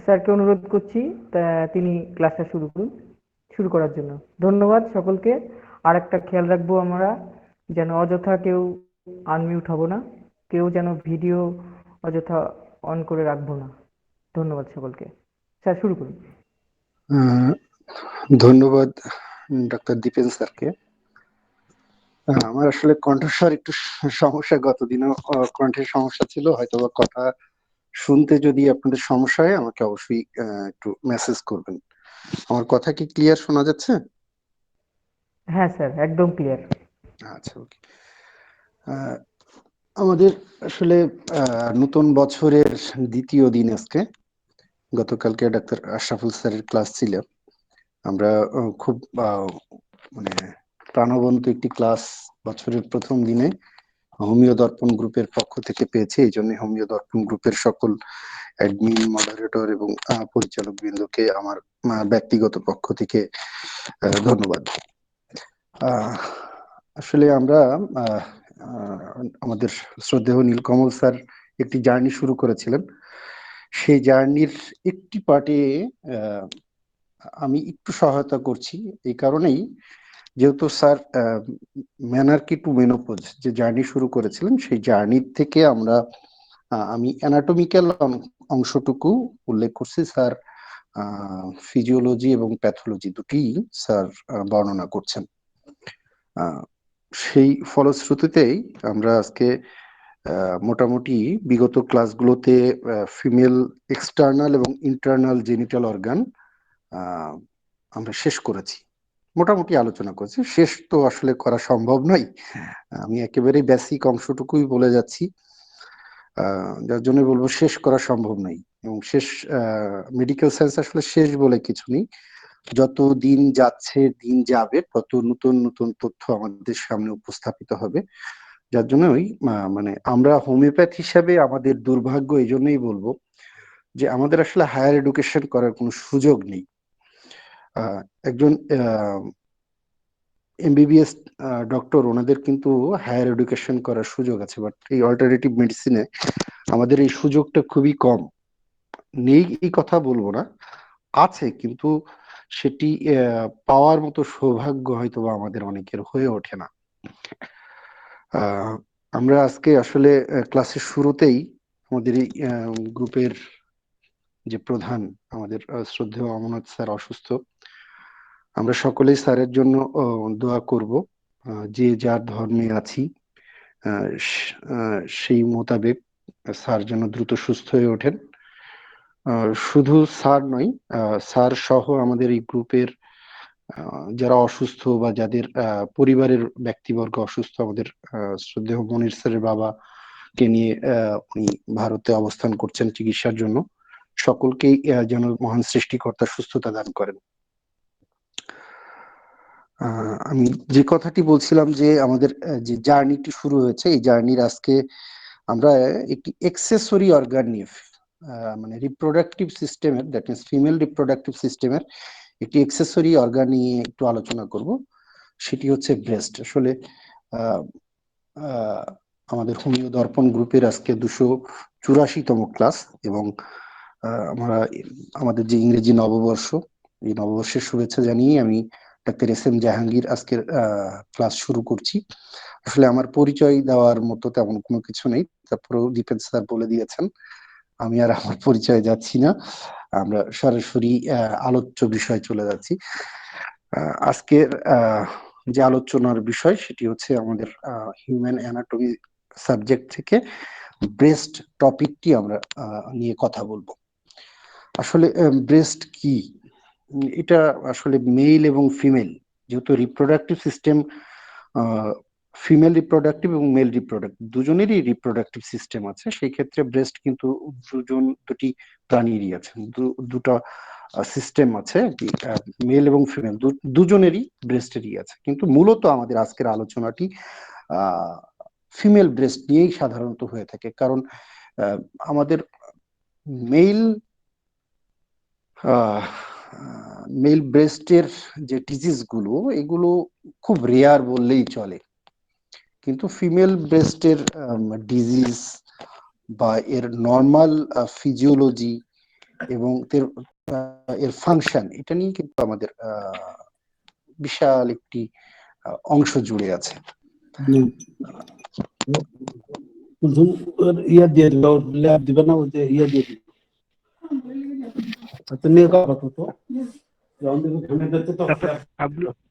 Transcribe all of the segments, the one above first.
স্যারকে অনুরোধ করছি তিনি ক্লাসটা শুরু করার জন্য। ধন্যবাদ সকলকে। আর একটা খেয়াল রাখবো আমরা, যেন অযথা কেউ আনমিউট হব না, কেউ যেন ভিডিও অযথা অন করে রাখবো না। ধন্যবাদ সকলকে। স্যার শুরু করুন। আহ, ধন্যবাদ ডাক্তার দীপেন স্যারকে। আমার আসলে কণ্ঠস্বর একটু সমস্যা, গতদিনও কণ্ঠের সমস্যা ছিল, হয়তো বা কথা শুনতে যদি আপনাদের সমস্যা হয় আমাকে অবশ্যই একটু মেসেজ করবেন। আমার কথা কি ক্লিয়ার শোনা যাচ্ছে? হ্যাঁ স্যার, একদম ক্লিয়ার। আচ্ছা, ওকে। আমাদের আসলে নতুন বছরের দ্বিতীয় দিন আজকে। গতকালকে ডাক্তার আশরাফুল স্যারের ক্লাস ছিল। আমরা খুব মানে প্রাণবন্ত একটি ক্লাস বছরের প্রথম দিনে হোমিও দর্পণ গ্রুপের পক্ষ থেকে পেয়েছি। এই জন্য হোমিও দর্পণ গ্রুপের সকল অ্যাডমিন, মডারেটর এবং পরিচালক বৃন্দকে আমার ব্যক্তিগত পক্ষ থেকে ধন্যবাদ। আসলে আমরা আহ, আহ, আমাদের শ্রদ্ধেয় নীলকমল স্যার একটি জার্নি শুরু করেছিলেন। সেই জার্নির একটি পার্টে আমি একটু সহায়তা করছি। এই কারণেই, যেহেতু স্যার ম্যানার্কি টু মেনোপজ যে জার্নি শুরু করেছিলেন, সেই জার্নি থেকে আমি অ্যানাটমিক্যাল অংশটুকু উল্লেখ করছি। স্যার ফিজিওলজি এবং প্যাথোলজি দুটি স্যার বর্ণনা করছেন। আহ, সেই ফলশ্রুতিতেই আমরা আজকে মোটামুটি বিগত ক্লাসগুলোতে ফিমেল এক্সটার্নাল এবং ইন্টারনাল জেনিটাল অর্গান আমরা শেষ করেছি, মোটামুটি আলোচনা করেছি। শেষ তো আসলে করা সম্ভব নয়, আমি একেবারে বেসিক অংশটুকুই বলে যাচ্ছি। যার জন্য বলবো শেষ করা সম্ভব নয়। এবং শেষ, মেডিকেল সায়েন্স আসলে শেষ বলে কিছু নেই। যত দিন যাচ্ছে, দিন যাবে, তত নতুন নতুন তথ্য আমাদের সামনে উপস্থাপিত হবে। যার জন্য ওই মানে আমরা হোমিওপ্যাথ হিসাবে আমাদের দুর্ভাগ্য এই জন্যই বলবো যে আমাদের আসলে হায়ার এডুকেশন করার কোনো সুযোগ নেই। একজন এমবিবিএস ডক্টর, ওনাদের কিন্তু হায়ার এডুকেশন করার সুযোগ আছে, বাট এই অল্টারনেটিভ মেডিসিনে আমাদের এই সুযোগটা খুবই কম। নেই এই কথা বলবো না, আছে, কিন্তু সেটি পাওয়ার মতো সৌভাগ্য হয়তো বা আমাদের অনেকের হয়ে ওঠে না। আহ, আমরা আজকে আসলে ক্লাসের শুরুতেই আমাদের এই গ্রুপের যে প্রধান, আমাদের শ্রদ্ধেয় অমরনাথ স্যার অসুস্থ। আমরা সকলেই স্যারের জন্য দোয়া করব। যে যার ধর্মে আছি সেই মোতাবেক স্যার যেন দ্রুত সুস্থ হয়ে ওঠেন। শুধু স্যার নয়, স্যার সহ আমাদের এই গ্রুপের যারা অসুস্থ বা যাদের পরিবারের ব্যক্তিবর্গ অসুস্থ, আমাদের শ্রদ্ধেয় মনির স্যারের বাবাকে নিয়ে উনি ভারতে অবস্থান করছেন চিকিৎসার জন্য। সকলকেই যেন মহান সৃষ্টিকর্তা সুস্থতা দান করেন। আমি যে কথাটি বলছিলাম যে আমাদের যে জার্নিটি শুরু হয়েছে, এই জার্নির আজকে আমরা একটি এক্সেসরি অর্গান নিয়ে, মানে রিপ্রোডাক্টিভ সিস্টেমের, দ্যাট মিনস ফিমেল রিপ্রোডাক্টিভ সিস্টেমের একটি এক্সেসরি অর্গান নিয়ে একটু আলোচনা করব। সেটি হচ্ছে ব্রেস্ট। আসলে আহ, আহ, আমাদের হোমিও দর্পণ গ্রুপের আজকে 284তম ক্লাস। এবং আমরা আমাদের যে ইংরেজি নববর্ষ, এই নববর্ষের শুভেচ্ছা জানিয়ে আমি ডাক্তার এস এম জাহাঙ্গীর আজকের ক্লাস শুরু করছি। আসলে আমার পরিচয় দেওয়ার মতো তেমন কোনো কিছু নেই, তারপরেও দীপেন স্যার বলে দিয়েছেন, আমি আর আমার পরিচয় যাচ্ছি না। আমরা সরাসরি আলোচ্য বিষয় চলে যাচ্ছি। আজকের যে আলোচনার বিষয় সেটি হচ্ছে আমাদের হিউম্যান অ্যানাটমি সাবজেক্ট থেকে ব্রেস্ট টপিকটি আমরা নিয়ে কথা বলবো। আসলে ব্রেস্ট কি, এটা আসলে মেল এবং ফিমেল, যেহেতু রিপ্রোডাক্টিভ সিস্টেম, ফিমেল রিপ্রোডাক্টিভ এবং মেল রিপ্রোডাক্টিভ দুজনেরই রিপ্রোডাক্টিভ সিস্টেম আছে, সেই ক্ষেত্রে ব্রেস্ট কিন্তু দুটি প্রাণীরই আছে, দুটো সিস্টেম আছে, মেল এবং ফিমেল দুজনেরই ব্রেস্টেরই আছে। কিন্তু মূলত আমাদের আজকের আলোচনাটি ফিমেল ব্রেস্ট নিয়েই সাধারণত হয়ে থাকে। কারণ আমাদের মেল মেল ব্রেস্টের যে ডিজিজ গুলো, এগুলো খুব রেয়ার বললেই চলে। কিন্তু ফিমেল ব্রেস্টের ডিজিজ বা এর নর্মাল ফিজিওলজি এবং এর ফাংশন, এটা নিয়ে কিন্তু আমাদের বিশাল একটি অংশ জুড়ে আছে। কুলসুম ইয়া দিয়ে দিল, ল্যাব দিবে না, ওই যে ইয়া দিয়ে দিল। তো নিয়ে কথা তো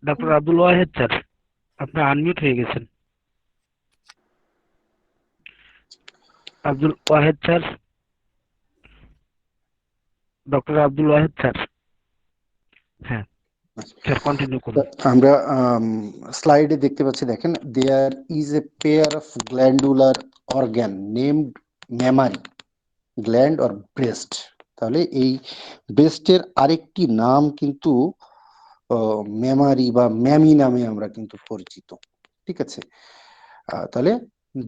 ডক্টর আব্দুল ওয়াহেদ স্যার, আপনি আনমিউট হয়ে গেছেন। Abdul Wahed sir, doctor Abdul Wahed sir. হ্যাঁ স্যার, কন্টিনিউ করুন। আমরা স্লাইডে দেখতে পাচ্ছি, দেখেন, there is a pair of glandular organ named mammary gland or breast. তাহলে এই ব্রেস্টের আরেকটি নাম কিন্তু মেমারি বা ম্যামি নামে আমরা কিন্তু পরিচিত, ঠিক আছে। তাহলে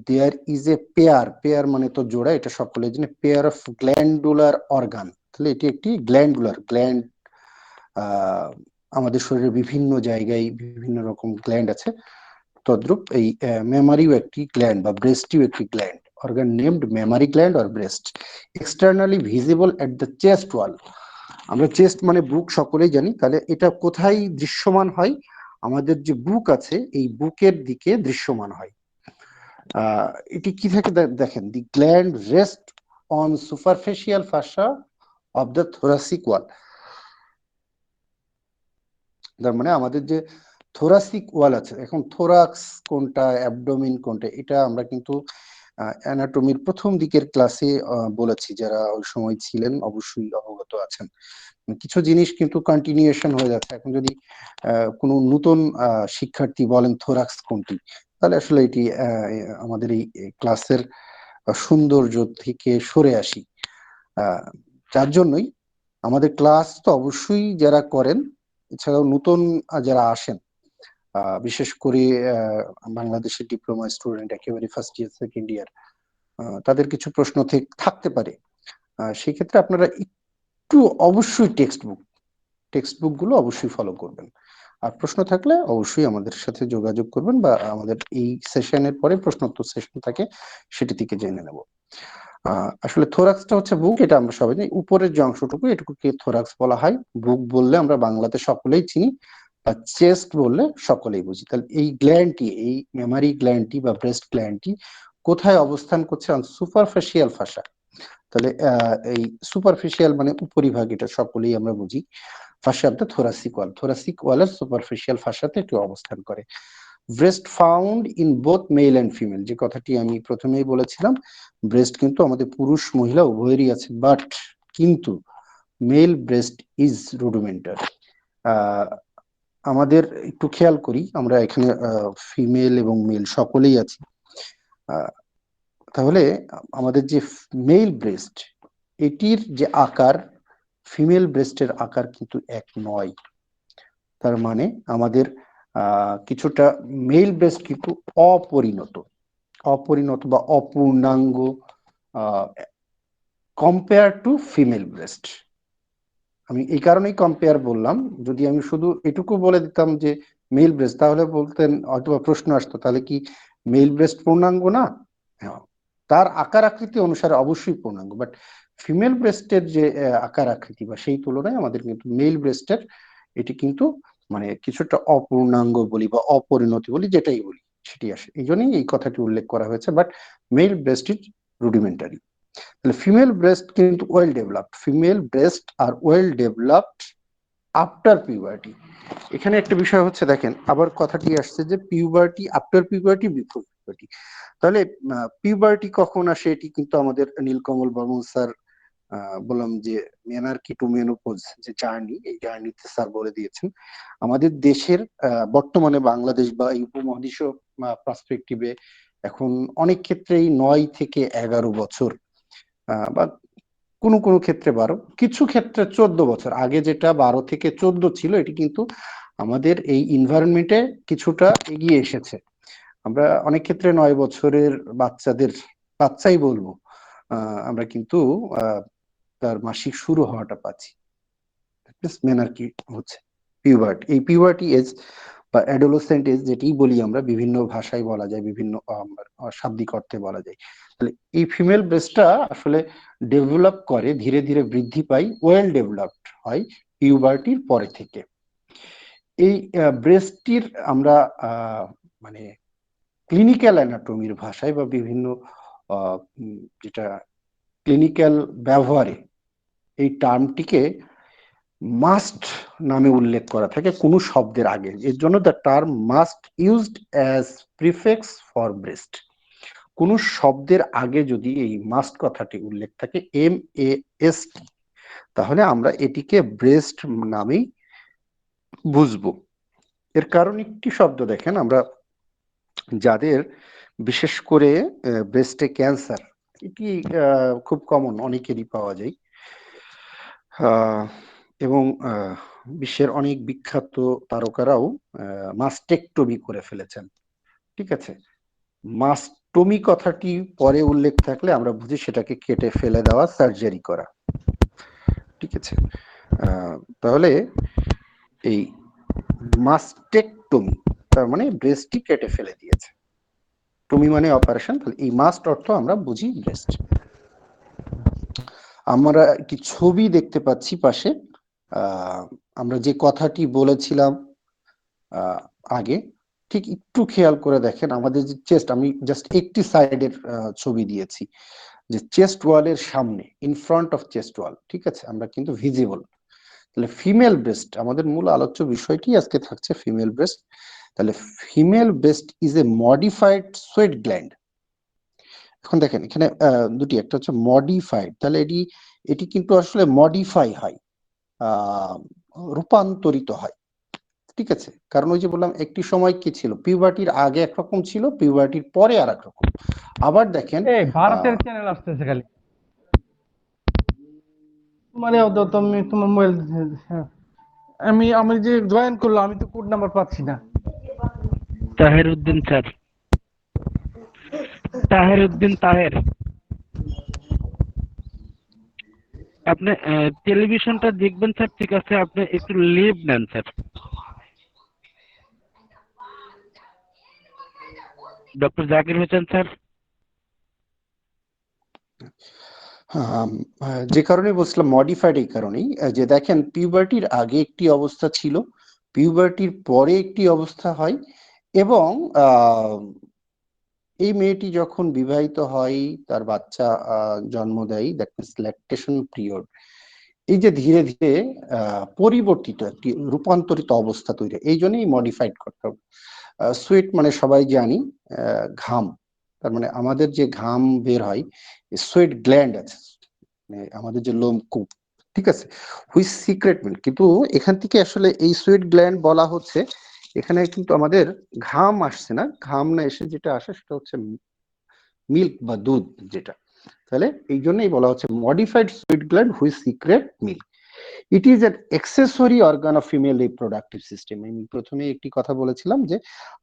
there is a pair, pair মানে তো জোড়া, এটা সকলের জন্য, পেয়ার অফ গ্ল্যান্ডুলার অর্গান। তাহলে এটি একটি গ্ল্যান্ডুলার গ্ল্যান্ড, আমাদের শরীরের বিভিন্ন জায়গায় বিভিন্ন রকম গ্ল্যান্ড আছে, তদ্রূপ এই মেমারিও একটি গ্ল্যান্ড বা ব্রেস্টিও একটি gland, organ named mammary gland or breast, externally visible at the chest wall. আমরা চেস্ট মানে বুক সকলেই জানি, তাহলে এটা কোথায় দৃশ্যমান হয়? আমাদের যে বুক আছে এই বুকের দিকে দৃশ্যমান হয়। এটি কি থেকে দেখেন, the gland rest on superficial fascia of the thoracic wall. তার মানে আমাদের যে থোরাসিক ওয়াল আছে, এখন থোরাক্স কোনটা, অ্যাবডোমিন কোনটা, এটা আমরা কিন্তু অ্যানাটমির প্রথম দিকের ক্লাসে বলেছি, যারা ওই সময় ছিলেন অবশ্যই অবগত আছেন। কিছু জিনিস কিন্তু কন্টিনিউশন হয়ে যাচ্ছে। এখন যদি কোনো নতুন শিক্ষার্থী বলেন থোরাক্স কোনটি, তাহলে আসলে এটি আমাদের এই ক্লাসের সৌন্দর্য থেকে সরে আসি। যার জন্যই আমাদের ক্লাস তো অবশ্যই যারা করেন, এছাড়াও নতুন যারা আসেন, বিশেষ করে বাংলাদেশের ডিপ্লোমা স্টুডেন্ট একেবারে ফার্স্ট ইয়ার সেকেন্ড ইয়ার, তাদের কিছু প্রশ্ন থাকতে পারে। সেই ক্ষেত্রে আপনারা একটু অবশ্যই টেক্সট বুক গুলো অবশ্যই ফলো করবেন। আর প্রশ্ন থাকলে অবশ্যই আমাদের সাথে যোগাযোগ করবেন, বা আমাদের এই সেশনের পরে প্রশ্নোত্তর সেশন থাকে, সেটি থেকে জেনে নেব। আসলে থোরাক্সটা হচ্ছে বুক, এটা আমরা সবাই জানি, উপরের যে অংশটুকু এটুকুকে থোরাক্স বলা হয়। বুক বললে আমরা বাংলাতে সকলেই চিনি, বা চেস্ট বললে সকলেই বুঝি। তাহলে এই গ্ল্যান্ডটি, এই মেমারি গ্ল্যান্ডটি বা ব্রেস্ট গ্ল্যান্ডটি কোথায় অবস্থান করছে? On superficial ফাসা। তাহলে এই সুপারফিশিয়াল মানে উপরিভাগ, এটা সকলেই আমরা বুঝি। ফাসা of the thoracic wall, thoracic ওয়ালের সুপারফিশিয়াল ফাসাতে এটি অবস্থান করে। Breast found in both male and female, যে কথাটি আমি প্রথমেই বলেছিলাম, ব্রেস্ট কিন্তু আমাদের পুরুষ মহিলা উভয়েরই আছে, বাট কিন্তু মেল ব্রেস্ট ইজ রুডিমেন্টারি। আমাদের একটু খেয়াল করি, আমরা এখানে ফিমেল এবং মেল সকলেই আছি। তাহলে আমাদের যে মেল ব্রেস্ট, এটির যে আকার ফিমেল ব্রেস্টের আকার কিন্তু এক নয়। তার মানে আমাদের কিছুটা মেল ব্রেস্ট কিন্তু অপরিণত বা অপূর্ণাঙ্গ কম্পেয়ার টু ফিমেল ব্রেস্ট। আমি এই কারণেই কম্পেয়ার বললাম। যদি আমি শুধু এটুকু বলে দিতাম যে মেল ব্রেস্ট, তাহলে বলতেন, অথবা প্রশ্ন আসতো, তাহলে কি মেল ব্রেস্ট পূর্ণাঙ্গ না? হ্যাঁ, তার আকার আকৃতি অনুসারে অবশ্যই পূর্ণাঙ্গ, বাট ফিমেল ব্রেস্টের যে আকার আকৃতি বা সেই তুলনায় আমাদের কিন্তু মেল ব্রেস্টের এটি কিন্তু মানে কিছুটা অপূর্ণাঙ্গ বলি বা অপরিণতি বলি, যেটাই বলি সেটি আসে। এই জন্যই এই কথাটি উল্লেখ করা হয়েছে, but male breast is rudimentary. তাহলে ফিমেল ব্রেস্ট কিন্তু well developed, female breast are well developed after puberty. এখানে একটা বিষয় হচ্ছে, দেখেন আবার কথাটি আসছে যে puberty, after puberty, before puberty. তাহলে পিউবার্টি কখন আসে? এটি কিন্তু আমাদের নীলকমল বর্মন স্যার, বললাম যে মেনার্কি টু মেনোপজ যে জার্নি, এই জার্নিতে স্যার বলে দিয়েছেন। আমাদের দেশের বর্তমানে বাংলাদেশ বা এই উপমহাদেশীয় পার্সপেক্টিভে এখন অনেক ক্ষেত্রেই 9 থেকে 11 বছর, বা কোনো কোনো ক্ষেত্রে 12, কিছু ক্ষেত্রে 14 বছর, আগে যেটা 12 থেকে 14 ছিল, এটি কিন্তু আমাদের এই ইনভায়রনমেন্টে কিছুটা এগিয়ে এসেছে। আমরা অনেক ক্ষেত্রে 9 বছরের বাচ্চাই বলবো, আমরা কিন্তু তার মাসিক শুরু হওয়াটা পাচ্ছি। মেনার্কি হচ্ছে পিউবার্টি, এই পিউবার্টি এজ বা অ্যাডোলেসেন্ট এজ যেটি বলি আমরা, বিভিন্ন ভাষায় বলা যায়, বিভিন্ন শাব্দিক অর্থে বলা যায়। তাহলে এই ফিমেল ব্রেস্টটা আসলে ডেভেলপ করে, ধীরে ধীরে বৃদ্ধি পায়, ওয়েল ডেভেলপড হয় পিউবার্টির পরে থেকে। এই ব্রেস্টটির আমরা মানে ক্লিনিক্যাল অ্যানাটমির ভাষায় বা বিভিন্ন যেটা ক্লিনিক্যাল ব্যবহারে এই টার্মটিকে মাস্ট নামে উল্লেখ করা থাকে কোনো শব্দের আগে। এর জন্য the term must used as prefix for breast. কোন শব্দের আগে যদি এই মাস্ট কথাটি উল্লেখ থাকে, MAST, তাহলে আমরা এটিকে ব্রেস্ট নামেই বুঝবো। এর কারণ একটি শব্দ দেখেন, আমরা যাদের বিশেষ করে ব্রেস্টে ক্যান্সার, এটি খুব কমন, অনেকেরই পাওয়া যায়, এবং বিশ্বের অনেক বিখ্যাত তারকারাও মাস্টেকটমি করে ফেলেছেন। ঠিক আছে, মাস্টমি কথাটি পরে উল্লেখ থাকলে আমরা বুঝি সেটাকে কেটে ফেলে দেওয়া, সার্জারি করা। ঠিক আছে, তাহলে এই মাস্টেকটমি তার মানে ব্রেস্টটি কেটে ফেলে দিয়েছে, টমি মানে অপারেশন, তাহলে এই মাস্ট অর্থ আমরা বুঝি ব্রেস্ট। আমরা একটি ছবি দেখতে পাচ্ছি পাশে। আমরা যে কথাটি বলেছিলাম আগে, ঠিক একটু খেয়াল করে দেখেন আমাদের যে চেস্ট, আমি জাস্ট একটি সাইডের ছবি দিয়েছি, যে চেস্ট ওয়ালের সামনে, ইন ফ্রন্ট অফ চেস্ট ওয়াল, ঠিক আছে, আমরা কিন্তু ভিজিবল। তাহলে ফিমেল ব্রেস্ট, আমাদের মূল আলোচ্য বিষয়টি আজকে থাকছে ফিমেল ব্রেস্ট। তাহলে female breast is a modified sweat gland. এখন দেখেন এখানে দুটি, একটা হচ্ছে মডিফাইড, তাহলে এটি কিন্তু আসলে মডিফাই হয়, রূপান্তরিত হয়। ঠিক আছে, কারণ ওই যে বললাম একটি সময় কি ছিল, পিউবার্টির আগে একরকম ছিল, পিউবার্টির পরে আর এক রকম। আবার দেখেন ভারতের চ্যানেল আসতেছে খালি, তুমি তোমার মোবাইল, আমি যে জয়েন করলাম, আমি তো কোড নাম্বার পাচ্ছি না। তাহের উদ্দিন স্যার, তাহের উদ্দিন, তাহের। আপনি টেলিভিশনটা দেখবেন স্যার, ঠিক আছে, আপনি একটু লিভ নেন sir. Doctor Zakir Hossain sir. যে কারণে বলছিলাম মডিফাইড, এই কারণেই যে দেখেন পিউবার্টির আগে একটি অবস্থা ছিল, পিউবার্টির পরে একটি অবস্থা হয়, এবং এই মেয়েটি যখন বিবাহিত হয়, তার বাচ্চা জন্ম দেয়, দ্যাট মিনস ল্যাকটেশন পিরিয়ড, এই যে ধীরে ধীরে পরিবর্তিত একটি রূপান্তরিত অবস্থা তৈরি, এই জন্যই মডিফাইড করতে হবে। সুয়েট মানে সবাই জানি ঘাম, তার মানে আমাদের যে ঘাম বের হয়, সোয়েট গ্ল্যান্ড আছে, মানে আমাদের যে লোমকূপ, ঠিক আছে, হুইচ সিক্রেট মিল্ক, কিন্তু এখান থেকে আসলে এই সোয়েট গ্ল্যান্ড বলা হচ্ছে, এখানে কিন্তু আমাদের ঘাম আসছে না, ঘাম না এসে যেটা আসে সেটা হচ্ছে মিল্ক বা দুধ যেটা। তাহলে এই জন্যই বলা হচ্ছে modified sweat gland which secret milk. It is an accessory organ of female reproductive system. আমি প্রথমে একটি কথা বলেছিলাম যে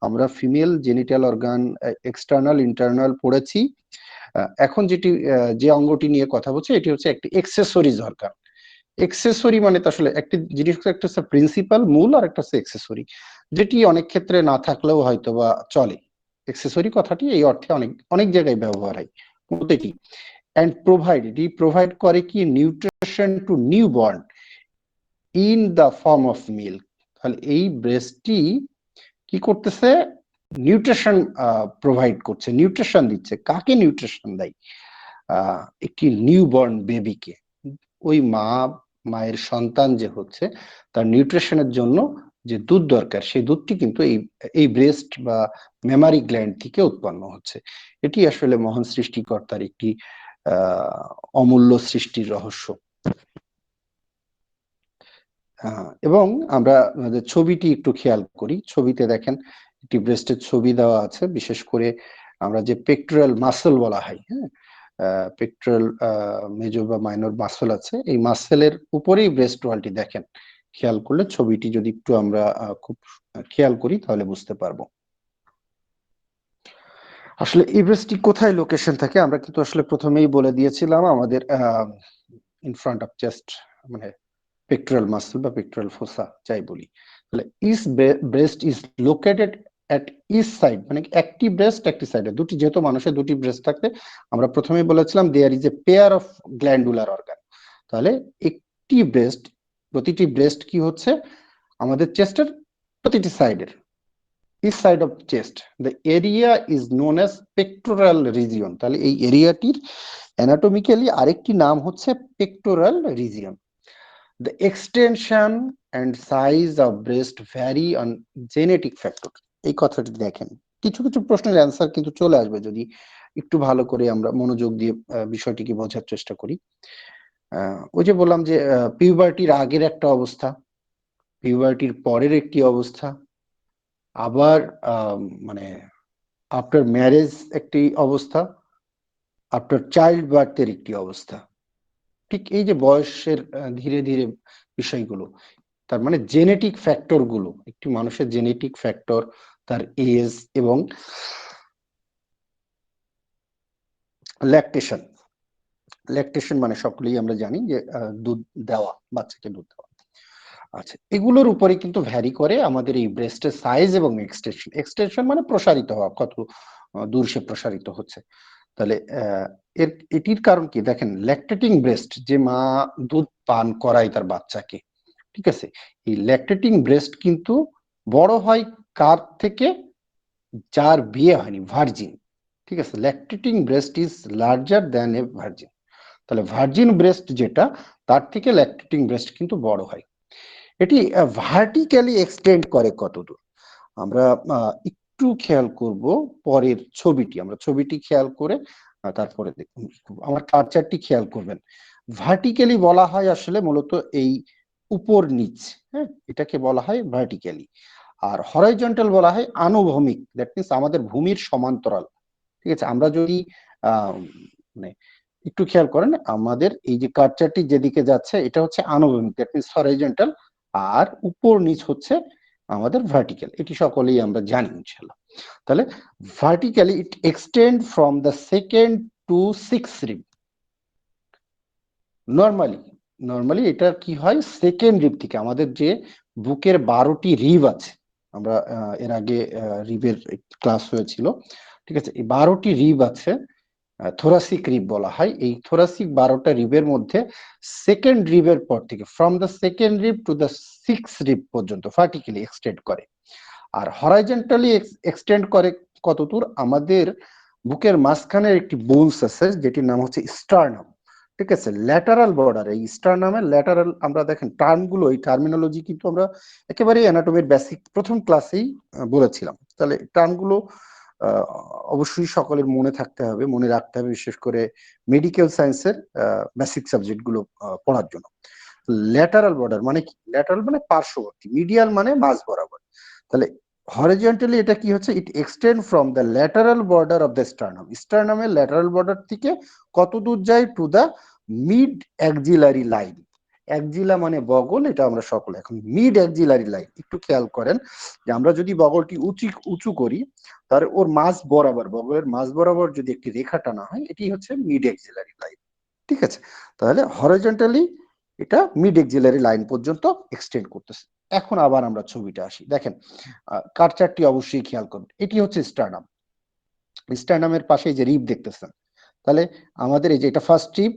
আমরা female genital organ external internal পড়েছি, এখন যেটি যে অঙ্গটি নিয়ে কথা বলছে এটি হচ্ছে একটি অ্যাক্সেসরিজ অর্গান। অ্যাক্সেসরি মানে তো আসলে একটি জিনিস, একটা হচ্ছে প্রিন্সিপাল মূল, আর একটা হচ্ছে অ্যাক্সেসরি, যেটি অনেক ক্ষেত্রে না থাকলেও হয়তো বা চলে। অ্যাক্সেসরি কথাটি এই অর্থে অনেক অনেক জায়গায় ব্যবহার হয়, প্রতিটি। অ্যান্ড প্রোভাইড, এটি প্রোভাইড করে কি nutrition two new born in the form of milk. তাহলে এই ব্রেস্টটি কি করতেছে, নিউট্রিশন প্রোভাইড করছে, নিউট্রিশন দিচ্ছে। কাকে নিউট্রিশন দেয়? একটি নিউবর্ন বেবিকে। ওই মায়ের সন্তান যে হচ্ছে, তার নিউট্রিশনের জন্য যে দুধ দরকার, সেই দুধটি কিন্তু এই ব্রেস্ট বা মেমারি গ্ল্যান্ড থেকে উৎপন্ন হচ্ছে। এটি আসলে মহান সৃষ্টিকর্তার একটি অমূল্য সৃষ্টির রহস্য। এবং আমরা ছবিটি একটু খেয়াল করি, ছবিতে দেখেন একটি ব্রেস্টের ছবি দেওয়া আছে, বিশেষ করে আমরা যে পেক্টোরাল মাসল বলা হয়, হ্যাঁ, পেক্টোরাল মেজর বা মাইনর মাসল আছে, এই মাসেলের উপরেই ব্রেস্ট ওয়ালটি দেখেন, খেয়াল করলে ছবিটি যদি একটু আমরা খুব খেয়াল করি তাহলে বুঝতে পারবো। আসলে এই ব্রেস্টটি কোথায় লোকেশন থাকে, আমরা কিন্তু আসলে প্রথমেই বলে দিয়েছিলাম, আমাদের ইন ফ্রন্ট অফ চেস্ট, মানে পেক্টোরাল মাসল বা পেক্টোরাল ফোসা যাই বলি। তাহলে each breast is located at each side, মানে একটি ব্রেস্ট একটি সাইডে, দুটি, যেহেতু মানুষের দুটি ব্রেস্ট থাকতে আমরা প্রথমেই বলেছিলাম there is a pair of glandular organ. তাহলে একটি ব্রেস্ট, প্রতিটি ব্রেস্ট কি হচ্ছে আমাদের চেস্টের প্রতিটি সাইডের, each side of chest, the area is known as pectoral region. তাহলে এই এরিয়াটির অ্যানাটমিক্যালি আরেকটি নাম হচ্ছে pectoral region. The extension and size of breast vary on genetic factor. এই কথাটি দেখেন, কিছু কিছু প্রশ্নের অ্যান্সার কিন্তু চলে আসবে যদি একটু ভালো করে আমরা মনোযোগ দিয়ে বিষয়টিকে বোঝার চেষ্টা করি। ওই যে বললাম যে পিউবার্টির আগের একটা অবস্থা, পিউবার্টির পরের একটি অবস্থা, আবার মানে আফটার ম্যারেজ একটি অবস্থা, আফটার চাইল্ড বার্থের একটি অবস্থা। ঠিক এই যে বয়সের ধীরে ধীরে বিষয়গুলো, তার মানে জেনেটিক ফ্যাক্টর গুলো, একটি মানুষের জেনেটিক ফ্যাক্টর, তার এজ এবং ল্যাকটেশন। ল্যাকটেশন মানে সকলেই আমরা জানি যে দুধ দেওয়া, বাচ্চাকে দুধ দেওয়া। আচ্ছা, এগুলোর উপরে কিন্তু ভ্যারি করে আমাদের এই ব্রেস্টের সাইজ এবং এক্সটেনশন। এক্সটেনশন মানে প্রসারিত হওয়া, কত দূর সে প্রসারিত হচ্ছে। তাহলে এটির কারণ কি দেখেন, ল্যাকটেটিং ব্রেস্ট, যে মা দুধ পান করায় তার বাচ্চাকে, ঠিক আছে, এই ল্যাকটেটিং ব্রেস্ট কিন্তু বড় হয় কার থেকে, যার বিয়ে হয়নি, ভার্জিন। ঠিক আছে, lactating breast is larger than a virgin. তাহলে ভার্জিন ব্রেস্ট যেটা, তার থেকে ল্যাকটেটিং ব্রেস্ট কিন্তু বড় হয়। এটি ভার্টিক্যালি এক্সটেন্ড করে কতদূর, আমরা একটু খেয়াল করব পরের ছবিটি, আমরা ছবিটি খেয়াল করে তারপরে দেখুন, আমার কার্সারটি খেয়াল করবেন। ভার্টিক্যালি বলা হয় আসলে মূলত এই উপর নিচ, হ্যাঁ, এটাকে বলা হয় ভার্টিক্যালি। আর হরাইজন্টাল বলা হয় আনুভূমিক, দ্যাট মিনস আমাদের ভূমির সমান্তরাল। ঠিক আছে, আমরা যদি মানে একটু খেয়াল করেন, আমাদের এই যে কার্সারটি যেদিকে যাচ্ছে এটা হচ্ছে আনুভূমিক, দ্যাট মিনস হরাইজন্টাল, আর উপর নিচ হচ্ছে আমাদের ভার্টিক্যাল, এটি সকলেই আমরা জানি ইনশাআল্লাহ। তাহলে vertically it extend from the second to six rib. Normally এটা কি হয়, সেকেন্ড রিব থেকে, আমাদের যে বুকের 12টি রিব আছে, আমরা এর আগে রিবের ক্লাস হয়েছিল, ঠিক আছে, এই 12টি রিব আছে, থোরাসিক রিব বলা হয়। এই থোরাসিক 12টা রিবের মধ্যে সেকেন্ড রিবের পর থেকে, from the second rib to the six rib পর্যন্ত ভার্টিক্যালি এক্সটেন্ড করে। আর হরাইজন্টালি এক্সটেন্ড করে কতদূর, আমাদের বুকের মাঝখানের একটি বোনস আছে যেটির নাম হচ্ছে স্টার্নাম। ঠিক আছে, ল্যাটারাল বর্ডার, এই স্টার্নামের ল্যাটারাল, আমরা দেখেন টার্মগুলো, এই টার্মিনোলজি কিন্তু আমরা একেবারে অ্যানাটমির বেসিক প্রথম ক্লাসেই বলেছিলাম। তাহলে টার্মগুলো অবশ্যই সকলের মনে থাকতে হবে, মনে রাখতে হবে, বিশেষ করে মেডিকেল সায়েন্সের বেসিক সাবজেক্ট গুলো পড়ার জন্য। ল্যাটারাল বর্ডার মানে কি, ল্যাটারাল মানে পার্শ্ববর্তী, মিডিয়াল মানে মাঝ বরাবর। তাহলে হরিজন্টালি এটা কি হচ্ছে, it extend from the lateral border of the sternum, স্টার্নামের ল্যাটারাল বর্ডার থেকে কত দূর যায়, to the mid axillary line. Axilla মানে বগল, এটা আমরা সকলে এখন মিড অ্যাক্সিলারি লাইন, একটু খেয়াল করেন যে আমরা যদি বগলটি উঁচু করি, তাহলে ওর মাঝ বরাবর, বগলের মাঝ বরাবর যদি একটি রেখা টানা হয়, এটি হচ্ছে মিড অ্যাক্সিলারি লাইন। ঠিক আছে, তাহলে হরিজন্টালি এটা মিড অ্যাক্সিলারি লাইন পর্যন্ত এক্সটেন্ড করতেছে। এখন আবার আমরা ছবিটা আসি, দেখেন কার্সারটি অবশ্যই খেয়াল করুন, এটি হচ্ছে স্টার্নাম। স্টার্নামের পাশে যে রিব দেখতেছেন, তাহলে আমাদের এই যে এটা ফার্স্ট রিব,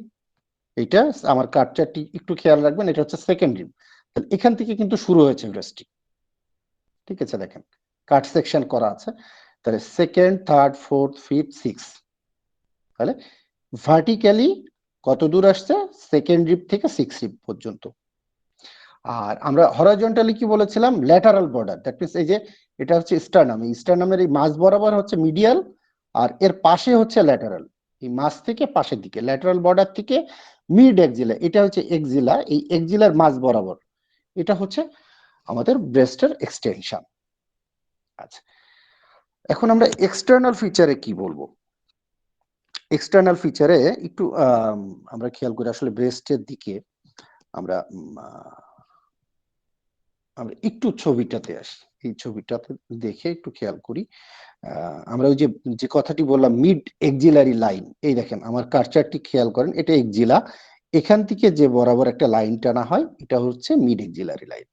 এটা আমার কার্সারটি একটু খেয়াল রাখবেন, এটা হচ্ছে সেকেন্ড রিব। তাহলে এখান থেকে কিন্তু শুরু হয়েছে ব্রেস্টটি। ঠিক আছে, দেখেন কাট সেকশন করা আছে, তাহলে second, third, fourth, fifth, six, তাহলে ভার্টিক্যালি কত দূর আসছে, সেকেন্ড রিব থেকে সিক্স রিব পর্যন্ত। আর আমরা হরাইজন্টালি কি বলেছিলাম, ল্যাটারাল বর্ডার, দ্যাট মিন্স এই যে এটা হচ্ছে স্টার্নাম, এই স্টার্নামের এই মাঝ বরাবর হচ্ছে মিডিয়াল, আর এর পাশে হচ্ছে ল্যাটারাল, এই মাঝ থেকে পাশের দিকে, ল্যাটারাল বর্ডার থেকে মিড এক্সিলা, এটা হচ্ছে এক্সিলা, এই এক্সিলার মাঝ বরাবর, এটা হচ্ছে আমাদের ব্রেস্টের এক্সটেনশন। আচ্ছা, এখন আমরা এক্সটার্নাল ফিচারে কি বলবো। এক্সটার্নাল ফিচারে একটু আমরা খেয়াল করি, আসলে ব্রেস্টের দিকে আমরা একটু ছবিটাতে আসি, এই ছবিটাতে দেখে একটু খেয়াল করি। আমরা ওই যে কথাটি বললাম মিড এক্সিলারি লাইন, এই দেখেন আমার কার্সারটি খেয়াল করেন, এটা এক্সিলা, এখান থেকে যে বরাবর একটা লাইন টানা হয় এটা হচ্ছে মিড এক্সিলারি লাইন।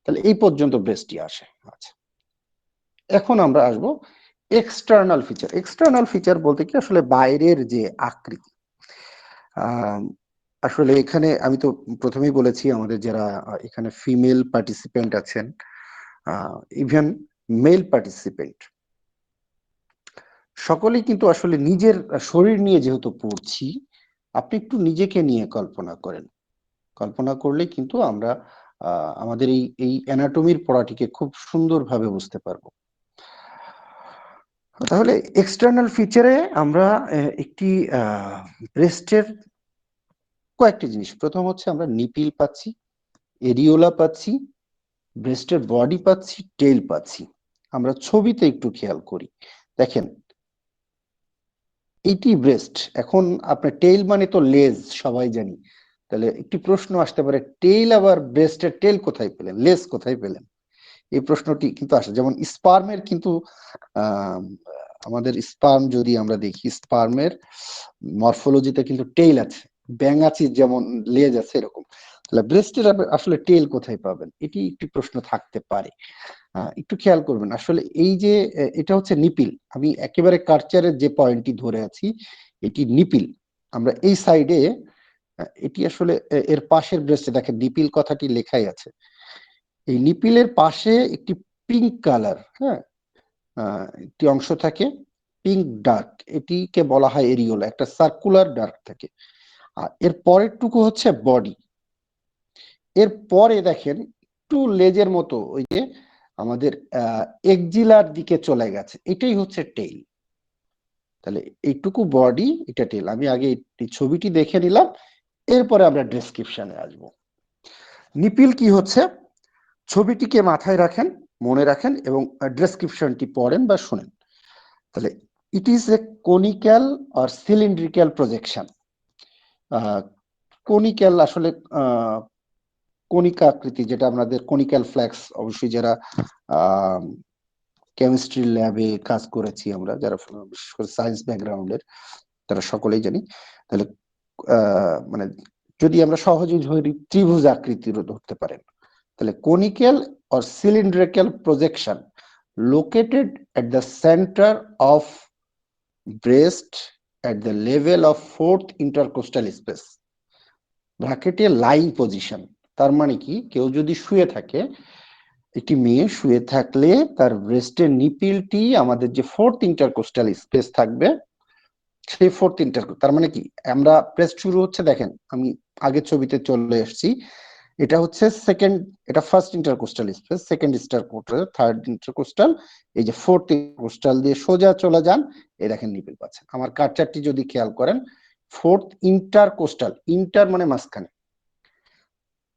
তাহলে এই পর্যন্ত ব্রেস্টটি আসে। আচ্ছা, এখন আমরা আসবো এক্সটার্নাল ফিচার। এক্সটার্নাল ফিচার বলতে কি আসলে বাইরের যে আকৃতি। আসলে এখানে আমি তো প্রথমেই বলেছি আমাদের যারা এখানে ফিমেল পার্টিসিপেন্ট আছেন, ইভেন মেল পার্টিসিপেন্ট, সকলেই কিন্তু আসলে নিজের শরীর নিয়ে যেহেতু পড়ছি, আপনি একটু নিজেকে নিয়ে কল্পনা করেন। কল্পনা করলে কিন্তু আমরা আমাদের এই অ্যানাটমির পড়াটিকে খুব সুন্দরভাবে বুঝতে পারবো। তাহলে এক্সটার্নাল ফিচারে আমরা একটি ব্রেস্টের কয়েকটি জিনিস, প্রথম হচ্ছে আমরা নিপিল পাচ্ছি, এরিওলা পাচ্ছি, ব্রেস্টের বডি পাচ্ছি, টেইল পাচ্ছি। আমরা ছবিতে একটু খেয়াল করি, দেখেন এইটি ব্রেস্ট। এখন আপনার টেইল মানে তো লেজ, সবাই জানি। তাহলে একটি প্রশ্ন আসতে পারে, টেইল আবার ব্রেস্টের টেইল কোথায় পেলেন, লেজ কোথায় পেলেন? এই প্রশ্নটি কিন্তু আসে। যেমন স্পার্মের কিন্তু আমাদের স্পার্ম যদি আমরা দেখি, স্পার্মের মরফোলজিতে কিন্তু টেইল আছে, ব্যাঙাচির যেমন লেজ আছে এরকম। তাহলে ব্রেস্টের আসলে টেইল কোথায় পাবেন, এটি একটি প্রশ্ন থাকতে পারে। একটু খেয়াল করবেন, আসলে এই যে এটা হচ্ছে নিপিল, আমি একেবারে কার্চারের যে পয়েন্টটি ধরে আছি এটি নিপিল। আমরা এই সাইডে এটি আসলে এর পাশের ব্রেস্টে দেখেন নিপিল কথাটি লেখাই আছে। এই নিপিলের পাশে একটি পিঙ্ক কালার, হ্যাঁ, একটি অংশ থাকে পিঙ্ক ডার্ক, এটিকে বলা হয় এরিওলা, একটা সার্কুলার ডার্ক থাকে। আর এর পরের টুকু হচ্ছে বডি। এর পরে দেখেন একটু লেজের মতো ওই যে আমাদের এক্সিলার দিকে চলে গেছে, এটাই হচ্ছে টেইল। তাহলে এইটুকু বডি, এটা টেইল। আমি আগে এই ছবিটি দেখে নিলাম, এরপরে আমরা ডেসক্রিপশনে আসবো। নিপিল কি হচ্ছে ছবিটিকে মাথায় রাখেন, মনে রাখেন এবং ডেসক্রিপশনটি পড়েন বা শুনেন। তাহলে ইট is A conical or cylindrical projection. Conical আসলে কণিকা আকৃতি, যেটা আমাদের কনিক্যাল ফ্ল্যাক্স, অবশ্যই যারা কেমিস্ট্রি ল্যাবে কাজ করেছি আমরা, যারা বিশেষ করে সায়েন্স ব্যাকগ্রাউন্ডের, তারা সকলেই জানি। তাহলে মানে যদি আমরা সহজে ধরি ত্রিভুজ আকৃতির ধরতে পারেন, তাহলে conical or cylindrical projection located at the center of breast at the level of fourth intercostal space, ব্র্যাকেটে লাইং পজিশন। তার মানে কি, কেউ যদি শুয়ে থাকে, একটি মেয়ে শুয়ে থাকলে তার ব্রেস্টের নিপিলটি আমাদের যে ফোর্থ ইন্টারকোস্টাল স্পেস থাকবে, সেই ফোর্থ তার মানে কি, আমরা ব্রেস্ট শুরু হচ্ছে, দেখেন আমি আগের ছবিতে চলে এসেছি, এটা হচ্ছে সেকেন্ড, এটা first intercostal space, second intercostal, third intercostal, এই যে ফোর্থ ইন্টারকোস্টাল দিয়ে সোজা চলে যান, এই দেখেন নিপিল পাচ্ছেন। আমার কার্চারটি যদি খেয়াল করেন, ফোর্থ ইন্টারকোস্টাল, ইন্টার মানে মাঝখানে,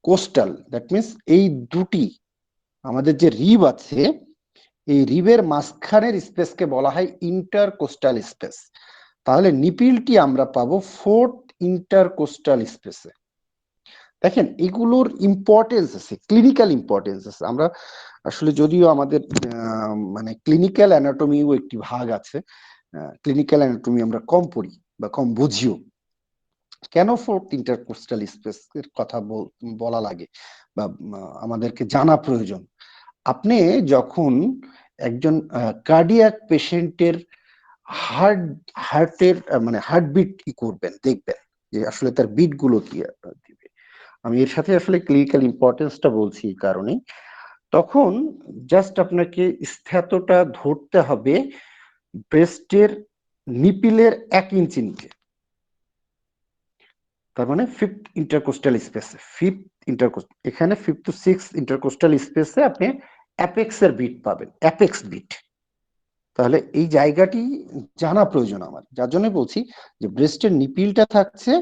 কোস্টাল দ্যাট মিনস এই দুটি আমাদের যে রিব আছে, এই রিবের মাঝখানের স্পেসকে বলা হয় ইন্টারকোস্টাল স্পেস। তাহলে নিপিলটি আমরা পাবো ফোর্থ ইন্টারকোস্টাল স্পেসে। দেখেন এগুলোর ইম্পর্টেন্স আছে, ক্লিনিক্যাল ইম্পর্টেন্স আছে। আমরা আসলে যদিও আমাদের মানে ক্লিনিক্যাল অ্যানাটমিও একটি ভাগ আছে, ক্লিনিক্যাল অ্যানাটমি আমরা কম পড়ি বা কম বুঝিও। কেন ফোর্থ ইন্টারকোস্টাল স্পেস এর কথা বলা লাগে বা আমাদেরকে জানা প্রয়োজন? আপনি যখন একজন কার্ডিয়াক পেশেন্টের হার্টের মানে হার্টবিট কি করবেন, দেখবেন যে আসলে তার বিট গুলো কি দিবে। আমি এর সাথে আসলে ক্লিনিক্যাল ইম্পর্টেন্সটা বলছি এই কারণে, তখন জাস্ট আপনাকে স্থ্যাতটা ধরতে হবে ব্রেস্টের নিপিলের 1 ইঞ্চি নিচে, তার মানে ফিফথ ইন্টারকোস্টাল স্পেসে, এখানে 5th to 6th ইন্টারকোস্টাল স্পেসে আপনি অ্যাপেক্স এর বিট পাবেন, অ্যাপেক্স বিট। তাহলে এই জায়গাটি জানা প্রয়োজন আমার, যার জন্য বলছি যে ব্রেস্টের নিপিলটা থাকছে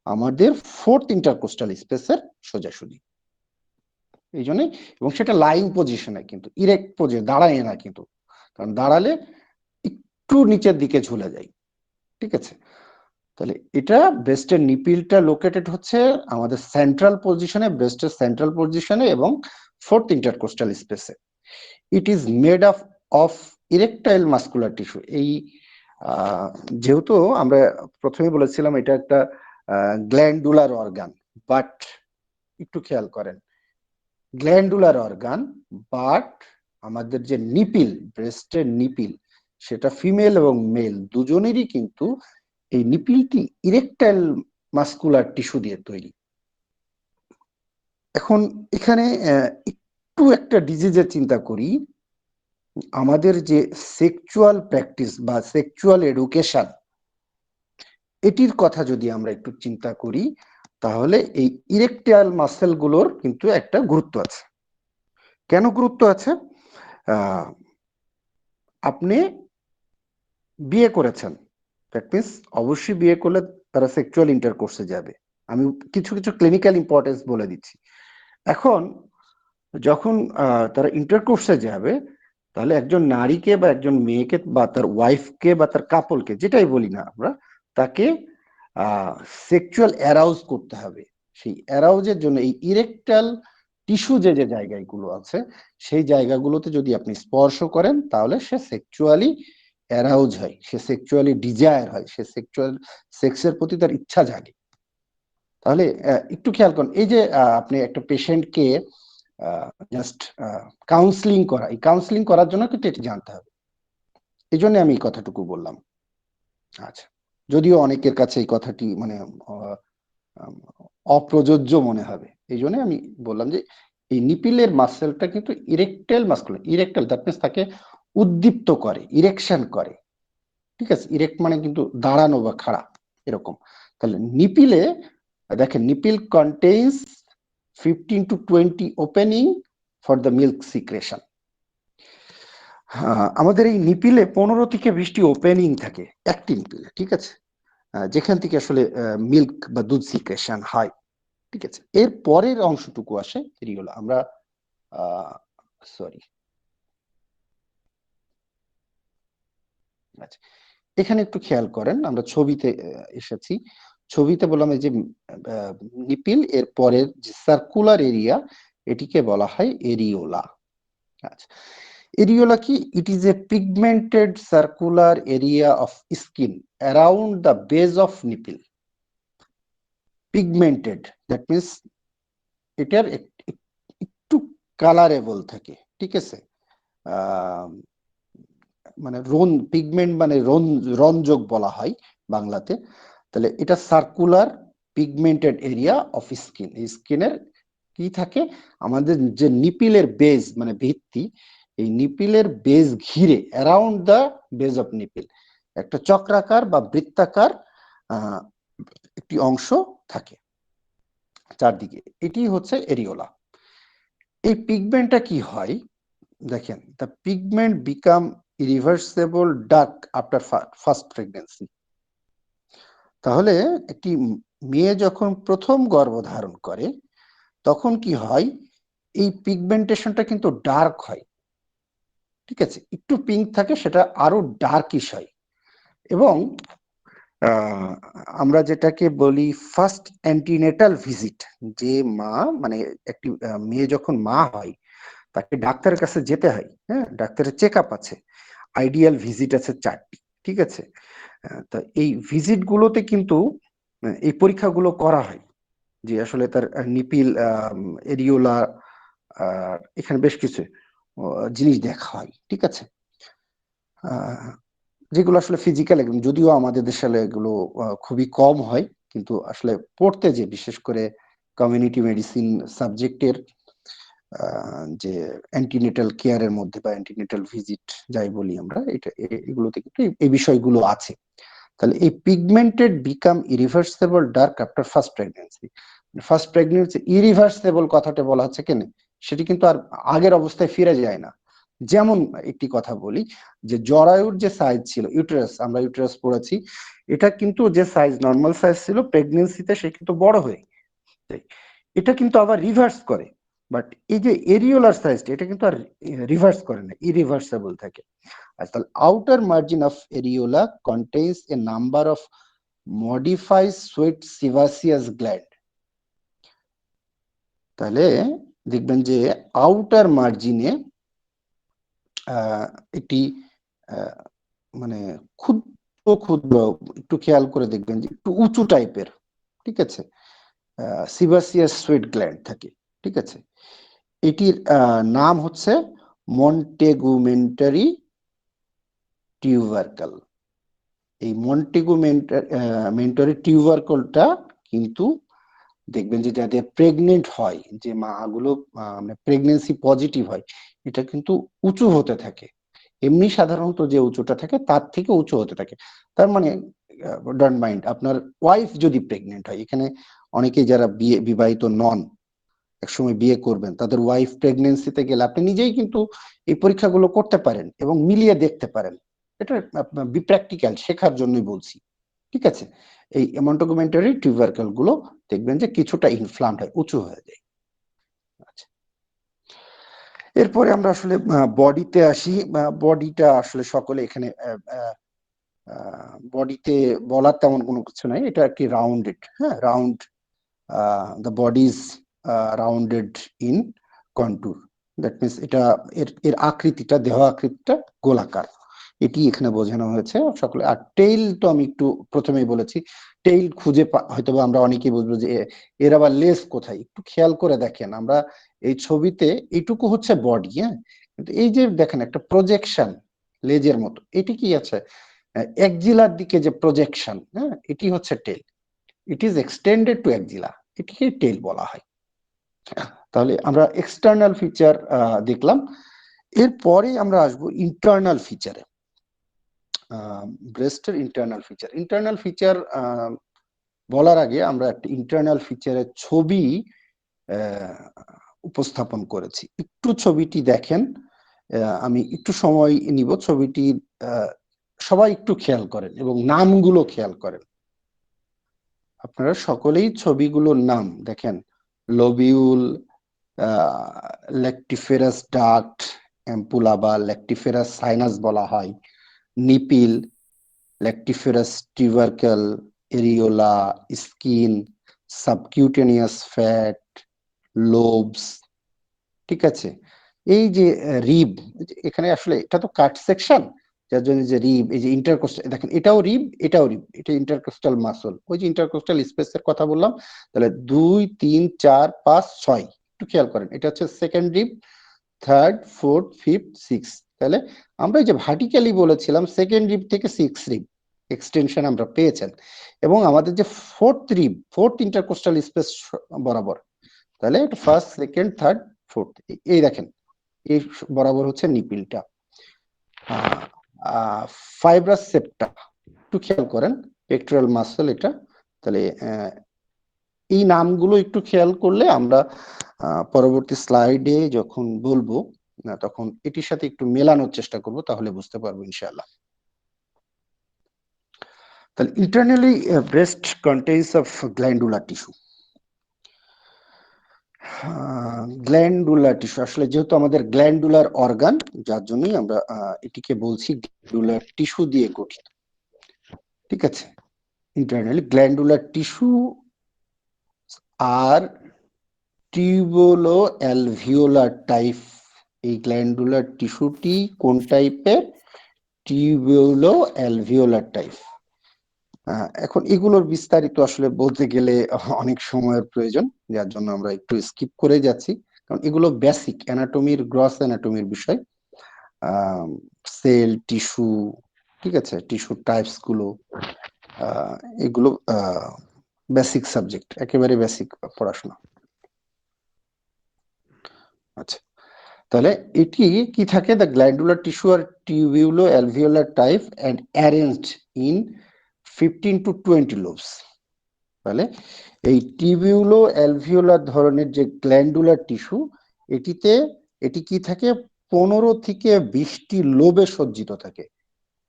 আমাদের ফোর্থ ইন্টারকোস্টাল স্পেসের সোজাসুজি, এই জন্যই। এবং সেটা লাইং পজিশনে, কিন্তু ইরেক্ট পজিশন, দাঁড়ায় না কিন্তু, কারণ দাঁড়ালে একটু নিচের দিকে ঝুলে যায়। ঠিক আছে, তাহলে এটা ব্রেস্টের নিপিলটা লোকেটেড হচ্ছে আমাদের সেন্ট্রাল পজিশনে, ব্রেস্টের সেন্ট্রাল পজিশনে এবং ফোর্থ ইন্টারকোস্টাল স্পেসে। It is made of erectile muscular tissue. এই যেহেতু আমরা প্রথমে বলেছিলাম এটা একটা গ্ল্যান্ডুলার অর্গান, বাট একটু খেয়াল করেন, গ্ল্যান্ডুলার অর্গান, বাট আমাদের যে নিপিল, ব্রেস্টের নিপিল, সেটা ফিমেল এবং মেল দুজনেরই কিন্তু এই নিপিলটি ইরেকটাইল মাস্কুলার টিস্যু দিয়ে তৈরি। এখন এখানে একটু একটা ডিজিজের চিন্তা করি, আমাদের যে সেক্সুয়াল প্র্যাকটিস বা সেক্সুয়াল এডুকেশন, এটির কথা যদি আমরা একটু চিন্তা করি, তাহলে এই ইরেকটাইল মাসেল গুলোর কিন্তু একটা গুরুত্ব আছে। কেন গুরুত্ব আছে? আপনি বিয়ে করেছেন, দ্যাট মিনস অবশ্যই বিয়ে করলে তারা সেক্সুয়াল ইন্টারকোর্সে যাবে। আমি কিছু কিছু ক্লিনিক্যাল ইম্পর্টেন্স বলে দিচ্ছি। এখন যখন তারা ইন্টারকোর্সে যাবে, তাহলে একজন নারীকে বা একজন মেয়েকে বা তার ওয়াইফকে বা তার কাপলকে, যেটাই বলি না আমরা, তাকে সেক্সুয়াল অ্যারাউজ করতে হবে। সেই অ্যারাউজের জন্য এই ইরেকটাল টিস্যু যে যে জায়গাগুলো আছে, সেই জায়গাগুলোতে যদি আপনি স্পর্শ করেন, তাহলে সে সেক্সুয়ালি অ্যারাউজ হয়, সে সেক্সুয়ালি ডিজায়ার হয়, সে সেক্সের প্রতি তার ইচ্ছা জাগে। তাহলে একটু খেয়াল করুন, এই যে আপনি একটা পেশেন্টকে জাস্ট কাউন্সিলিং করা, এই কাউন্সিলিং করার জন্য কিন্তু এটি জানতে হবে। এই জন্য আমি এই কথাটুকু বললাম। আচ্ছা, যদিও অনেকের কাছে এই কথাটি মানে অপ্রযোজ্য মনে হবে, এই জন্য আমি বললাম যে এই নিপিলের মাসেলটা কিন্তু erectile muscular, erectile that means তাকে উদ্দীপ্ত করে, ইরেকশন করে, ঠিক আছে? ইরেক্ট মানে কিন্তু দাঁড়ানো বা খাড়া এরকম। তাহলে নিপিলে দেখেন, nipple contains 15 to 20 opening for the milk secretion. আমাদের এই নিপিলে 15 থেকে 20টি ওপেনিং থাকে একটি নিপিলে, ঠিক আছে? যেখান থেকে আসলে মিল্ক বা দুধ সিক্রেশন হয়, ঠিক আছে? এর পরের অংশটুকু আসে এরিওলা। আমরা সরি, আচ্ছা, এখানে একটু খেয়াল করেন, আমরা ছবিতে এসেছি। ছবিতে বললাম এই যে নিপিল, এর পরের যে সার্কুলার এরিয়া, এটিকে বলা হয় এরিওলা। আচ্ছা, এরিওলা কি? It is a pigmented circular area of skin around the base of nipple. Pigmented that means এটার একটু কালারেবল থাকে, ঠিক আছে? মানে পিগমেন্ট মানে রঞ্জক বলা হয় বাংলাতে। তাহলে এটা circular pigmented area of skin. এই স্কিনের কি থাকে? আমাদের যে নিপিলের বেজ মানে ভিত্তি, এই নিপিলের বেজ ঘিরে around the base of nipple একটা চক্রাকার বা বৃত্তাকার একটি অংশ থাকে চারদিকে, এটি হচ্ছে এরিওলা। এই পিগমেন্টটা কি হয় দেখেন, the pigment become irreversible dark after first pregnancy. তাহলে একটি মেয়ে যখন প্রথম গর্ভধারণ করে, তখন কি হয়? এই পিগমেন্টেশনটা কিন্তু ডার্ক হয়, ঠিক আছে? একটু পিঙ্ক থাকে, সেটা আরো ডার্কিশ হয়। এবং আমরা যেটাকে বলি ফার্স্ট অ্যান্টিনেটাল ভিজিট, যে মা মানে একটি মেয়ে যখন মা হয়, তাকে ডাক্তারের কাছে যেতে হয়। হ্যাঁ, ডাক্তারের চেক আপ আছে, আইডিয়াল ভিজিট আছে 4টি, ঠিক আছে? তা এই ভিজিট গুলোতে কিন্তু এই পরীক্ষাগুলো করা হয়, যে আসলে তার নিপিল, এরিওলা, এখানে বেশ কিছু জিনিস দেখা হয়, ঠিক আছে? যেগুলো আসলে ফিজিক্যাল একদম, যদিও আমাদের দেশে এগুলো খুবই কম হয়, কিন্তু আসলে পড়তে যে বিশেষ করে কমিউনিটি মেডিসিন সাবজেক্টের যে অ্যান্টিনেটাল কেয়ারের মধ্যে বা অ্যান্টিনেটাল ভিজিট যাই বলি আমরা, এটা এগুলোতে কিন্তু এই বিষয়গুলো আছে। তাহলে এই pigmented become irreversible dark after first pregnancy. First pregnancy irreversible কথাটা বলা হচ্ছে কেন? সেটি কিন্তু আর আগের অবস্থায় ফিরে যায় না। যেমন একটি কথা বলি, যে জরায়ুর যে সাইজ ছিল, ইউটেরাস, আমরা ইউটেরাস পড়েছি, এটা কিন্তু যে সাইজ নর্মাল সাইজ ছিল প্রেগনেন্সিতে, সে কিন্তু বড় হয়ে যায়। এটা কিন্তু আবার রিভার্স করে, বাট এই যে এরিওলার সাইজটা, এটা কিন্তু আর রিভার্স করে না, ইরিভার্সেবল থাকে। আচ্ছা, তাহলে outer margin of areola contains a number of modified sweat সিভাসিয়াস গ্ল্যান্ড। তাহলে দেখবেন যে আউটার মার্জিনে একটি মানে ক্ষুদ্র ক্ষুদ্র, একটু খেয়াল করে দেখবেন যে একটু উঁচু টাইপের, ঠিক ঠিক আছে, সিবাসিয়াস সুইট গ্ল্যান্ড থাকে, ঠিক আছে। এটির নাম হচ্ছে মন্টেগুমেন্টারি টিউবারকাল। এই মন্টেগুমেন্টারি টিউবারকলটা কিন্তু দেখবেন যে যাদের প্রেগনেন্ট হয়, যে মাগুলো প্রেগনেন্সি পজিটিভ হয়, এটা কিন্তু উঁচু হতে থাকে। এমনি সাধারণত যে উঁচুটা থাকে তার থেকে উঁচু হতে থাকে। তার মানে ডোন্ট মাইন্ড, আপনার ওয়াইফ যদি প্রেগনেন্ট হয়, এখানে অনেকেই যারা বিবাহিত নন, একসময় বিয়ে করবেন, তাদের ওয়াইফ প্রেগনেন্সিতে গেলে আপনি নিজেই কিন্তু এই পরীক্ষাগুলো করতে পারেন এবং মিলিয়ে দেখতে পারেন। এটা প্র্যাকটিক্যাল শেখার জন্যই বলছি, ঠিক আছে। এই মন্টেগুমেন্টারি টিউবারকেল গুলো দেখবেন যে কিছুটা ইনফ্লামড হয়, উঁচু হয়ে যায়। আচ্ছা, এরপরে আমরা আসলে বডিতে আসি। বডিটা আসলে সকলে এখানে বডিতে বলার তেমন কোনো কিছু নাই, এটা একটি রাউন্ডেড, হ্যাঁ, round, the body is rounded in contour, that means এটা এর আকৃতিটা, দেহ আকৃতিটা গোলাকার, এটি এখানে বোঝানো হয়েছে সকলে। আর টেইল তো আমি একটু প্রথমেই বলেছি, টেইল খুঁজে হয়তো আমরা অনেকেই বুঝবো যে এর আবার লেজ কোথায়, একটু খেয়াল করে দেখেন। আমরা এই ছবিতে এইটুকু হচ্ছে বডি, হ্যাঁ, কিন্তু এই যে দেখেন একটা প্রজেকশন লেজের মতো, এটি কি আছে একজিলার দিকে যে প্রজেকশন, হ্যাঁ, এটি হচ্ছে tail. It is extended to axilla, এটিকে টেইল বলা হয়। তাহলে আমরা এক্সটার্নাল ফিচার দেখলাম। এরপরে আমরা আসবো ইন্টারনাল ফিচারে। ব্রেস্টের ইন্টারনাল ফিচার বলার আগে আমরা একটা ইন্টারনাল ফিচারের ছবি উপস্থাপন করেছি, একটু ছবিটি দেখেন। আমি একটু সময় নিব, ছবিটি সবাই একটু খেয়াল করেন এবং নামগুলো খেয়াল করেন। আপনারা সকলেই ছবিগুলোর নাম দেখেন, লোবিউল, লেকটিফেরাস ডাক্ট, অ্যাম্পুলা বা লেকটিফেরাস সাইনাস বলা হয়, nipple, lactiferous tubercle, areola, skin, subcutaneous fat, lobes, ঠিক আছে। এই যে রিব, এখানে আসলে এটা তো কাট সেকশন, যার জন্য যে রিব, এই যে ইন্টারকোস্টাল, দেখেন এটাও রিব, এটাও রিব, এটা ইন্টারকোস্টাল মাসল, ওই যে ইন্টারকোস্টাল স্পেসের কথা বললাম। তাহলে 2, 3, 4, 5, 6, একটু খেয়াল করেন, এটা হচ্ছে second rib, third, fourth, fifth, six. তাহলে আমরা এই যে ভার্টিক্যালি বলেছিলাম সেকেন্ড রিব থেকে সিক্স রিব এক্সটেনশন আমরা পেয়েছেন, এবং আমাদের যে fourth rib, fourth intercostal space বরাবর, তাহলে ফার্স্ট, সেকেন্ড, থার্ড, ফোর্থ, এই দেখেন এই বরাবর হচ্ছে নিপিলটা। ফাইব্রাস সেপ্টা একটু খেয়াল করেন, পেক্টোরাল মাসল এটা। তাহলে এই নামগুলো একটু খেয়াল করলে আমরা পরবর্তী স্লাইডে যখন বলবো তখন এটির সাথে একটু মেলানোর চেষ্টা করব, তাহলে বুঝতে পারবো ইনশাআল্লাহ। তাহলে internally breast contains of glandular tissue. Glandular tissue আসলে যেহেতু আমাদের গ্ল্যান্ডুলার অর্গান, যার জন্যই আমরা এটিকে বলছি গ্ল্যান্ডুলার টিস্যু দিয়ে গঠিত, ঠিক আছে। Internally glandular tissue are tubulo alveolar type. এই গ্ল্যান্ডুলার টিস্যুটি কোন টাইপের? টিউবুলো অ্যালভিওলার টাইপ। এখন এগুলোর বিস্তারিত আসলে বলতে গেলে অনেক সময়ের প্রয়োজন, যার জন্য আমরা একটু স্কিপ করে যাচ্ছি, কারণ এগুলো বেসিক অ্যানাটমির, গ্রস অ্যানাটমির বিষয়। সেল, টিস্যু, ঠিক আছে, টিস্যু টাইপস গুলো, এগুলো বেসিক সাবজেক্ট, একেবারে বেসিক পড়াশোনা। আচ্ছা, তাহলে এটি কি থাকে? The glandular tissue are tubulo alveolar type and arranged in 15 to 20 lobes. তাহলে এই টিউবুলো অ্যালভিওলার ধরনের যে গ্ল্যান্ডুলার টিস্যু, এটি কি থাকে? 15 থেকে 20টি লোবে সজ্জিত থাকে।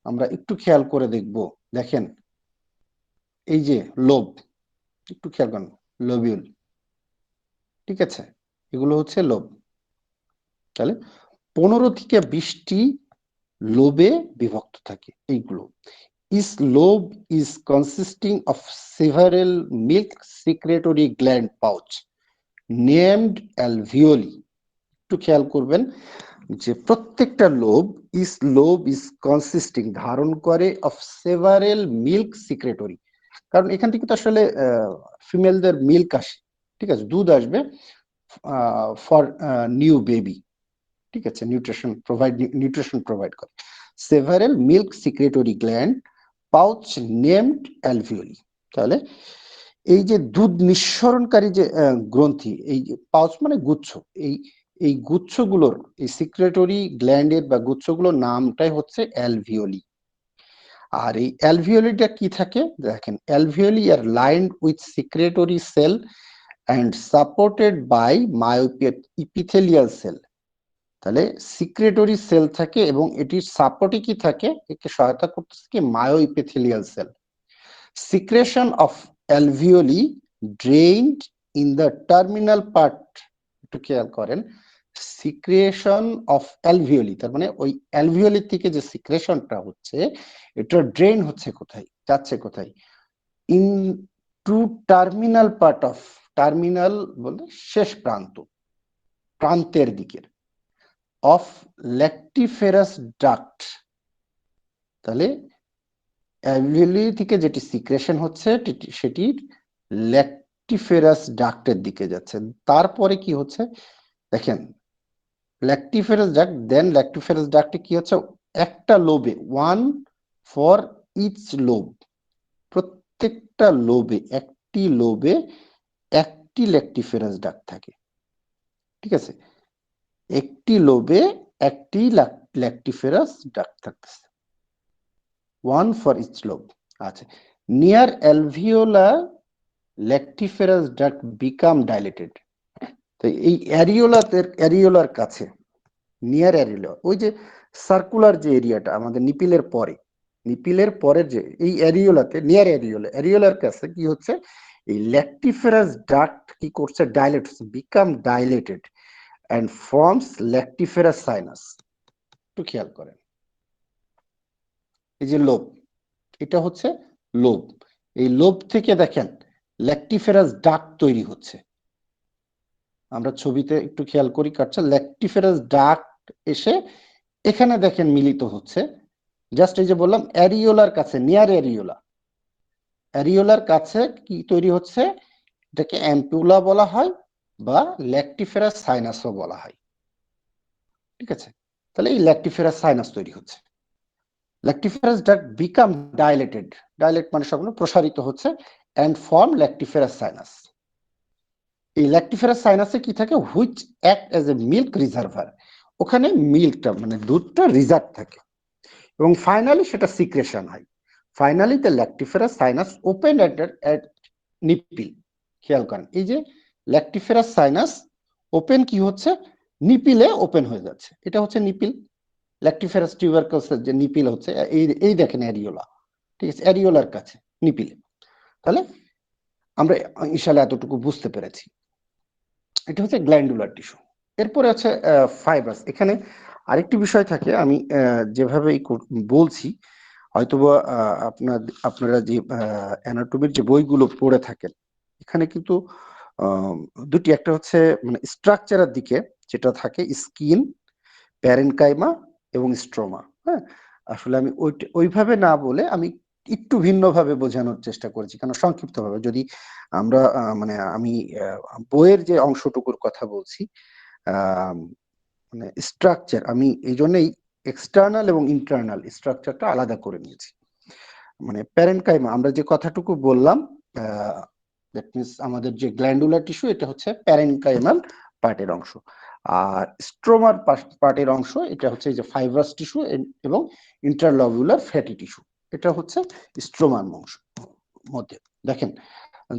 আমরা একটু খেয়াল করে দেখব, দেখেন এই যে লোব, একটু খেয়াল করেন, লোবিউল, ঠিক আছে, এগুলো হচ্ছে লোব। তাহলে 15 থেকে 20টি লোবে বিভক্ত থাকে এইগুলো। Each lobe is consisting of several milk secretory gland pouch named alveoli. একটু খেয়াল করবেন যে প্রত্যেকটা লোব, ইস কনসিস্টিং, ধারণ করে, অফ সেভারেল মিল্ক সিক্রেটরি, কারণ এখান থেকে তো আসলে ফিমেলদের মিল্ক আসে, ঠিক আছে, দুধ আসবে ফর নিউ বেবি, ঠিক আছে, নিউট্রিশন প্রোভাইড করে। Several milk secretory gland pouch named alveoli. তাহলে এই যে দুধ নিঃসরণকারী যে গ্রন্থি, এই যে পাউচ মানে গুচ্ছ, এই গুচ্ছগুলোর, এই সিক্রেটরি গ্ল্যান্ডের বা গুচ্ছগুলোর নামটাই হচ্ছে অ্যালভিওলি। আর এই অ্যালভিওলিটা কি থাকে দেখেন, alveoli are lined with secretory cell and supported by myoepithelial cell. তাহলে সিক্রেটরি সেল থাকে এবং এটির সাপোর্টে কি থাকে, একে সহায়তা করতেছে কি myoepithelial cell. Secretion of alveoli drained in the terminal part, একটু খেয়াল করেন, সিক্রেশন অফ অ্যালভিওলি তার মানে ওই অ্যালভিওলি থেকে যে সিক্রেশনটা হচ্ছে এটা ড্রেন হচ্ছে কোথায়, যাচ্ছে কোথায়, into terminal part of, terminal বলতে শেষ প্রান্ত, প্রান্তের দিকের, অফ ল্যাক্টিফেরাস ডাক্ট। তাহলে অ্যালভিওলি থেকে যেটি সিক্রেশন হচ্ছে সেটি ল্যাক্টিফেরাস ডাক্টের দিকে যাচ্ছে। তারপরে কি হচ্ছে দেখেন, ল্যাক্টিফেরাস ডাক্ট, দেন ল্যাক্টিফেরাস ডাক্টে কি হচ্ছে, একটা লোবে, ওয়ান ফর ইচ লোব, প্রত্যেকটা লোবে, একটি লোবে একটি ল্যাক্টিফেরাস ডাক্ট থাকে, ঠিক আছে, একটি লোবে একটি ল্যাক্টিফেরাস ডাক্ট থাকতেছে, ওয়ান ফর ইচ লোব। আচ্ছা, নিয়ার অ্যালভিওলা ল্যাক্টিফেরাস ডাক্ট বিকাম ডাইলেটেড। তো এই অ্যারিওলার কাছে, নিয়ার অ্যারিওলা, ওই যে সার্কুলার যে এরিয়াটা আমাদের নিপিলের পরের যে এই অ্যারিওলাতে, নিয়ার অ্যারিওলার কাছে কি হচ্ছে, এই ল্যাক্টিফেরাস ডাক্ট কি করছে, ডাইলেট হচ্ছে, become dilated and forms lactiferous sinus. একটু খেয়াল করেন, এই যে লোব, এটা হচ্ছে লোব, এই লোব থেকে দেখেন ল্যাক্টিফেরাস ডাক্ট তৈরি হচ্ছে। আমরা ছবিতে একটু খেয়াল করি কাটছে, ল্যাক্টিফেরাস ডাক্ট এসে এখানে দেখেন মিলিত হচ্ছে, জাস্ট এই যে বললাম অ্যারিওলার কাছে, নিয়ার অ্যারিওলার কাছে কি তৈরি হচ্ছে, এটাকে অ্যাম্পুলা বলা হয় বা ল্যাক্টিফেরাস সাইনাসও বলা হয়, ঠিক আছে। তাহলে এই ল্যাক্টিফেরাস সাইনাস তৈরি হচ্ছে, ল্যাক্টিফেরাস ডাক্ট বিকাম ডাইলেটেড, ডাইলেট মানে সম্পূর্ণ প্রসারিত হচ্ছে, অ্যান্ড ফর্ম ল্যাক্টিফেরাস সাইনাস। এই ল্যাক্টিফেরাস সাইনাসে কি থাকে, which act as a milk reservoir, ওখানে মিল্কটা মানে দুধটা রিজার্ভ থাকে, এবং ফাইনালি সেটা সিক্রেশন হয়। Finally the lactiferous sinus open at nipple. খেয়াল করেন, এই যে ল্যাক্টিফেরাস সাইনাস ওপেন কি হচ্ছে, নিপিলে ওপেন হয়ে যাচ্ছে, এটা হচ্ছে নিপিল। ল্যাক্টিফেরাস টিউবারকালসের যে নিপিল হচ্ছে এই দেখেন অ্যারিওলা, ঠিক আছে, অ্যারিওলার কাছে নিপিলে। তাহলে আমরা ইনশাআল্লাহ এতটুকু বুঝতে পেরেছি, এটা হচ্ছে গ্ল্যান্ডুলার টিস্যু। এরপরে আছে ফাইবাস। এখানে আরেকটি বিষয় থাকে, আমি যেভাবে বলছি হয়তোবা আপনারা যে অ্যানাটমির যে বইগুলো পড়ে থাকেন, এখানে কিন্তু দুটি, একটা হচ্ছে মানে স্ট্রাকচারের দিকে যেটা থাকে স্কিন, প্যারেনকাইমা এবং স্ট্রোমা। হ্যাঁ, আসলে আমি ওইভাবে না বলে আমি একটু ভিন্নভাবে বোঝানোর চেষ্টা করেছি, কারণ সংক্ষিপ্তভাবে যদি আমরা মানে আমি বইয়ের যে অংশটুকুর কথা বলছি, মানে স্ট্রাকচার, আমি এই জন্যই এক্সটার্নাল এবং ইন্টারনাল স্ট্রাকচারটা আলাদা করে নিয়েছি। মানে প্যারেনকাইমা আমরা যে কথাটুকু বললাম, দ্যাট মিনস আমাদের যে গ্ল্যান্ডুলার টিস্যু, এটা হচ্ছে প্যারেনকাইমাল পার্টের অংশ। আর স্ট্রোমার পার্টের অংশ এটা হচ্ছে এই যে ফাইব্রাস টিস্যু এবং ইন্টারলবিউলার ফ্যাটি টিস্যু, এটা হচ্ছে স্ট্রোমার অংশ মধ্যে। দেখেন,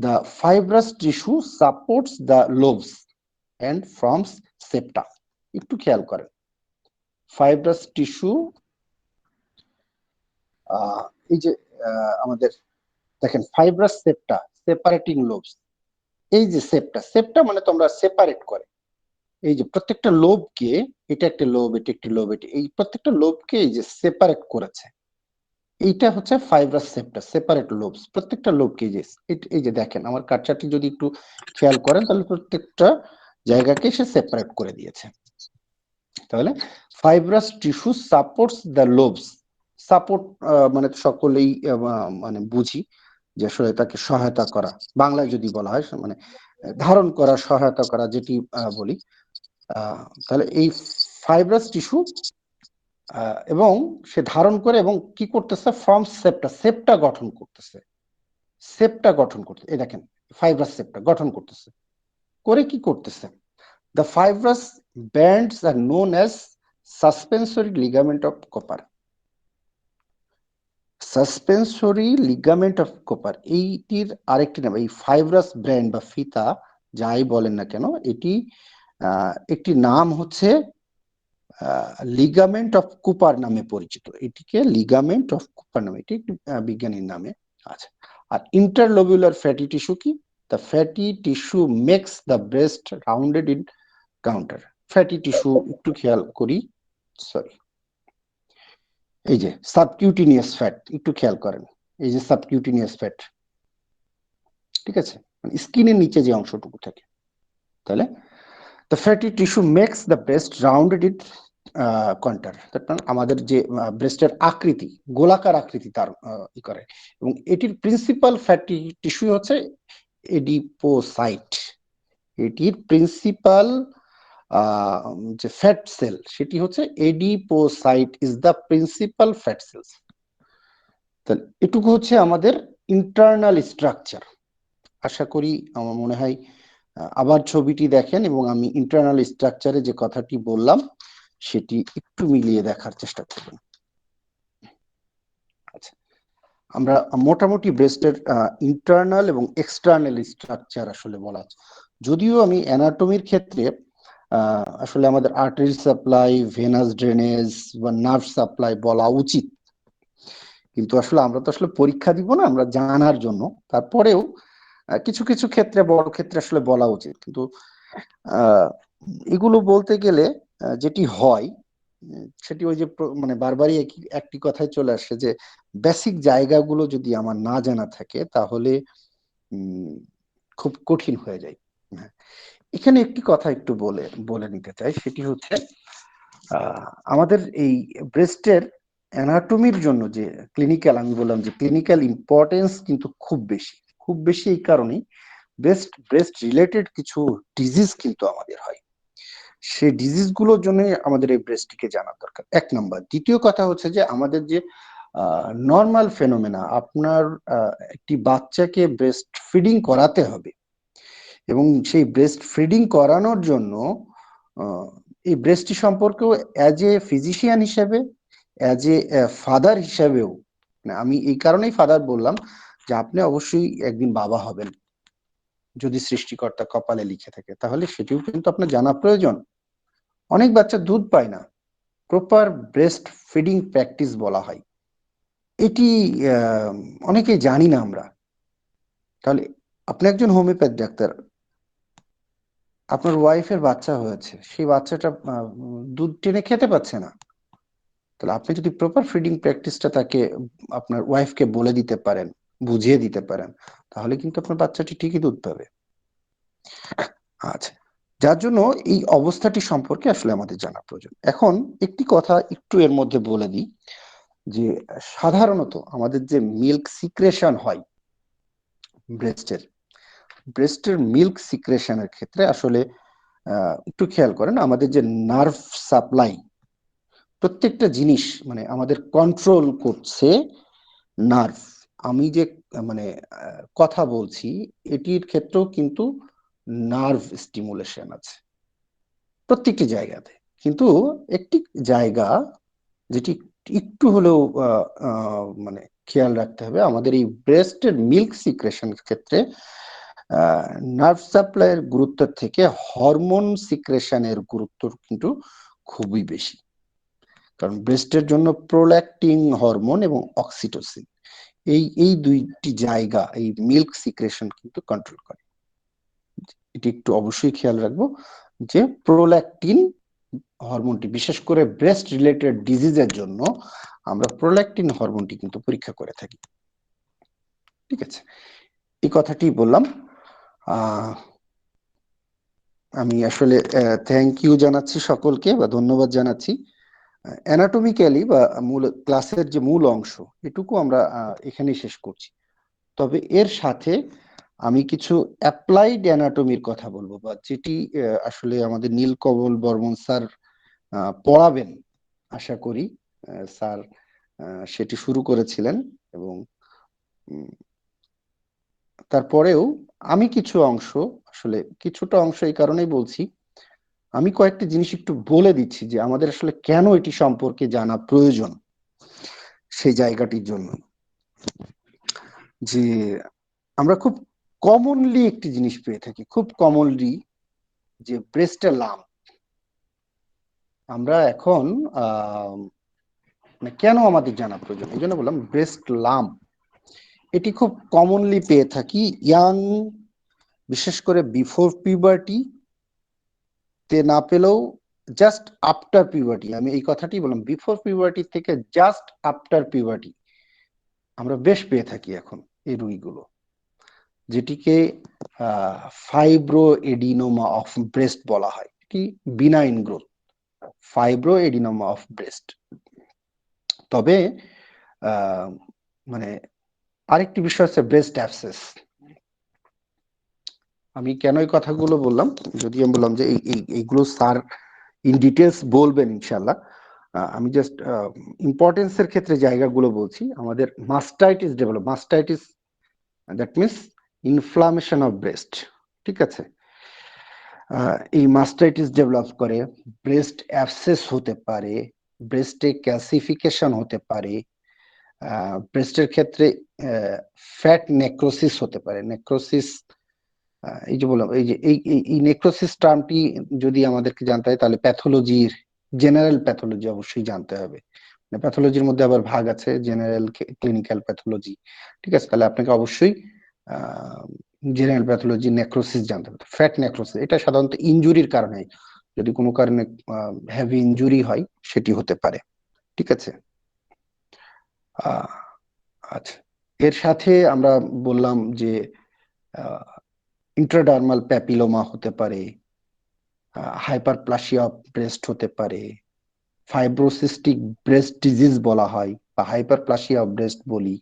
the fibrous tissue supports the lobes and forms septa. একটু খেয়াল করেন, ফাইব্রাস টিস্যু, এই যে আমাদের দেখেন ফাইব্রাস সেপ্টা, সেপারেটিং লোবস, এই যে সেপ্টা মানে তোমরা সেপারেট করে, এই যে প্রত্যেকটা লোবকে, এটা একটা লোব, এটা একটি লোব, এই প্রত্যেকটা লোবকে এই যে সেপারেট করেছে, এইটা হচ্ছে ফাইব্রাস সেপ্টা, সেপারেট লোবস, প্রত্যেকটা লোবকে এই যে দেখেন আমার কাটচাটি যদি একটু খেয়াল করেন, তাহলে প্রত্যেকটা জায়গাকে সে সেপারেট করে দিয়েছে। তাহলে fibrous tissue supports the lobes, support মানে সকলেই মানে বুঝি, যে আসলে তাকে সহায়তা করা, বাংলায় যদি বলা হয় মানে ধারণ করা, সহায়তা করা, যেটি বলি, তাহলে এই ফাইব্রাস টিস্যু এবং সে ধারণ করে এবং কি করতেছে, ফর্ম সেপ্টা গঠন করতেছে, এই দেখেন ফাইব্রাস সেপ্টা গঠন করতেছে, করে কি করতেছে, the fibrous bands are known as suspensory ligament of copper. Suspensory ligament of copper এইটির আরেকটি নাম, এই ফাইব্রাস ব্যান্ড বা ফিতা যাই বলেন না কেন, এটি একটি নাম হচ্ছে লিগামেন্ট অফ কুপার নামে পরিচিত। এটিকে লিগামেন্ট অফ কুপার নামে, এটি একটি বিজ্ঞানীর নামে। আচ্ছা, আর ইন্টারলোবুলার ফ্যাটি টিস্যু কি? The fatty tissue makes the breast rounded in contour. Fatty tissue একটু খেয়াল করি, সরি, এই যে সাবকিউটিনিয়াস ফ্যাট একটু খেয়াল করেন, এই যে সাবকিউটিনিয়াস ফ্যাট, ঠিক আছে, মানে স্কিনের নিচে যে অংশটুকু থাকে। তাহলে the fatty tissue makes the breast rounded in contour, আমাদের যে ব্রেস্টের আকৃতি, গোলাকার আকৃতি তার ই করে, এবং এটির প্রিন্সিপাল ফ্যাটি টিস্যু হচ্ছে এডিপোসাইট। এটির প্রিন্সিপাল যে ফ্যাট সেল সেটি হচ্ছে adipocyte, is the principal fat cells. তাহলে এটুকু হচ্ছে আমাদের ইন্টারনাল স্ট্রাকচার। আশা করি, আমার মনে হয় আবার ছবিটি দেখেন এবং আমি ইন্টারনাল স্ট্রাকচারে যে কথাটি বললাম সেটি একটু মিলিয়ে দেখার চেষ্টা করবেন। আচ্ছা, আমরা মোটামুটি ব্রেস্টের ইন্টারনাল এবং এক্সটার্নাল স্ট্রাকচার আসলে বলা, যদিও আমি অ্যানাটমির ক্ষেত্রে আসলে আমাদের আর্টারি সাপ্লাই, ভেনাস ড্রেনেজ বা নার্ভ সাপ্লাই বলা উচিত, কিন্তু আসলে আমরা তো আসলে পরীক্ষা দিব না, আমরা জানার জন্য। তারপরেও কিছু কিছু ক্ষেত্রে, বড় ক্ষেত্রে আসলে বলা উচিত, কিন্তু এগুলো বলতে গেলে যেটি হয় সেটি ওই যে মানে বারবারই একটি কথায় চলে আসে যে বেসিক জায়গাগুলো যদি আমার না জানা থাকে তাহলে খুব কঠিন হয়ে যায়। এখানে একটি কথা একটু বলে নিতে চাই, সেটি হচ্ছে আমাদের এই ব্রেস্টের অ্যানাটমির জন্য যে ক্লিনিক্যাল, আমি বললাম যে ক্লিনিক্যাল ইম্পর্টেন্স কিন্তু খুব বেশি এই কারণেই ব্রেস্ট রিলেটেড কিছু ডিজিজ কিন্তু আমাদের হয়, সেই ডিজিজ গুলোর জন্য আমাদের এই ব্রেস্টটিকে জানা দরকার, এক নাম্বার। দ্বিতীয় কথা হচ্ছে যে আমাদের যে নর্মাল ফেনোমেনা, আপনার একটি বাচ্চাকে ব্রেস্ট ফিডিং করাতে হবে, এবং সেই ব্রেস্ট ফিডিং করানোর জন্য এই ব্রেস্টটি সম্পর্কেও অ্যাজ এ ফিজিশিয়ান হিসেবে, অ্যাজ এ ফাদার হিসেবেও, আমি এই কারণেই ফাদার বললাম যে আপনি অবশ্যই একদিন বাবা হবেন, যদি সৃষ্টিকর্তা কপালে লিখে থাকে, তাহলে সেটিও কিন্তু আপনার জানা প্রয়োজন। অনেক বাচ্চা দুধ পায় না, প্রপার ব্রেস্ট ফিডিং প্র্যাকটিস বলা হয়, এটি অনেকেই জানি না আমরা। তাহলে আপনি একজন হোমিওপ্যাথ ডাক্তার, আপনার ওয়াইফের বাচ্চা হয়েছে, সেই বাচ্চাটা দুধ টেনে খেতে পাচ্ছে না, তাহলে আপনি যদি প্রপার ফিডিং প্র্যাকটিসটা তাকে, আপনার ওয়াইফকে বলে দিতে পারেন, বুঝিয়ে দিতে পারেন, তাহলে কিন্তু আপনার বাচ্চাটি ঠিকই দুধ পাবে। আচ্ছা, যার জন্য এই অবস্থাটি সম্পর্কে আসলে আমাদের জানা প্রয়োজন। এখন একটি কথা একটু এর মধ্যে বলে দিই, যে সাধারণত আমাদের যে মিল্ক সিক্রেশন হয় ব্রেস্টের মিল্ক সিক্রেশনের ক্ষেত্রে আসলে একটু খেয়াল করেন, আমাদের যে নার্ভ সাপ্লাই, প্রত্যেকটা জিনিস মানে আমাদের কন্ট্রোল করছে নার্ভ। আমি যে মানে কথা বলছি এটির ক্ষেত্রেও কিন্তু নার্ভ স্টিমুলেশন আছে প্রত্যেকটি জায়গাতে, কিন্তু একটি জায়গা যেটি একটু হলেও মানে খেয়াল রাখতে হবে, আমাদের এই ব্রেস্টের মিল্ক সিক্রেশনের ক্ষেত্রে নার্ভ সাপ্লাইয়ের গুরুত্বের থেকে হরমোন সিক্রেশনের গুরুত্ব কিন্তু খুবই বেশি, কারণ ব্রেস্টের জন্য প্রোল্যাক্টিন হরমোন এবং অক্সিটোসিন, এই দুইটি জায়গা এই মিল্ক সিক্রেশন কিন্তু কন্ট্রোল করে। এটি একটু অবশ্যই খেয়াল রাখবো যে প্রোল্যাক্টিন হরমোনটি, বিশেষ করে ব্রেস্ট রিলেটেড ডিজিজের জন্য আমরা প্রোল্যাক্টিন হরমোনটি কিন্তু পরীক্ষা করে থাকি। ঠিক আছে, এই কথাটি বললাম। আমি আসলে থ্যাংক ইউ জানাচ্ছি সকলকে, বা ধন্যবাদ জানাচ্ছি। অ্যানাটমিক্যালি বা মূল ক্লাসের যে মূল অংশ এটুকু আমরা এখানেই শেষ করছি। তবে এর সাথে আমি কিছু অ্যাপ্লাইড অ্যানাটমির কথা বলবো, বা যেটি আসলে আমাদের নীলকমল বর্মন স্যার পড়াবেন আশা করি। স্যার সেটি শুরু করেছিলেন, এবং তারপরেও আমি কিছু অংশ, আসলে কিছুটা অংশ এই কারণেই বলছি, আমি কয়েকটি জিনিস একটু বলে দিচ্ছি যে আমাদের আসলে কেন এটি সম্পর্কে জানা প্রয়োজন সেই জায়গাটির জন্য। যে আমরা খুব কমনলি একটি জিনিস পেয়ে থাকি, খুব কমনলি, যে ব্রেস্টে লাম্প। আমরা এখন কেন আমাদের জানা প্রয়োজন, এই জন্য বললাম ব্রেস্ট লাম্প এটি খুব কমনলি পেয়ে থাকি ইয়াং, বিশেষ করে বিফোর পিউবার্টি তে না পেলেও জাস্ট আফটার পিউবার্টি। আমি এই কথাটি বললাম, বিফোর পিউবার্টি থেকে জাস্ট আফটার পিউবার্টি আমরা বেশ পেয়ে থাকি এখন এই রোগীগুলো, যেটিকে ফাইব্রো এডিনোমা অফ ব্রেস্ট বলা হয়। এটি benign growth, fibro adenoma of breast. তবে মানে আরেকটি বিষয় হচ্ছে ব্রেস্ট অ্যাবসেস। আমি কেন এই কথাগুলো বললাম, যদি আমি বললাম যে এইগুলো স্যার ইন ডিটেলস বলবেন ইনশাল্লাহ, আমি জাস্ট ইম্পর্টেন্সের ক্ষেত্রে জায়গাগুলো বলছি। আমাদের mastitis develop, mastitis that means inflammation of breast, ঠিক আছে। এই মাস্টাইটিস ডেভেলপ করে, ব্রেস্ট অ্যাবসেস হতে পারে, ব্রেস্টে ক্যালসিফিকেশন হতে পারে, ব্রেস্টের ক্ষেত্রে ফ্যাট নেক্রোসিস হতে পারে। নেক্রোসিস, এই যে বললাম, এই যে এই নেক্রোসিস টার্মটি যদি আমাদেরকে জানতে হয়, তাহলে প্যাথোলজির, জেনারেল প্যাথোলজি অবশ্যই জানতে হবে। প্যাথোলজির মধ্যে আবার ভাগ আছে, জেনারেল, ক্লিনিক্যাল প্যাথোলজি, ঠিক আছে। তাহলে আপনাকে অবশ্যই জেনারেল প্যাথোলজি, নেক্রোসিস জানতে হবে। ফ্যাট নেক্রোসিস এটা সাধারণত ইনজুরির কারণে, যদি কোনো কারণে হেভি ইনজুরি হয় সেটি হতে পারে, ঠিক আছে। আচ্ছা, এর সাথে আমরা বললাম যে ইন্ট্রাডার্মাল প্যাপিলোমা হতে পারে, হাইপারপ্লাসিয়া অফ ব্রেস্ট হতে পারে, ফাইব্রোসিস্টিক ব্রেস্ট ডিজিজ বলা হয় বা হাইপারপ্লাসিয়া অফ ব্রেস্ট বলি।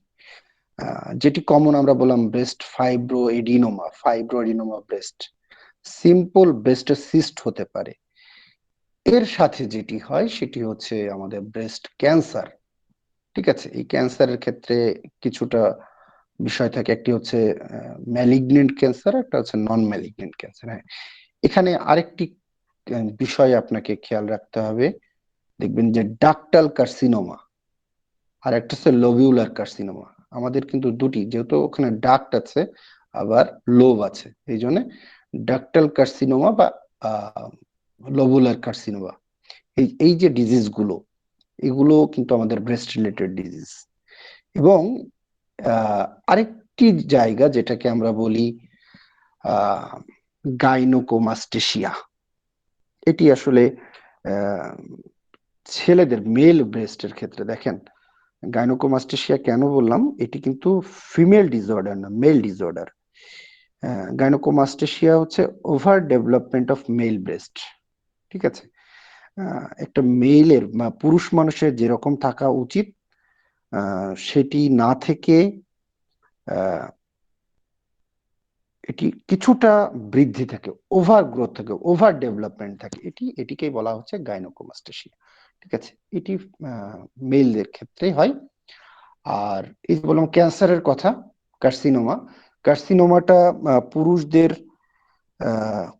যেটি কমন আমরা বললাম breast fibro adenoma, fibro adenoma breast, simple breast cyst হতে পারে। এর সাথে যেটি হয় সেটি হচ্ছে আমাদের ব্রেস্ট ক্যান্সার, ঠিক আছে। এই ক্যান্সারের ক্ষেত্রে কিছুটা বিষয় থাকে, একটি হচ্ছে ম্যালিগনেন্ট ক্যান্সার, একটা হচ্ছে নন ম্যালিগনেন্ট ক্যান্সার। হ্যাঁ, এখানে আরেকটি বিষয় আপনাকে খেয়াল রাখতে হবে, দেখবেন যে ডাকটাল কার্সিনোমা আর একটা হচ্ছে লোবিউলার কার্সিনোমা। আমাদের কিন্তু দুটি, যেহেতু ওখানে ডাক্ট আছে আবার লোব আছে, এই জন্য ডাকটাল কার্সিনোমা বা লোবুলার কার্সিনোমা, এই যে ডিজিজ গুলো, এগুলো কিন্তু আমাদের ব্রেস্ট রিলেটেড ডিজিজ। এবং আরেকটি জায়গা যেটাকে আমরা বলি গাইনোকোমাস্টেশিয়া, এটি আসলে ছেলেদের মেল ব্রেস্টের ক্ষেত্রে দেখেন। গাইনোকোমাস্টেশিয়া কেন বললাম, এটি কিন্তু ফিমেল ডিসঅর্ডার না, মেল ডিসঅর্ডার। গাইনোকোমাস্টেশিয়া হচ্ছে over development of male breast, ঠিক আছে। একটা মেইলের বা পুরুষ মানুষের যেরকম থাকা উচিত সেটি না থেকে এটি কিছুটা বৃদ্ধি থাকে, ওভার গ্রোথ থাকে, ওভার ডেভেলপমেন্ট থাকে, এটিকেই বলা হচ্ছে গাইনোকোমাস্টেশিয়া, ঠিক আছে। এটি মেলদের ক্ষেত্রে হয়। আর এই যে বললাম ক্যান্সারের কথা, কার্সিনোমা, কার্সিনোমাটা পুরুষদের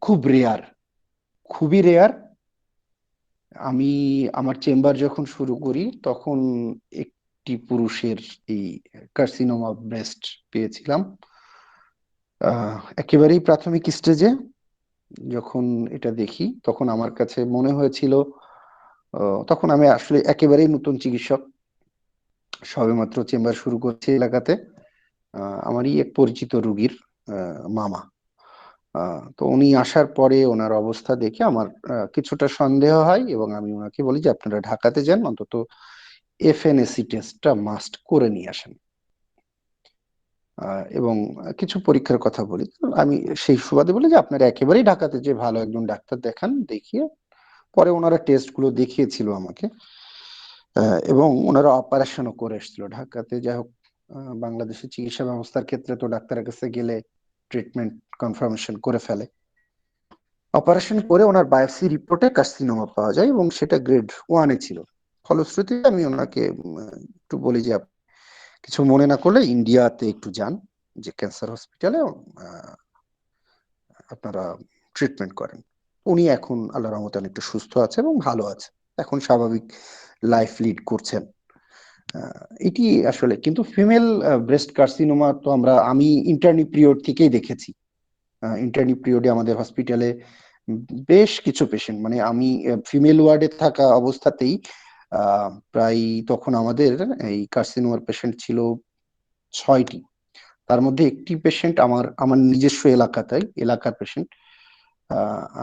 খুব রেয়ার, খুবই রেয়ার। আমি আমার চেম্বার যখন শুরু করি তখন একটি পুরুষের এই কার্সিনোমা ব্রেস্ট পেয়েছিলাম, একেবারেই প্রাথমিক স্টেজে। যখন এটা দেখি তখন আমার কাছে মনে হয়েছিল, তখন আমি আসলে একেবারেই নতুন চিকিৎসক, সবেমাত্র চেম্বার শুরু করছি এলাকাতে। আমারই এক পরিচিত রুগীর মামা, তো উনি আসার পরে ওনার অবস্থা দেখে আমার কিছুটা সন্দেহ হয়, এবং আমি ওনাকে বলি যে আপনারা ঢাকাতে যান, অন্তত এফএনএসি টেস্টটা মাস্ট করে নিয়ে আসেন, এবং কিছু পরীক্ষার কথা বলি। আমি সেই সুবাদে বলি যে আপনারা একেবারেই ঢাকাতে যে ভালো একজন ডাক্তার দেখান, দেখিয়ে পরে ওনারা টেস্ট গুলো দেখিয়েছিল আমাকে, এবং ওনারা অপারেশনও করে এসেছিল ঢাকাতে। যাই হোক, বাংলাদেশের চিকিৎসা ব্যবস্থার ক্ষেত্রে তো ডাক্তারের কাছে গেলে ট্রিটমেন্ট কনফার্মেশন করে ফেলে। অপারেশন করে ওনার বায়োপসি রিপোর্টে কার্সিনোমা পাওয়া যায় এবং সেটা গ্রেড 1-এ ছিল। ফলশ্রুতিতে আমি ওনাকে একটু বলি যে কিছু মনে না করলে ইন্ডিয়াতে একটু যান, যে ক্যান্সার হসপিটালে আপনারা ট্রিটমেন্ট করেন। উনি এখন আল্লাহর রহমতে অনেকটা সুস্থ আছে এবং ভালো আছে, এখন স্বাভাবিক লাইফ লিড করছেন। এটি আসলে কিন্তু ফিমেল ব্রেস্ট কার্সিনোমা তো আমি ইন্টার্নি পিরিয়ড থেকেই দেখেছি। ইন্টার্নি পিরিয়ডে আমাদের হসপিটালে বেশ কিছু পেশেন্ট, মানে আমি ফিমেল ওয়ার্ডে থাকা অবস্থাতেই প্রায় তখন আমাদের এই কার্সিনোমার পেশেন্ট ছিল 6টি। তার মধ্যে একটি পেশেন্ট আমার নিজস্ব এলাকার পেশেন্ট।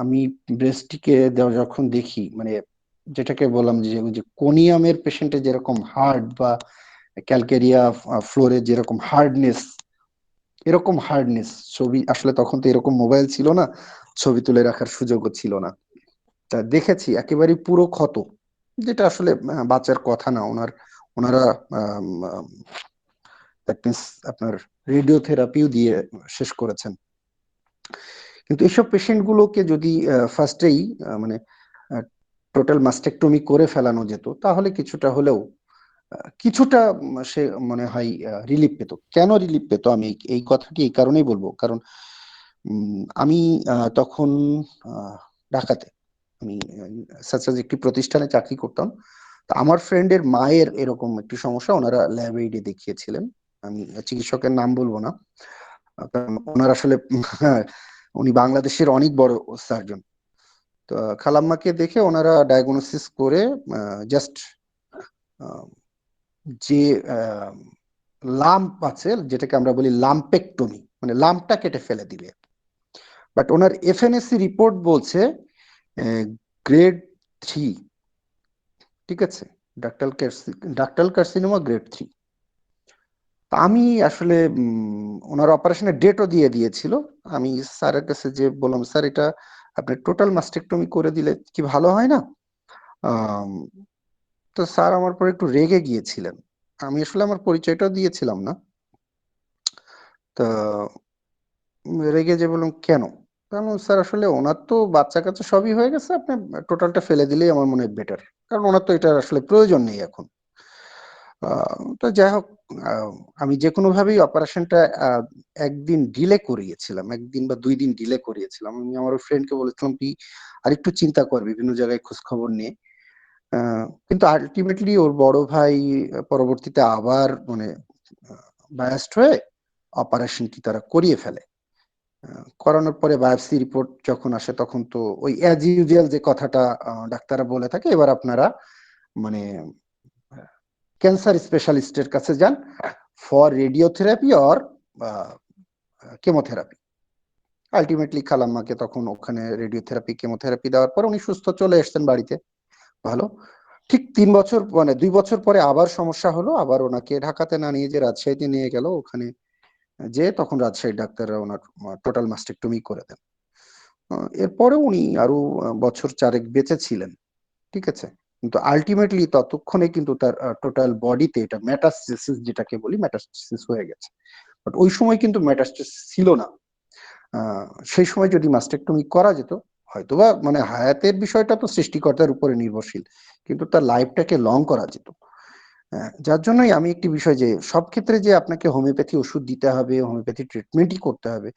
আমি ব্রেস্টটিকে যখন দেখি, মানে যেটাকে বললাম যে ওই যে কোনিয়ামের পেশেন্টের যেরকম হার্ড বা ক্যালকেরিয়া ফ্লোরে যেরকম হার্ডনেস, এরকম হার্ডনেস ছবি, আসলে তখন তো এরকম মোবাইল ছিল না, ছবি তুলে রাখার সুযোগও ছিল না। তা দেখেছি একেবারে পুরো ক্ষত, যেটা আসলে বাঁচার কথা না। ওনারা দ্যাট মিন্স আপনার রেডিওথেরাপিও দিয়ে শেষ করেছেন। কিন্তু এইসব পেশেন্ট গুলোকে যদি ফার্স্টেই মানে টোটাল মাস্টেকটমি করে ফেলানো যেত, তাহলে কিছুটা হলেও সে মনে হয় রিলিফ পেত। কেন রিলিফ পেত আমি এই কথাটি এই কারণেই বলবো, কারণ আমি তখন ঢাকাতে আমি একটি প্রতিষ্ঠানে চাকরি করতাম। তা আমার ফ্রেন্ডের মায়ের এরকম একটি সমস্যা, ওনারা ল্যাব এইডে দেখিয়েছিলেন। আমি চিকিৎসকের নাম বলবো না, কারণ ওনার আসলে উনি বাংলাদেশের অনেক বড় সার্জন। তো খালাম্মাকে দেখে ওনারা ডায়াগনোসিস করে জাস্ট যে লাম্প আছে, যেটাকে আমরা বলি লাম্পেক্টমি, মানে লাম্পটা কেটে ফেলে দিবে। বাট ওনার এফএনএসসি রিপোর্ট বলছে গ্রেড 3, ঠিক আছে, ডাক্টাল কার্সিনোমা গ্রেড 3। আমি আসলে ওনার অপারেশনের ডেটও দিয়ে দিয়েছিল। আমি স্যারের কাছে যে বললাম, স্যার এটা আপনি টোটাল মাস্টেকটমি করে দিলে কি ভালো হয় না? তো স্যার আমার পর একটু রেগে গিয়েছিলেন। আমি আসলে আমার পরিচয়টাও দিয়েছিলাম না। তা রেগে যে বললাম কেন? কারণ স্যার আসলে ওনার তো বাচ্চা কাচ্চা সবই হয়ে গেছে, আপনি টোটালটা ফেলে দিলেই আমার মনে হয় বেটার, কারণ ওনার তো এটা আসলে প্রয়োজন নেই এখন। তো যাই হোক, আমি যে কোনো ভাবেই অপারেশনটা একদিন ডিলে করিয়েছিলাম, 1 দিন বা 2 দিন ডিলে করিয়েছিলাম। আমি আমার ফ্রেন্ডকে বলেছিলাম তুই আরেকটু চিন্তা কর, বিভিন্ন জায়গায় খোঁজ খবর নিয়ে। কিন্তু আলটিমেটলি ওর বড় ভাই পরবর্তীতে আবার মানে বায়াসড হয়ে অপারেশনটি তারা করিয়ে ফেলে। করানোর পরে বায়োপসি রিপোর্ট যখন আসে, তখন তো ওই অ্যাজ ইউজুয়াল যে কথাটা ডাক্তাররা বলে থাকে, এবার আপনারা মানে ক্যান্সার স্পেশালিস্টের কাছে যান for radiotherapy or chemotherapy. Ultimately খালাম্মাকে তখন ওখানে রেডিওথেরাপি কেমোথেরাপি দেওয়ার পর উনি সুস্থ চলে এসেছেন বাড়িতে, ভালো। ঠিক 3 বছর মানে 2 বছর পরে আবার সমস্যা হলো, আবার ওনাকে ঢাকাতে না নিয়ে যে রাজশাহীতে নিয়ে গেল। ওখানে যে তখন রাজশাহীর ডাক্তাররা ওনার টোটাল মাস্টেকটমি করে দেন। এরপরে উনি আরো বছর 4 বেঁচে ছিলেন, ঠিক আছে। কিন্তু আলটিমেটলি ততক্ষণে কিন্তু তার টোটাল বডিতে এটা মেটাস্টেসিস যেটাকে বলি, মেটাস্টেসিস হয়ে গেছে। বাট ওই সময় কিন্তু মেটাস্টেসিস ছিল না। সেই সময় যদি মাস্টেকটমি করা যেত, হয়তোবা মানে হায়াতের বিষয়টা তো সৃষ্টিকর্তার উপরে নির্ভরশীল, কিন্তু তার লাইফটাকে লং করা যেত। যার জন্যই আমি একটি বিষয়, যে সব ক্ষেত্রে যে আপনাকে হোমিওপ্যাথি ওষুধ দিতে হবে, হোমিওপ্যাথি ট্রিটমেন্টই করতে হবে,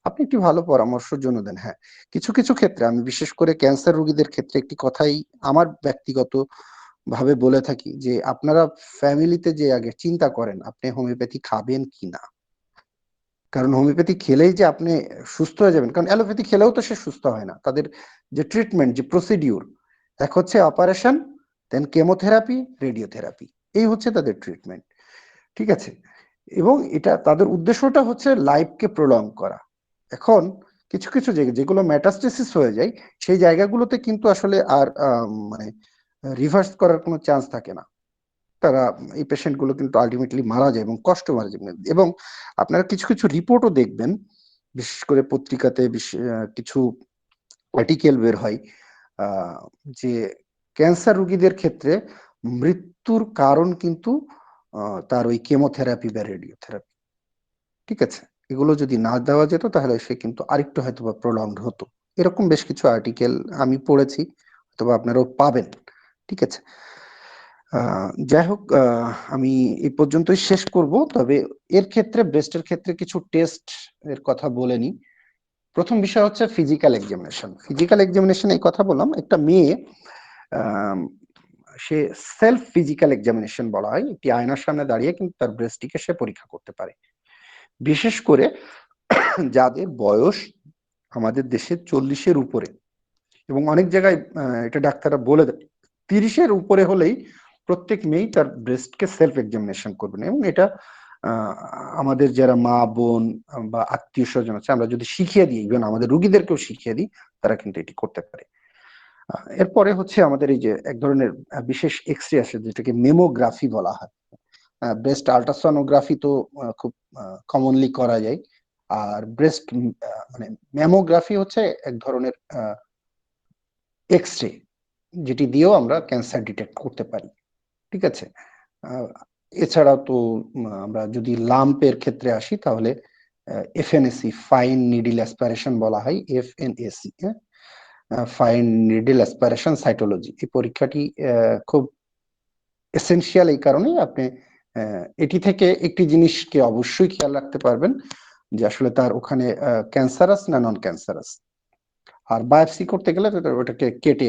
আপনি একটি ভালো পরামর্শের জন্য দেন। হ্যাঁ, কিছু কিছু ক্ষেত্রে আমি বিশেষ করে ক্যান্সার রোগীদের ক্ষেত্রে একটি কথাই আমার ব্যক্তিগত ভাবে বলে থাকি, যে আপনারা ফ্যামিলিতে যে আগে চিন্তা করেন আপনি হোমিওপ্যাথি খাবেন কিনা। কারণ হোমিওপ্যাথি খেলেই যে আপনি সুস্থ হয়ে যাবেন, কারণ অ্যালোপ্যাথি খেলেও তো সে সুস্থ হয় না। তাদের যে ট্রিটমেন্ট, যে প্রসিডিউর, এক হচ্ছে অপারেশন, দেন কেমোথেরাপি, রেডিওথেরাপি, এই হচ্ছে তাদের ট্রিটমেন্ট, ঠিক আছে। এবং এটা তাদের উদ্দেশ্যটা হচ্ছে লাইফকে প্রলং করা। এখন কিছু কিছু জায়গা যেগুলো মেটাস্টেসিস হয়ে যায়, সেই জায়গাগুলোতে কিন্তু আসলে আর মানে রিভার্স করার কোনো চান্স থাকে না। তারা এই পেশেন্ট গুলো কিন্তু আলটিমেটলি মারা যায় এবং কষ্ট মারা যায়। এবং আপনারা কিছু কিছু রিপোর্টও দেখবেন, বিশেষ করে পত্রিকাতে কিছু আর্টিকেল বের হয় যে ক্যান্সার রোগীদের ক্ষেত্রে মৃত্যুর কারণ কিন্তু তার ওই কেমোথেরাপি বা রেডিওথেরাপি, ঠিক আছে? এগুলো যদি না দেওয়া যেত তাহলে সে কিন্তু আরেকটু হয়তো বা প্রলংড হতো। এরকম বেশ কিছু আর্টিকেল আমি পড়েছি, অথবা আপনারাও পাবেন, ঠিক আছে? যাই হোক, আমি এই পর্যন্তই শেষ করব। তবে এর ক্ষেত্রে, ব্রেস্টের ক্ষেত্রে কিছু টেস্ট এর কথা বলে নিই। প্রথম বিষয় হচ্ছে ফিজিক্যাল এক্সামিনেশন। ফিজিক্যাল এক্সামিনেশন এই কথা বললাম, একটা মেয়ে সে সেলফ ফিজিক্যাল এক্সামিনেশন বলা হয়, একটি আয়নার সামনে দাঁড়িয়ে কিন্তু তার ব্রেস্টটিকে সে পরীক্ষা করতে পারে। বিশেষ করে যাদের বয়স আমাদের দেশে 40-এর উপরে, এবং অনেক জায়গায় এটা ডাক্তাররা বলে দেয় 30-এর উপরে হলেই প্রত্যেক মেয়েই তার ব্রেস্টকে সেলফ এক্সামিনেশন করবেন। এবং এটা আমাদের যারা মা বোন বা আত্মীয় স্বজন আছে, আমরা যদি শিখিয়ে দিই, ইভেন আমাদের রুগীদেরকেও শিখিয়ে দিই, তারা কিন্তু এটি করতে পারে। এরপরে হচ্ছে আমাদের এই যে এক ধরনের বিশেষ এক্স-রে আছে, যেটাকে মেমোগ্রাফি বলা হয়। ব্রেস্ট আল্ট্রাসোনোগ্রাফি তো খুব কমনলি করা যায়। আর ব্রেস্ট মানে ম্যামোগ্রাফি হচ্ছে এক ধরনের এক্স-রে, যেটি দিয়েও আমরা ক্যান্সার ডিটেক্ট করতে পারি, ঠিক আছে? এছাড়াও তো আমরা যদি লাম্পের ক্ষেত্রে আসি, তাহলে এফএনএসি, ফাইন নিডল অ্যাসপিরেশন বলা হয়, FNAC, fine needle aspiration cytology. এই পরীক্ষাটি খুব এসেনশিয়াল এই কারণেই আপনি এটি থেকে একটি জিনিসকে অবশ্যই খেয়াল রাখতে পারবেন, যে আসলে তার ওখানে ক্যান্সারাস না নন ক্যান্সারাস। আর বায়োপসি করতে গেলে ওটাকে কেটে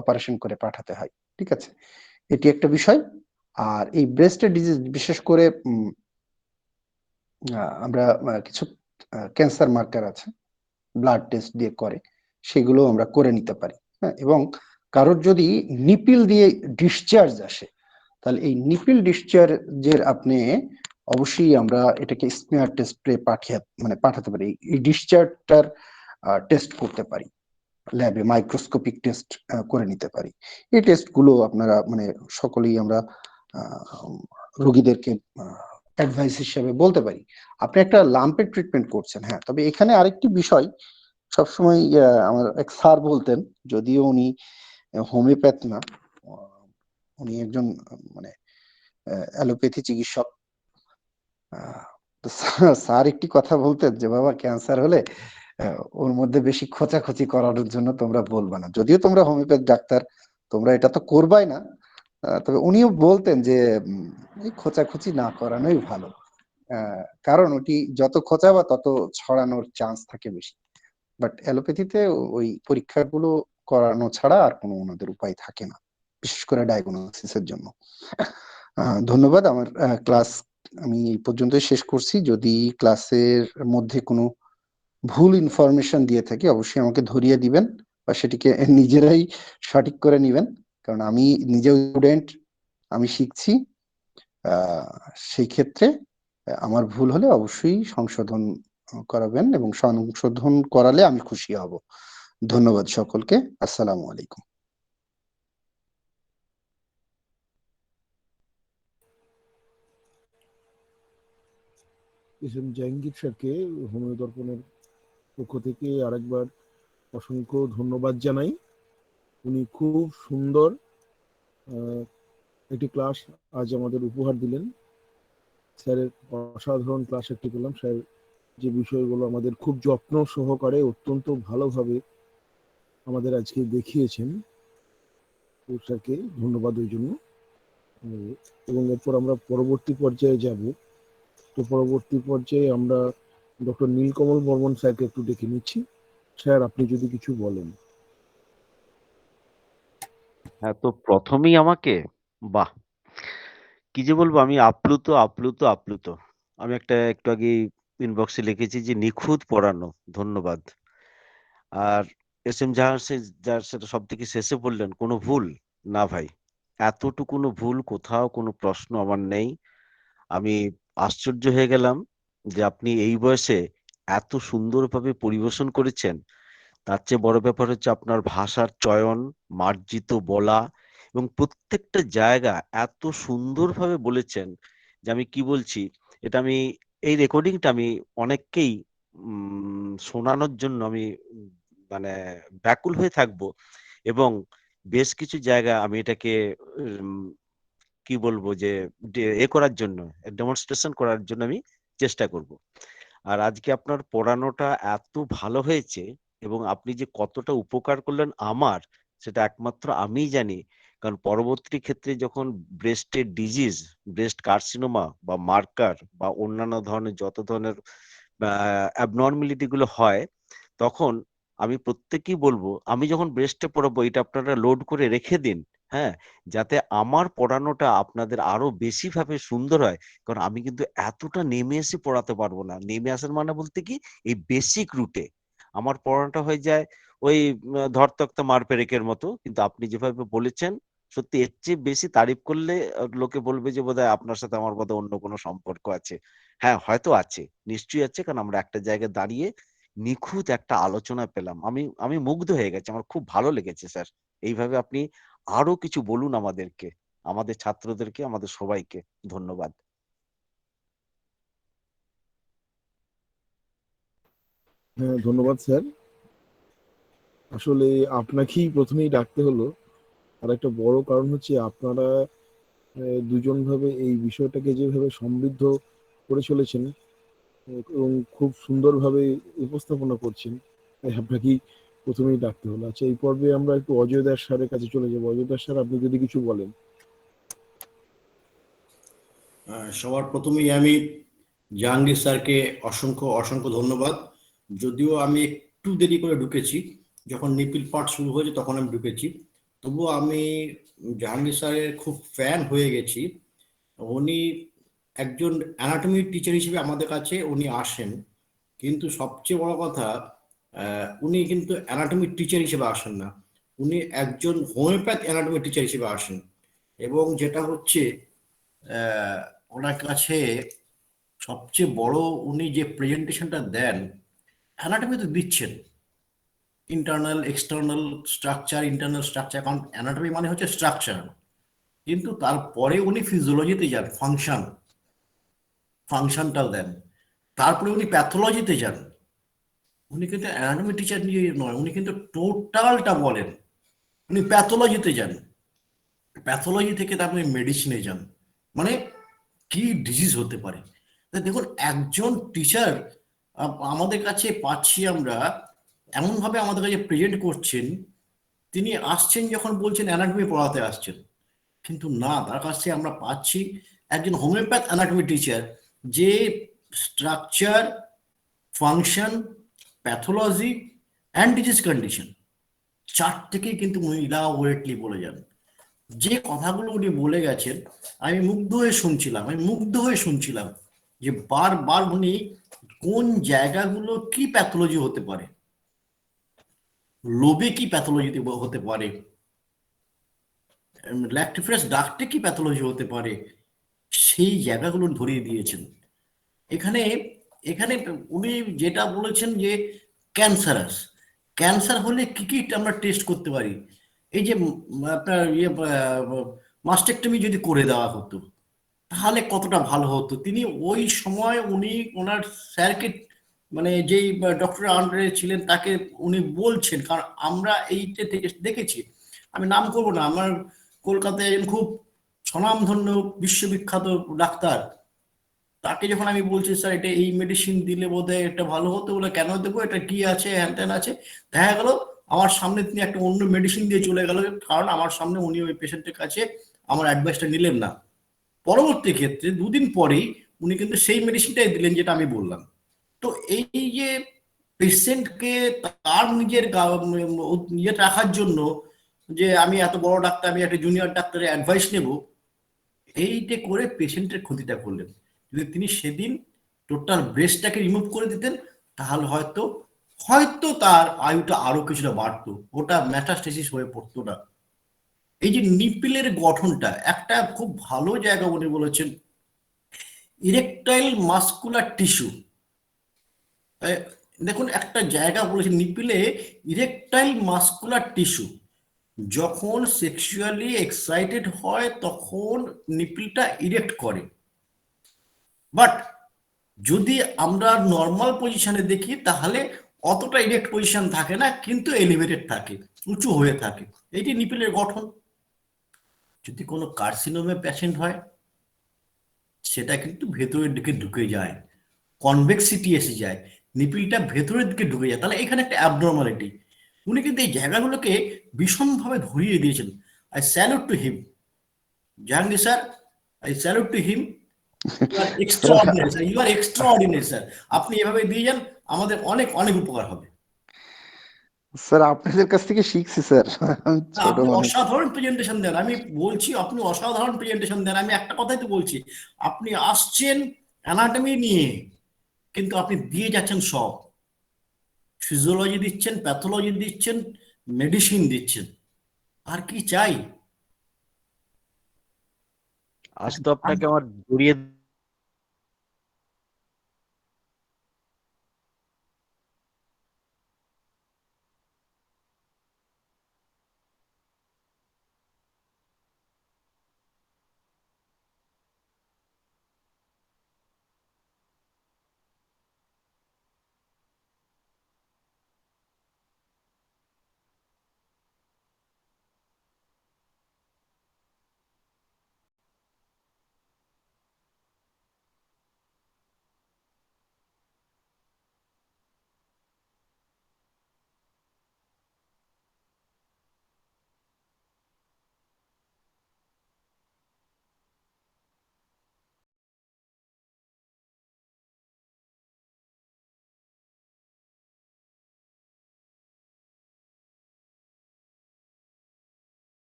অপারেশন করে পাঠাতে হয়, ঠিক আছে? এটি একটা বিষয়। আর এই ব্রেস্টের ডিজিজ, বিশেষ করে আমরা কিছু ক্যান্সার মার্কার আছে, ব্লাড টেস্ট দিয়ে করে, সেগুলো আমরা করে নিতে পারি, হ্যাঁ? এবং কারোর যদি নিপিল দিয়ে ডিসচার্জ আসে, তাহলে এই নিপিল ডিসচার্জের আপনি অবশ্যই আমরা এটাকে স্মিয়ার টেস্টে পাঠাতে পারি। এই ডিসচার্জটার টেস্ট করতে পারি, ল্যাবে মাইক্রোস্কোপিক টেস্ট করে নিতে পারি। এই টেস্টগুলো আপনারা মানে সকলেই আমরা রোগীদেরকে অ্যাডভাইস হিসেবে বলতে পারি। আপনি একটা লাম্পের ট্রিটমেন্ট করছেন, হ্যাঁ, তবে এখানে আরেকটি বিষয় সবসময় আমার এক স্যার বলতেন, যদিও উনি হোমিওপ্যাথ না, উনি একজন মানে অ্যালোপ্যাথি চিকিৎসক। তো স্যার একটি কথা বলতেন যে, বাবা, ক্যান্সার হলে ওর মধ্যে বেশি খোঁচাখুচি করানোর জন্য তোমরা বলবা না। যদিও তোমরা হোমিওপ্যাথ ডাক্তার, তোমরা এটা তো করবাই না, তবে উনিও বলতেন যে এই খোঁচাখুচি না করানোই ভালো। কারণ ওটি যত খোঁচাবা তত ছড়ানোর চান্স থাকে বেশি। বাট অ্যালোপ্যাথিতে ওই পরীক্ষাগুলো করানো ছাড়া আর কোনো ওনাদের উপায় থাকে না, বিশেষ করে ডায়াগনোসিসের জন্য। ধন্যবাদ। আমার ক্লাস আমি এই পর্যন্তই শেষ করছি। যদি ক্লাসের মধ্যে কোনো ভুল ইনফরমেশন দিয়ে থাকি, অবশ্যই আমাকে ধরিয়ে দিবেন বা সেটিকে নিজেরাই সঠিক করে নিবেন, কারণ আমি নিজেও স্টুডেন্ট, আমি শিখছি। সেই ক্ষেত্রে আমার ভুল হলে অবশ্যই সংশোধন করাবেন, এবং সংশোধন করালে আমি খুশি হব। ধন্যবাদ সকলকে। আসসালামু আলাইকুম। এস এম জাহাঙ্গীর স্যারকে হোমিও দর্পণের পক্ষ থেকে আরেকবার অসংখ্য ধন্যবাদ জানাই। উনি খুব সুন্দর একটি ক্লাস আজ আমাদের উপহার দিলেন। স্যারের অসাধারণ ক্লাস একটি পেলাম। স্যার যে বিষয়গুলো আমাদের খুব যত্ন সহকারে অত্যন্ত ভালোভাবে আমাদের আজকে দেখিয়েছেন, তো স্যারকে ধন্যবাদ ওই জন্য। এবং এরপর আমরা পরবর্তী পর্যায়ে যাব। তো পরবর্তী পর্যায়ে আমরা ডক্টর নীলকমল বর্মন স্যারকে একটু ডেকে নিচ্ছি। স্যার, আপনি যদি কিছু বলেন। হ্যাঁ, তো প্রথমেই আমাকে বাহ, কি যে বলবো, আমি আপ্লুত আপ্লুত আপ্লুত। আমি একটু আগে ইনবক্সে লিখেছি যে নিখুঁত পড়ানো, ধন্যবাদ। আর এস এম জাহান, যার সেটা সব থেকে শেষে বললেন কোনো ভুল না ভাই, এতটুকুনো ভুল কোথাও কোনো প্রশ্ন আমার নেই। আমি আশ্চর্য হয়ে গেলাম যে আপনি এই বয়সে এত সুন্দরভাবে পরিবেশন করেছেন। তার চেয়ে বড় ব্যাপার হচ্ছে আপনার ভাষার চয়ন, মার্জিত বলা, এবং প্রত্যেকটা জায়গা এত সুন্দরভাবে বলেছেন যে আমি কি বলছি, এটা আমি এই রেকর্ডিংটা আমি অনেককেই শোনানোর জন্য আমি মানে ব্যাকুল হয়ে থাকবো। এবং বেশ কিছু জায়গা আমি এটাকে কি বলবো যে এ করার জন্য, ডেমনস্ট্রেশন করার জন্য আমি চেষ্টা করব। আর আজকে আপনার পড়ানোটা এত ভালো হয়েছে এবং আপনি যে কতটা উপকার করলেন আমার, সেটা একমাত্র আমিই জানি। কারণ পরবর্তী ক্ষেত্রে যখন ব্রেস্টের ডিজিজ, ব্রেস্ট কার্সিনোমা বা মার্কার বা অন্যান্য ধরনের যত ধরনের অ্যাবনর্মালিটি গুলো হয়, তখন আমি প্রত্যেককেই বলবো, আমি যখন ব্রেস্টে পড়াবো এটা আপনারা লোড করে রেখে দিন, হ্যাঁ, যাতে আমার পড়ানোটা আপনাদের আরো বেশি ভাবে সুন্দর হয়। কারণ আমি কিন্তু এতটা নেমে এসে পড়াতে পারবো না। নেমে আসার মানে বলতে কি, এই বেসিক রুটে আমার পড়ানোটা হয়ে যায় ওই ধর তক্তা মার পেরেকের মতো। কিন্তু আপনি যেভাবে বলেছেন, সত্যি এর চেয়ে বেশি তারিফ করলে লোকে বলবে যে বোধহয় আপনার সাথে আমার বোধহয় অন্য কোনো সম্পর্ক আছে। হ্যাঁ, হয়তো আছে, নিশ্চয়ই আছে, কারণ আমরা একটা জায়গায় দাঁড়িয়ে নিখুঁত একটা আলোচনা পেলাম। আমি আমি মুগ্ধ হয়ে গেছি, আমার খুব ভালো লেগেছে স্যার। এইভাবে আপনি আরো কিছু বলুন আমাদেরকে, আমাদের ছাত্রদেরকে, আমাদের সবাইকে। ধন্যবাদ। হ্যাঁ, ধন্যবাদ স্যার। আসলে আপনাকেই প্রথমেই ডাকতে হলো। আর একটা বড় কারণ হচ্ছে আপনারা দুজন ভাবে এই বিষয়টাকে যেভাবে সমৃদ্ধ করে চলেছেন এবং খুব সুন্দরভাবে উপস্থাপনা করছেন, তাই আপনাকেই প্রথমেই ডাকতে হলো। আচ্ছা, এই পর্বে আমরা একটু অজয় দাস স্যারের কাছে চলে যাবো। অজয় দাস স্যার, আপনি যদি কিছু বলেন। সবার প্রথমেই আমি জাহাঙ্গীর স্যারকে অসংখ্য অসংখ্য ধন্যবাদ। যদিও আমি একটু দেরি করে ঢুকেছি, যখন নিপিল পাঠ শুরু হয়েছে তখন আমি ঢুকেছি, তবুও আমি জাহাঙ্গীর স্যারের খুব ফ্যান হয়ে গেছি। উনি একজন অ্যানাটমি টিচার হিসেবে আমাদের কাছে উনি আসেন, কিন্তু সবচেয়ে বড় কথা, উনি কিন্তু অ্যানাটমি টিচার হিসেবে আসেন না, উনি একজন হোমিওপ্যাথ অ্যানাটমি টিচার হিসেবে আসেন। এবং যেটা হচ্ছে ওনার কাছে সবচেয়ে বড়, উনি যে প্রেজেন্টেশনটা দেন, অ্যানাটমি তো দিচ্ছেন, internal external structure, internal structure, কারণ অ্যানাটমি মানে হচ্ছে স্ট্রাকচার, কিন্তু তারপরে উনি ফিজিওলজিতে যান, ফাংশনটাও দেন, তারপরে উনি প্যাথোলজিতে যান। উনি কিন্তু অ্যানাটমি টিচার নিয়ে নয়, উনি কিন্তু টোটালটা বলেন। উনি প্যাথোলজিতে যান, প্যাথোলজি থেকে তারপরে মেডিসিনে যান, মানে কি ডিজিজ হতে পারে। দেখুন, একজন টিচার আমাদের কাছে পাচ্ছি আমরা, এমনভাবে আমাদের কাছে প্রেজেন্ট করছেন, তিনি আসছেন যখন বলছেন অ্যানাটমি পড়াতে আসছেন, কিন্তু না, তার কাছে আমরা পাচ্ছি একজন হোমিওপ্যাথ অ্যানাটমি টিচার, যে structure, function, pathology and disease condition চারটেকেই কিন্তু ইলাবোরেটলি বলে যান। যে কথাগুলো উনি বলে গেছেন, আমি মুগ্ধ হয়ে শুনছিলাম যে বারবার উনি কোন জায়গাগুলো কি প্যাথোলজি হতে পারে, লোবে কি প্যাথোলজি হতে পারে, ল্যাক্টিফারাস ডাক্টে কি প্যাথোলজি হতে পারে, সেই জায়গাগুলো ধরিয়ে দিয়েছেন। এখানে এখানে উনি যেটা বলেছেন যে ক্যান্সার হলে কি কি আমরা টেস্ট করতে পারি, এই যে আপনার মাস্টেক্টমি যদি করে দেওয়া হতো তাহলে কতটা ভালো হতো। তিনি ওই সময় উনি ওনার স্যারকে, মানে যেই ডক্টর আন্ডারে ছিলেন তাকে উনি বলছেন, কারণ আমরা এইটা থেকে দেখেছি। আমি নাম করব না, আমার কলকাতায় একজন খুব স্বনামধন্য বিশ্ববিখ্যাত ডাক্তার, তাকে যখন আমি বলছি স্যার এটা এই মেডিসিন দিলে বোধহয় এটা ভালো হতো, বলে কেন দেবো, এটা কি আছে, হ্যান ত্যান আছে, দেখা গেল আমার সামনে তিনি একটা অন্য মেডিসিন দিয়ে চলে গেল, কারণ আমার সামনে উনি ওই পেশেন্টের কাছে আমার অ্যাডভাইসটা নিলেন না। পরবর্তী ক্ষেত্রে দুদিন পরেই উনি কিন্তু সেই মেডিসিনটাই দিলেন যেটা আমি বললাম। তো এই যে পেশেন্টকে তার নিজের ইয়ে রাখার জন্য, যে আমি এত বড় ডাক্তার, আমি একটা জুনিয়র ডাক্তারের অ্যাডভাইস নেব, এইটা করে পেশেন্টের ক্ষতিটা করলেন। যদি তিনি সেদিন টোটাল ব্রেস্টটাকে রিমুভ করে দিতেন, তাহলে হয়তো হয়তো তার আয়ুটা আরো কিছুটা বাড়তো, ওটা মেটাস্টেসিস হয়ে পড়তো না। এই যে নিপিলের গঠনটা একটা খুব ভালো জায়গা উনি বলেছেন, ইরেকটাইল মাস্কুলার টিস্যু। দেখুন, একটা জায়গা বলেছেন নিপিলে ইরেকটাইল মাস্কুলার টিস্যু, যখন সেক্সুয়ালি এক্সাইটেড হয় তখন নিপিলটা ইরেক্ট করে, বাট যদি আমরা নর্মাল পজিশনে দেখি তাহলে অতটা ইরেক্ট পজিশন থাকে না, কিন্তু এলিভেটেড থাকে, উঁচু হয়ে থাকে। এটি নিপিলের গঠন। যদি কোনো কার্সিনোমে পেশেন্ট হয়, সেটা কিন্তু ভেতরের দিকে ঢুকে যায়, কনভেক্সিটি এসে যায়, নিপিলটা ভেতরের দিকে ঢুকে যায়। তাহলে এখানে একটা অ্যাবনর্মালিটি। উনি কিন্তু এই জায়গাগুলোকে ভীষণভাবে ধরিয়ে দিয়েছেন। I salute to him, Jahangir sir, I salute to him. You are extraordinary sir, you are extraordinary sir. আপনি এভাবে দিয়ে যান, আমাদের অনেক অনেক উপকার হবে। স্যার আপনাদের কাছ থেকে শিখছি স্যার, আমি না, ছোট আপনি মানুষ। অসাধারণ প্রেজেন্টেশন দেন। আমি বলছি আপনি অসাধারণ প্রেজেন্টেশন দেন। আমি একটা কথাই তো বলছি, আপনি আসছেন অ্যানাটমি নিয়ে, কিন্তু আপনি দিয়ে যাচ্ছেন সব, ফিজিওলজি দিচ্ছেন, প্যাথোলজি দিচ্ছেন, মেডিসিন দিচ্ছেন। আর কি চাই? আজ তো আপনাকে আমার জড়িয়ে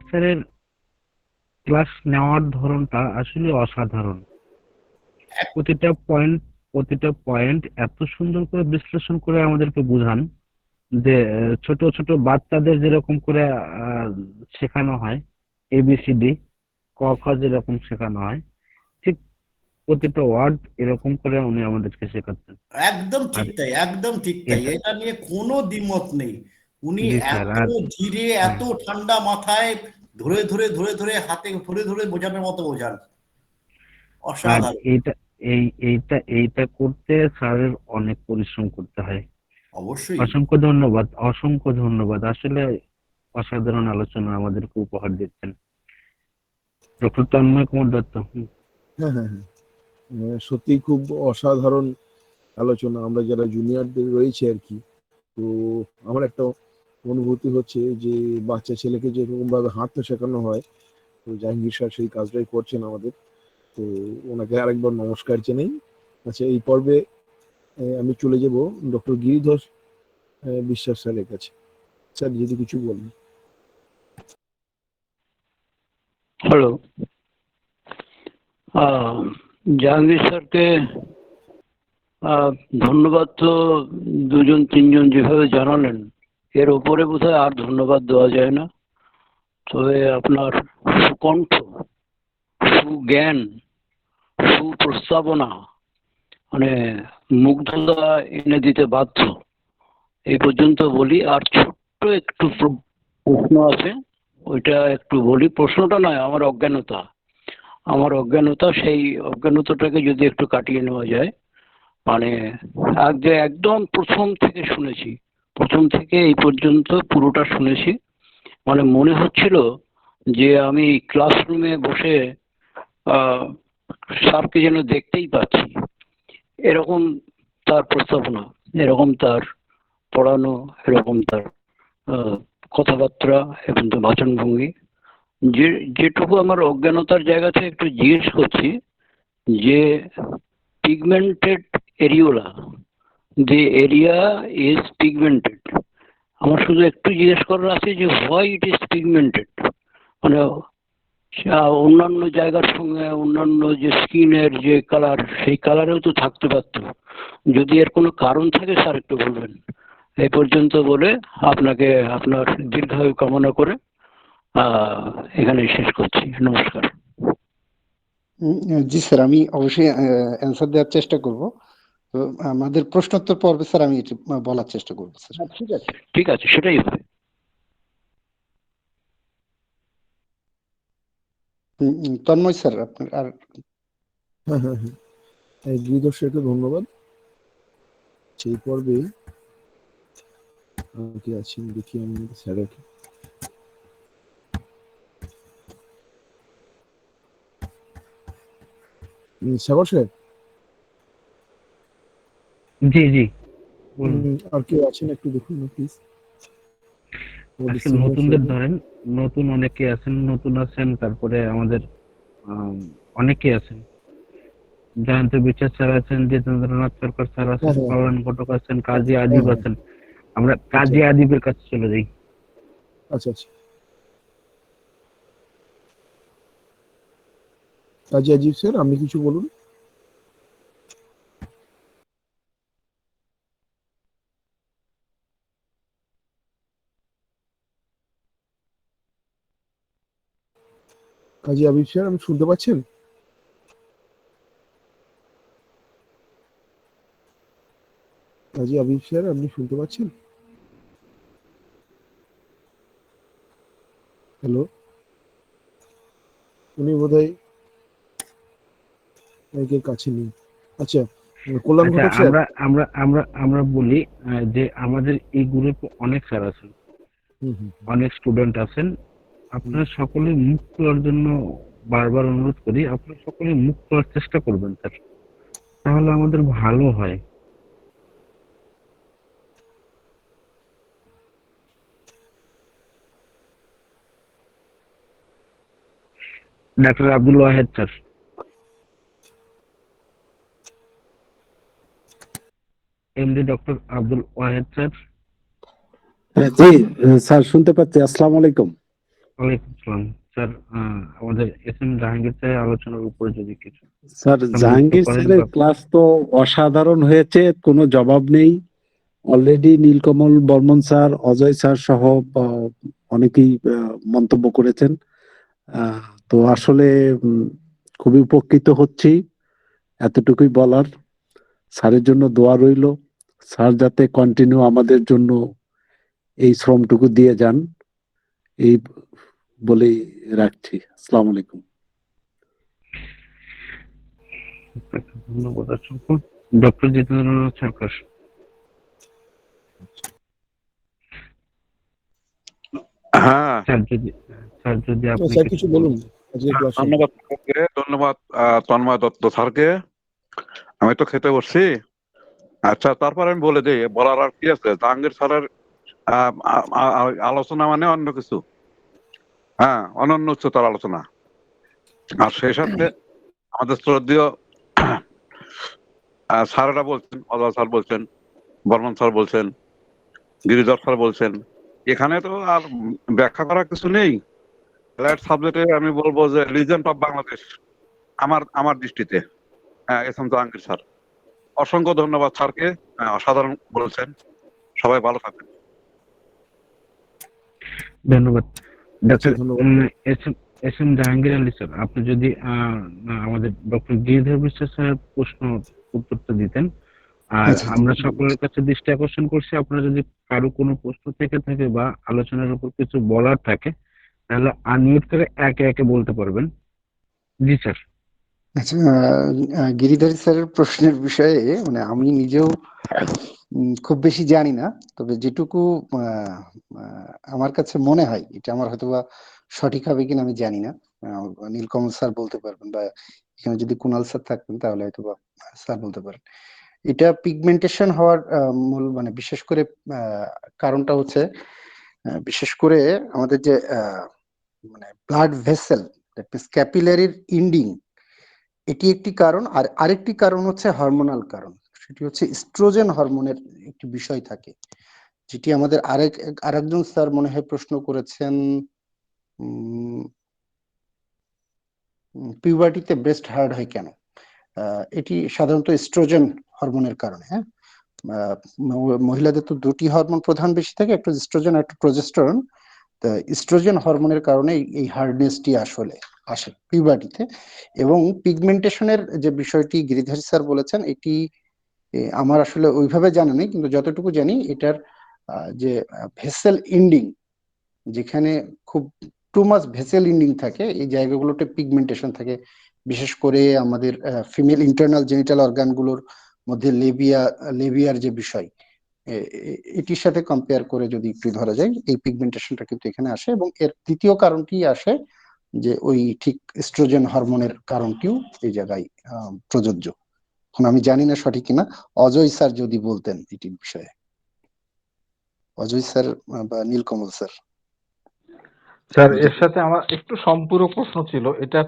স্যারের ক্লাস নেওয়ার ধরনটা আসলে অসাধারণ। প্রতিটা পয়েন্ট এত সুন্দর করে বিশ্লেষণ করে আমাদেরকে বোঝান যে ছোট ছোট বাচ্চাদের যেরকম করে শেখানো হয় ABCD ক খ যেরকম শেখানো হয়, ঠিক প্রতিটা ওয়ার্ড এরকম করে উনি আমাদেরকে শেখাচ্ছেন। একদম আর ঠিক তাই, একদম ঠিক তাই, এটা এটা নিয়ে কোনো দ্বিমত নেই। উনি জি স্যার। এত আর ধীরে, হ্যাঁ, এত ঠান্ডা মাথায় ধরে ধরে ধরে ধরে হাতে ধরে ধরে বোঝানোর মতো বোঝান, আর অসাধারণ। এইটা করতে স্যারের অনেক পরিশ্রম করতে হয়। অবশ্যই। অসংখ্য ধন্যবাদ। আসলে অসাধারণ আলোচনা আমাদেরকে উপহার দিচ্ছেন ডক্টর তন্ময় কুমার দত্ত। হ্যাঁ হ্যাঁ হ্যাঁ, সত্যি খুব অসাধারণ আলোচনা। আমরা যারা জুনিয়রদের রয়েছে আর কি, তো আমার একটা অনুভূতি হচ্ছে যে বাচ্চা ছেলেকে যেরকম ভাবে হাঁটতে শেখানো হয়, তো জাহাঙ্গীর স্যার সেই কাজটাই করছেন আমাদের। তো ওনাকে আরেকবার নমস্কার জানাই। আচ্ছা, এই পর্বে আমি চলে যাব ডক্টর গিরিধর বিশ্বাস স্যারের কাছে। স্যার যদি কিছু বলেন। হ্যালো, জাহাঙ্গীর স্যারকে ধন্যবাদ তো দুজন তিনজন যেভাবে জানালেন, এর ওপরে বোধহয় আর ধন্যবাদ দেওয়া যায় না। তবে আপনার সুকণ্ঠ, সুজ্ঞান, সুপ্রস্তাবনা মানে মুগ্ধতা এনে দিতে বাধ্য। এই পর্যন্ত বলি। আর ছোট্ট একটু প্রশ্ন আছে, ওইটা একটু বলি। প্রশ্নটা নয়, আমার অজ্ঞানতা, সেই অজ্ঞানতাটাকে যদি একটু কাটিয়ে নেওয়া যায়। মানে একদম প্রথম থেকে শুনেছি, প্রথম থেকে এই পর্যন্ত পুরোটা শুনেছি। মানে মনে হচ্ছিল যে আমি ক্লাসরুমে বসে স্যারকে যেন দেখতেই পাচ্ছি। এরকম তার প্রস্তাবনা, এরকম তার পড়ানো, এরকম তার কথাবার্তা এবং তার বাচনভঙ্গি। যেটুকু আমার অজ্ঞানতার জায়গা থেকে একটু জিজ্ঞেস করছি, যে pigmented areola, the area is pigmented, আমার শুধু একটু জিজ্ঞেস করার আছে যে হোয়াই ইট ইজ পিগমেন্টেড, মানে অন্যান্য জায়গার সঙ্গে অন্যান্য যে স্কিনের যে কালার, সেই কালারেও তো থাকতে পারতো। যদি এর কোনো কারণ থাকে স্যার একটু বলবেন। এই পর্যন্ত বলে আপনাকে আপনার দীর্ঘায়ু কামনা করে এখানে শেষ করছি। নমস্কার। জি স্যার, আমি অবশ্যই অ্যান্সার দেওয়ার চেষ্টা করব। তো আমাদের প্রশ্নোত্তর পর্বে স্যার আমি একটু বলার চেষ্টা করবো স্যার। হ্যাঁ, ঠিক আছে, ঠিক আছে, সেটাই হবে। তন্ময় স্যার আপনার আর হ্যাঁ হ্যাঁ হ্যাঁ, গিরিধর স্যারকে ধন্যবাদ। সেই পর্বে কি আছেন দেখি আমি স্যারের। সাগর স্যার, জি জি বলুন। আর কেউ আছেন একটু দেখুন না প্লিজ। আজকে নতুনদের ধরেন, নতুন অনেকে আছেন, নতুন আছেন, তারপরে আমাদের অনেকে আছেন। জয়ন্ত বিচার স্যার আছেন, জিতেন্দ্রনাথ সরকার স্যার আছেন, কল্যাণ ঘটক আছেন, কাজী আদিব আছেন। আমরা কাজী আদিবের কাছে চলে যাই। আচ্ছা আচ্ছা, কাজী আজিব স্যার আপনি কিছু বলুন। কাজী আবিব স্যার আপনি শুনতে পাচ্ছেন? কাজী আবিব স্যার আপনি শুনতে পাচ্ছেন? হ্যালো, উনি বোধহয় মাইকের কাছে নেই। আচ্ছা, কল্যাণ ঘটক স্যার। আমরা আমরা আমরা আমরা বলি যে আমাদের এই গ্রুপে অনেক স্যার আছেন, অনেক স্টুডেন্ট আছেন। আপনারা সকলে মুখ খোলার জন্য বারবার অনুরোধ করি, আপনারা সকলে মুখ খোলার চেষ্টা করবেন স্যার, তাহলে আমাদের ভালো হয়। ডাক্তার Abdul Wahed sir. MD doctor Abdul Wahed sir. জি স্যার, শুনতে পাচ্ছি। আসসালামু আলাইকুম। ওয়ালাইকুম আসসালাম স্যার। আমাদের এস এম জাহাঙ্গীর স্যারের আলোচনার উপরে যদি কিছু স্যার, সংযুক্ত জাহাঙ্গীর করেন স্যারের ক্লাস তো অসাধারণ হয়েছে, কোনো জবাব নেই। Already Nilkamal Barman sir, Ajay sir সহ অনেকেই মন্তব্য করেছেন। তো আসলে খুবই উপকৃত হচ্ছি। এতটুকুই বলার। স্যারের জন্য দোয়া রইল। স্যার যাতে কন্টিনিউ আমাদের জন্য এই শ্রমটুকু দিয়ে যান, এই বলেই রাখছি। আসসালামু আলাইকুম। ধন্যবাদ অসংখ্য। ডক্টর জিতেন্দ্রনাথ সরকার। হ্যাঁ স্যার যদি আপনি স্যার কিছু বলুন আজকে ক্লাসে। ধন্যবাদ স্যারকে, ধন্যবাদ তন্ময় দত্ত স্যারকে। আমি তো খেতে বসছি। আচ্ছা, তারপর আমি বলে দিই, বলার আর কি আছে। জাহাঙ্গীর স্যারের আলোচনা মানে অন্য কিছু, হ্যাঁ, অনন্য উচ্চতর আলোচনা। আর সেই সাথে আমাদের শ্রদ্ধেয় স্যারেরা বলছেন, অজয় স্যার বলছেন, বর্মন স্যার বলছেন, গিরিধর স্যার বলছেন, এখানে তো আর ব্যাখ্যা করার কিছু নেই। ফ্ল্যাট সাবজেক্টে আমি বলবো যে লিজেন্ড অফ বাংলাদেশ আমার দৃষ্টিতে এস এম জাহাঙ্গীর স্যার। অসংখ্য ধন্যবাদ স্যারকে, অসাধারণ বলছেন। সবাই ভালো থাকবেন। ধন্যবাদ ডক্টর ধন্যবাদ। S M Jahangir Ali sir. আপনি যদি আমাদের ডক্টর গিরিধর বিশ্বাস স্যারের প্রশ্ন উত্তরটা দিতেন। আর আমরা সকলের কাছে দৃষ্টি আকর্ষণ করছি, আপনার যদি কারো কোনো প্রশ্ন থেকে থাকে বা আলোচনার উপর কিছু বলার থাকে, তাহলে আনমিউট করে একে একে বলতে পারবেন। জি স্যার। আচ্ছা, গিরিধারী স্যারের প্রশ্নের বিষয়ে মানে আমি নিজেও খুব বেশি জানি না, তবে যেটুকু আমার কাছে মনে হয়, এটা আমার হয়তোবা সঠিক হবে কিনা আমি জানি না। নীলকমল স্যার বলতে পারবেন, বা এখানে যদি কুণাল স্যার থাকবেন তাহলে হয়তোবা স্যার বলতে পারেন। এটা পিগমেন্টেশন হওয়ার মূল মানে বিশেষ করে কারণটা হচ্ছে বিশেষ করে আমাদের যে মানে ব্লাড ভেসেল, ক্যাপিলারির ইন্ডিং, এটি একটি কারণ। আর আরেকটি কারণ হচ্ছে হরমোনাল কারণ, সেটি হচ্ছে ইস্ট্রোজেন হরমোনের একটি বিষয় থাকে। যেটি আমাদের আরেকজন স্যার মনে হয় প্রশ্ন করেছেন, পিউবার্টিতে ব্রেস্ট হার্ড হয় কেন? এটি সাধারণত এস্ট্রোজেন হরমোনের কারণে। হ্যাঁ, মহিলাদের তো দুটি হরমোন প্রধান বেশি থাকে, একটা ইস্ট্রোজেন আর একটা প্রজেস্টেরন। ইস্ট্রোজেন হরমোনের কারণে এই হার্ডনেসটি আসলে আসে পিউবার্টিতে। এবং পিগমেন্টেশনের যে বিষয়টি গিরিধারী স্যার বলেছেন, এটি আমার আসলে ওইভাবে জানা নেই, কিন্তু যতটুকু জানি এটার যে ভেসেল ইন্ডিং, যেখানে খুব টু মাচ ভেসেল ইন্ডিং থাকে, এই জায়গাগুলোতে পিগমেন্টেশন থাকে। বিশেষ করে আমাদের ফিমেল ইন্টারনাল জেনিটাল অর্গানগুলোর মধ্যে লেবিয়ার যে বিষয়, এটির সাথে কম্পেয়ার করে যদি একটু ধরা যায়, এই পিগমেন্টেশনটা কিন্তু এখানে আসে। এবং এর দ্বিতীয় কারণটি আসে যে ওই ঠিক এস্ট্রোজেন হরমোনের কারণটিও এই জায়গায় প্রযোজ্য। এখন আমি জানি না সঠিক কিনা, অজয় স্যার যদি বলতেন এটির বিষয়ে। অজয় স্যার বা নীলকমল স্যার। স্যার এর সাথে আমার একটু সম্পূরক প্রশ্ন ছিল, এটা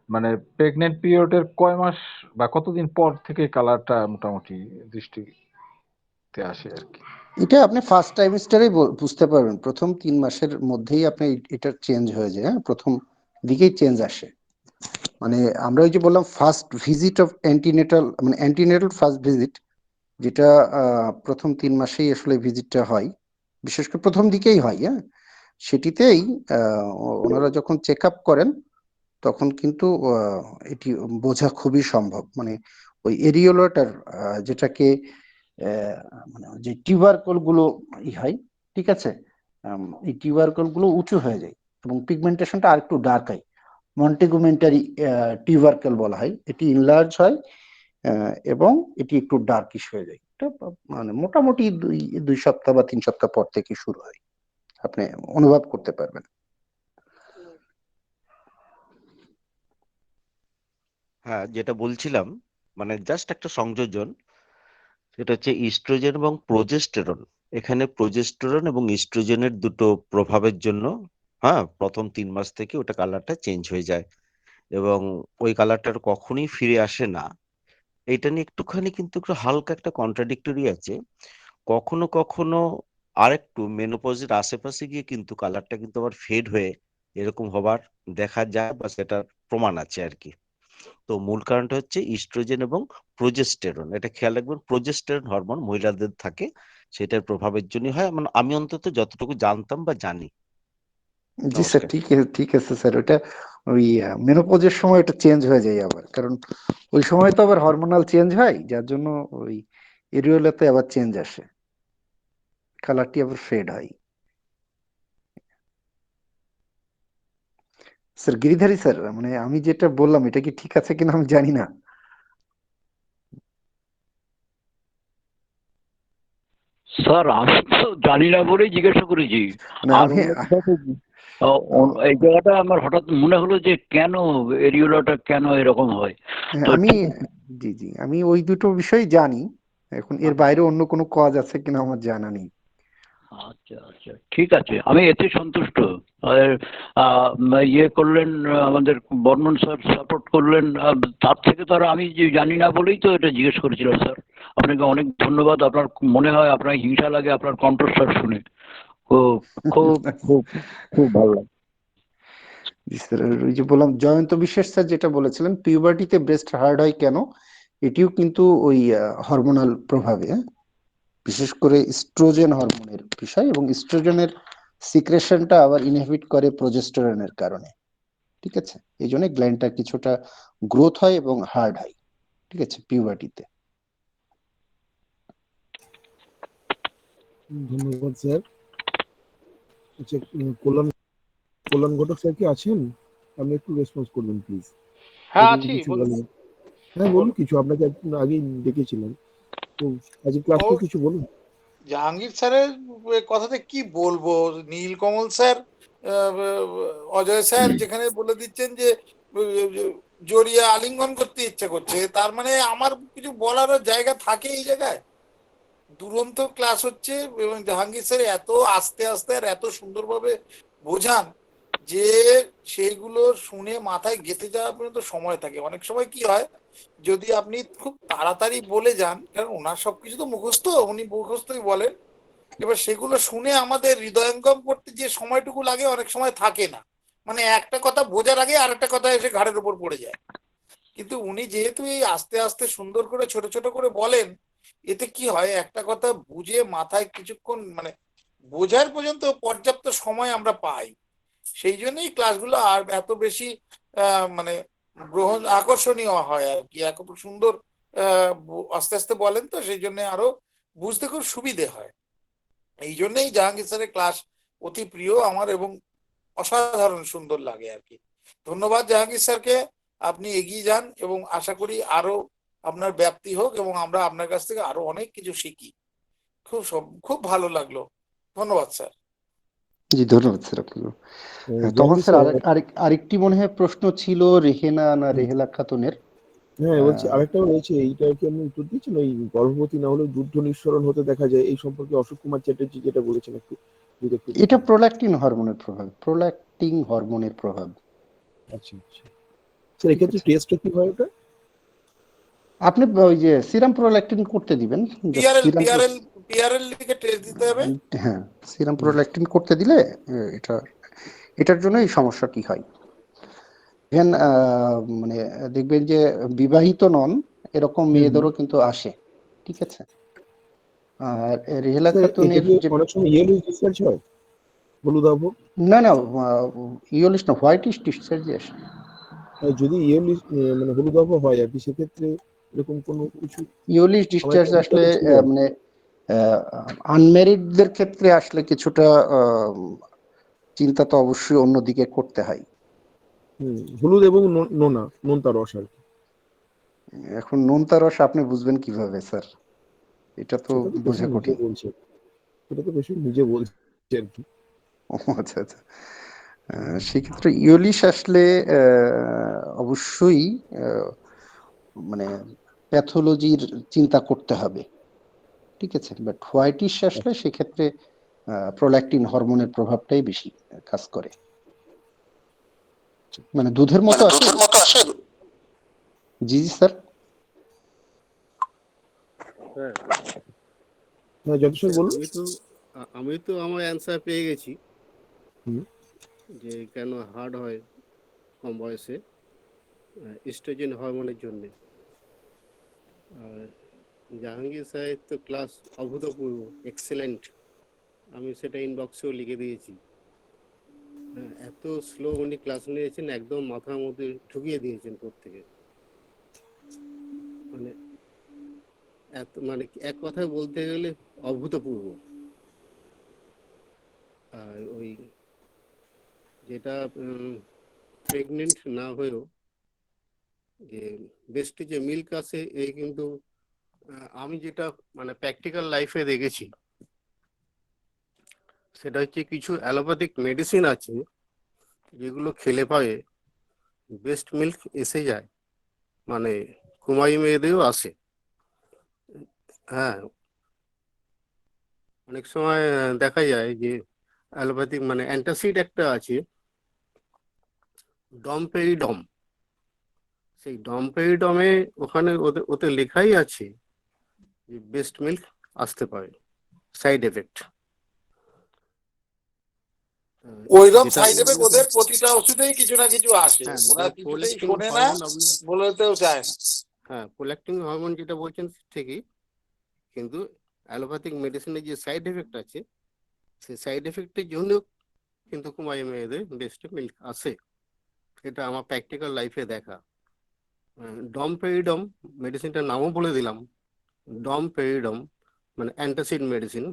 মানে প্রেগনেন্ট পিরিয়ডের কয় মাস বা কতদিন পর থেকে কালারটা মোটামুটি দৃষ্টিতে আসে আর কি? এটা আপনি ফার্স্ট ট্রাইমেস্টারে বুঝতে পারবেন, প্রথম 3 মাসের মধ্যেই আপনি এটা চেঞ্জ হয়ে যায়। হ্যাঁ, প্রথম দিকেই চেঞ্জ আসে। মানে আমরা ওই যে বললাম ফার্স্ট ভিজিট অফ অ্যান্টিনেটাল, মানে অ্যান্টিনেটাল ফার্স্ট ভিজিট, যেটা প্রথম 3 মাসেই আসলে ভিজিটটা হয়, বিশেষ করে প্রথম দিকেই হয়। হ্যাঁ, সেটিতেই ওনারা যখন চেক আপ করেন তখন কিন্তু এটি বোঝা খুবই সম্ভব। মানে ওই এরিওলাটার যেটাকে মানে যে টিউবারকল গুলো হয়, ঠিক আছে, এই টিউবারকল গুলো উঁচু হয়ে যায় এবং পিগমেন্টেশনটা আর একটু ডার্ক হয়। মন্টেগুমেন্টারি টিউবারকল বলা হয়। এটি ইনলার্জ হয় এবং এটি একটু ডার্কিশ হয়ে যায়। এটা মানে মোটামুটি 2 সপ্তাহ বা 3 সপ্তাহ পর থেকে শুরু হয়, আপনি অনুভব করতে পারবেন। হ্যাঁ, যেটা বলছিলাম, মানে জাস্ট একটা সংযোজন, সেটা হচ্ছে ইস্ট্রোজেন এবং প্রজেস্টেরন। এখানে প্রজেস্টেরন এবং ইস্ট্রোজেনের দুটো প্রভাবের জন্য, হ্যাঁ, প্রথম 3 মাস থেকে ওটা কালারটা চেঞ্জ হয়ে যায় এবং ওই কালারটার কখনোই ফিরে আসে না। এটা নিয়ে একটুখানি কিন্তু একটু হালকা একটা কন্ট্রাডিক্টরি আছে। কখনো কখনো আরেকটু মেনোপজের আশেপাশে গিয়ে কিন্তু কালারটা কিন্তু আবার ফেড হয়ে এরকম হবার দেখা যায়, বা সেটার প্রমাণ আছে আর কি। তো মূল কারণটা হচ্ছে ইস্ট্রোজেন এবং প্রজেস্টেরন। এটা খেয়াল রাখবেন, প্রজেস্টেরন হরমোন মহিলাদের থাকে, সেটার প্রভাবের জন্য হয়। মানে আমি অন্তত যতটুকু জানতাম বা জানি। জি স্যার, নমস্কার। ঠিক আছে স্যার। ওটা ওই মেনোপজের সময় এটা চেঞ্জ হয়ে যায় আবার, কারণ ওই সময় তো আবার হরমোনাল চেঞ্জ হয়, যার জন্য ওই এরিওলাতে আবার চেঞ্জ আসে, কালারটি আবার ফেড হয়। স্যার গিরিধারী স্যার, মানে আমি যেটা বললাম এটা কি ঠিক আছে কিনা আমি জানি না। স্যার আমি তো জানি না বলেই জিজ্ঞাসা করেছি। মানে আর আমি অন্য কথা তো এই জায়গাটা আমার হঠাৎ মনে হলো যে কেন এরিওলাটা কেন এরকম হয়। তো আমি জি জি, আমি ওই দুটো বিষয় জানি। এখন এর বাইরে অন্য কোনো কাজ আছে কিনা আমার জানা নেই। আচ্ছা আচ্ছা, ঠিক আছে, আমি এতে সন্তুষ্ট। আর ইয়ে করলেন, আমাদের বর্মন স্যার সাপোর্ট করলেন, তার থেকে তো আর আমি যে জানি না বলেই তো এটা জিজ্ঞেস করেছিলাম স্যার। আপনাকে অনেক ধন্যবাদ। আপনার মনে হয় আপনার হিংসা লাগে আপনার কণ্ঠস্বর শুনে। খুব খুব খুব খুব ভালো লাগে। জি স্যার, ওই যে বললাম জয়ন্ত বিশ্বাস স্যার যেটা বলেছিলেন পিউবার্টিতে ব্রেস্ট হার্ড হয় কেন, এটিও কিন্তু ওই হরমোনাল প্রভাবে, বিশেষ করে ইস্ট্রোজেন হরমোনের বিষয়, এবং ইস্ট্রোজেনের সিক্রেশনটা আবার ইনহিবিট করে প্রজেস্টেরনের কারণে। ঠিক আছে, এই জন্য গ্ল্যান্ডটা কিছুটা গ্রোথ হয় এবং হার্ড হয়, ঠিক আছে, পিউবার্টিতে। ধন্যবাদ স্যার। আচ্ছা, কল্যাণ ঘটক স্যার কি আছেন? আপনি একটু রেসপন্স করবেন প্লিজ। হ্যাঁ যদি আছি, কিছু বলুন। বলেন। হ্যাঁ বলুন কিছু, আপনাকে একটু আগেই ডেকেছিলাম তো, আজকে ক্লাস ও নিয়ে কিছু বলুন। জাহাঙ্গীর স্যারের কথাতে কি বলবো, নীলকমল স্যার, অজয় স্যার যেখানে বলে দিচ্ছেন যে জড়িয়ে আলিঙ্গন করতে ইচ্ছে করছে, তার মানে আমার কিছু বলারও জায়গা থাকে এই জায়গায়? দুরন্ত ক্লাস হচ্ছে এবং জাহাঙ্গীর স্যার এত আস্তে আস্তে আর এত সুন্দরভাবে বোঝান যে সেইগুলো শুনে মাথায় গেঁথে যাওয়া পর্যন্ত সময় থাকে। অনেক সময় কি হয়, যদি আপনি খুব তাড়াতাড়ি বলে যান, কারণ ওনার সবকিছু তো মুখস্থ, উনি মুখস্থই বলেন, এবার সেগুলো শুনে আমাদের হৃদয়ঙ্গম করতে যে সময়টুকু লাগে অনেক সময় থাকে না, মানে একটা কথা বোঝার আগে আরেকটা কথা এসে ঘাড়ের উপর পড়ে যায়। কিন্তু উনি যেহেতু এই আস্তে আস্তে সুন্দর করে ছোট ছোট করে বলেন, এতে কি হয়, একটা কথা বুঝে মাথায় কিছুক্ষণ মানে বোঝার পর্যন্ত পর্যাপ্ত সময় আমরা পাই। সেই জন্যই ক্লাসগুলো আর এত বেশি মানে গ্রহণ আকর্ষণীয় হয় আর কি, এত সুন্দর আস্তে আস্তে বলেন, তো সেই জন্য আরো বুঝতে খুব সুবিধে হয়। এই জন্যই জাহাঙ্গীর স্যারের ক্লাস অতি প্রিয় আমার এবং অসাধারণ সুন্দর লাগে আর কি। ধন্যবাদ জাহাঙ্গীর স্যারকে, আপনি এগিয়ে যান এবং আশা করি আরো আপনার ব্যাপ্তি হোক এবং আমরা আপনার কাছ থেকে আরো অনেক কিছু শিখি। খুব ভালো লাগলো, ধন্যবাদ স্যার। জি, ধন্যবাদ স্যার আপনাকে। তখন জাহাঙ্গীর স্যার স্যার, আরেকটি মনে হয় প্রশ্ন ছিল রেহেনা না রেহেলা খাতুনের। হ্যাঁ বলছি আরেকটাও রয়েছে, এইটা কি আপনি উত্তর দিচ্ছেন? ওই গর্ভবতী না হলেও যুদ্ধ নিঃসরণ হতে দেখা যায়, এই সম্পর্কে অশোক কুমার চ্যাটার্জি যেটা বলেছেন, একটু যদি একটু এটা প্রোল্যাক্টিন হরমোনের প্রভাব, প্রোল্যাক্টিন হরমোনের প্রভাব। আচ্ছা আচ্ছা স্যার, এক্ষেত্রে টেস্টটা কি হয় ওটা? আপনি ওই যে সিরাম প্রোল্যাক্টিন করতে দিবেন, পিআরএল পিআরএল পিআরএল লিখে টেস্ট দিতে হবে। হ্যাঁ, সিরাম প্রোল্যাক্টিন করতে দিলে এটার জন্য এই সমস্যাটি হয়। ইভেন মানে দেখবেন যে বিবাহিত নন এরকম মেয়েদেরও কিন্তু আসে, ঠিক আছে। আর রেহেলা খাতুনের যে অনেক সময় ইয়েলো ডিসচার্জ হয়, হলুদাভ। না না, ইয়োলিশ না, হোয়াইটিশ ডিসচার্জ আসে। যদি ইয়েলো মানে হলুদাভ হয় আর কি, সেক্ষেত্রে এরকম কোনো কিছু ইয়োলিশ ডিসচার্জ আসলে মানে আনম্যারিডদের ক্ষেত্রে আসলে কিছুটা চিন্তা তো অবশ্যই অন্যদিকে করতে হয়। হলুদ এবং নোনতা রস আর কি। এখন নোনতা রস আপনি বুঝবেন কিভাবে স্যার, এটা তো বোঝা কঠিন। সেটা তো বেশি নিজে বলছে আর কি। আচ্ছা আচ্ছা, সেক্ষেত্রে ইয়োলিশ আসলে অবশ্যই মানে প্যাথোলজির চিন্তা করতে হবে, ঠিক আছে। বাট হোয়াইটিশ আসলে সেক্ষেত্রে প্রোল্যাক্টিন হরমোনের প্রভাবটাই বেশি কাজ করে, মানে দুধের মতো আসে। জি জি স্যার। হ্যাঁ যতক্ষণ বলুন। আমি তো আমার অ্যান্সার পেয়ে গেছি যে কেন হার্ড হয় কম বয়সে, ইস্ট্রোজেন হরমোনের জন্য। আর জাহাঙ্গীর স্যারের তো ক্লাস অভূতপূর্ব, এক্সেলেন্ট, আমি সেটা ইনবক্সেও লিখে দিয়েছি। এত স্লো উনি ক্লাস নিয়েছেন, একদম মাথার মধ্যে ঢুকিয়ে দিয়েছেন প্রত্যেকে। মানে এত মানে এক কথায় বলতে গেলে অভূতপূর্ব। আর ওই যেটা প্রেগনেন্ট না হয়েও যে বেস্টে যে মিল্ক আছে, এই কিন্তু আমি যেটা মানে প্র্যাকটিক্যাল লাইফে দেখেছি, সেটা হচ্ছে কিছু অ্যালোপ্যাথিক মেডিসিন আছে যেগুলো খেলে পরে বেস্ট মিল্ক এসে যায়, মানে কুমারী মেয়েদেরও আসে। হ্যাঁ, অনেক সময় দেখা যায় যে অ্যালোপ্যাথিক মানে অ্যান্টাসিড একটা আছে ডমপেরিডম, সেই ডমপেরিডমে ওখানে ওতে লেখাই আছে যে বেস্ট মিল্ক আসতে পারে, সাইড এফেক্ট। ওইরকম সাইড এফেক্ট ওদের প্রতিটা ওষুধেই কিছু না কিছু আসে, ওরা কিছুতেই শোনে না, বলতেও চায় না। হ্যাঁ, প্রোল্যাক্টিন হরমোন যেটা বলছেন ঠিকই, কিন্তু অ্যালোপ্যাথিক মেডিসিনের যে সাইড এফেক্ট আছে, সেই সাইড এফেক্টের জন্য কিন্তু কুমারী মেয়েদের বেস্ট মিল্ক আসে। এটা আমার প্র্যাকটিক্যাল লাইফে দেখা। ডমপেরিডম মেডিসিনটার নামও বলে দিলাম, ডমপেরিডম মানে অ্যান্টাসিড মেডিসিন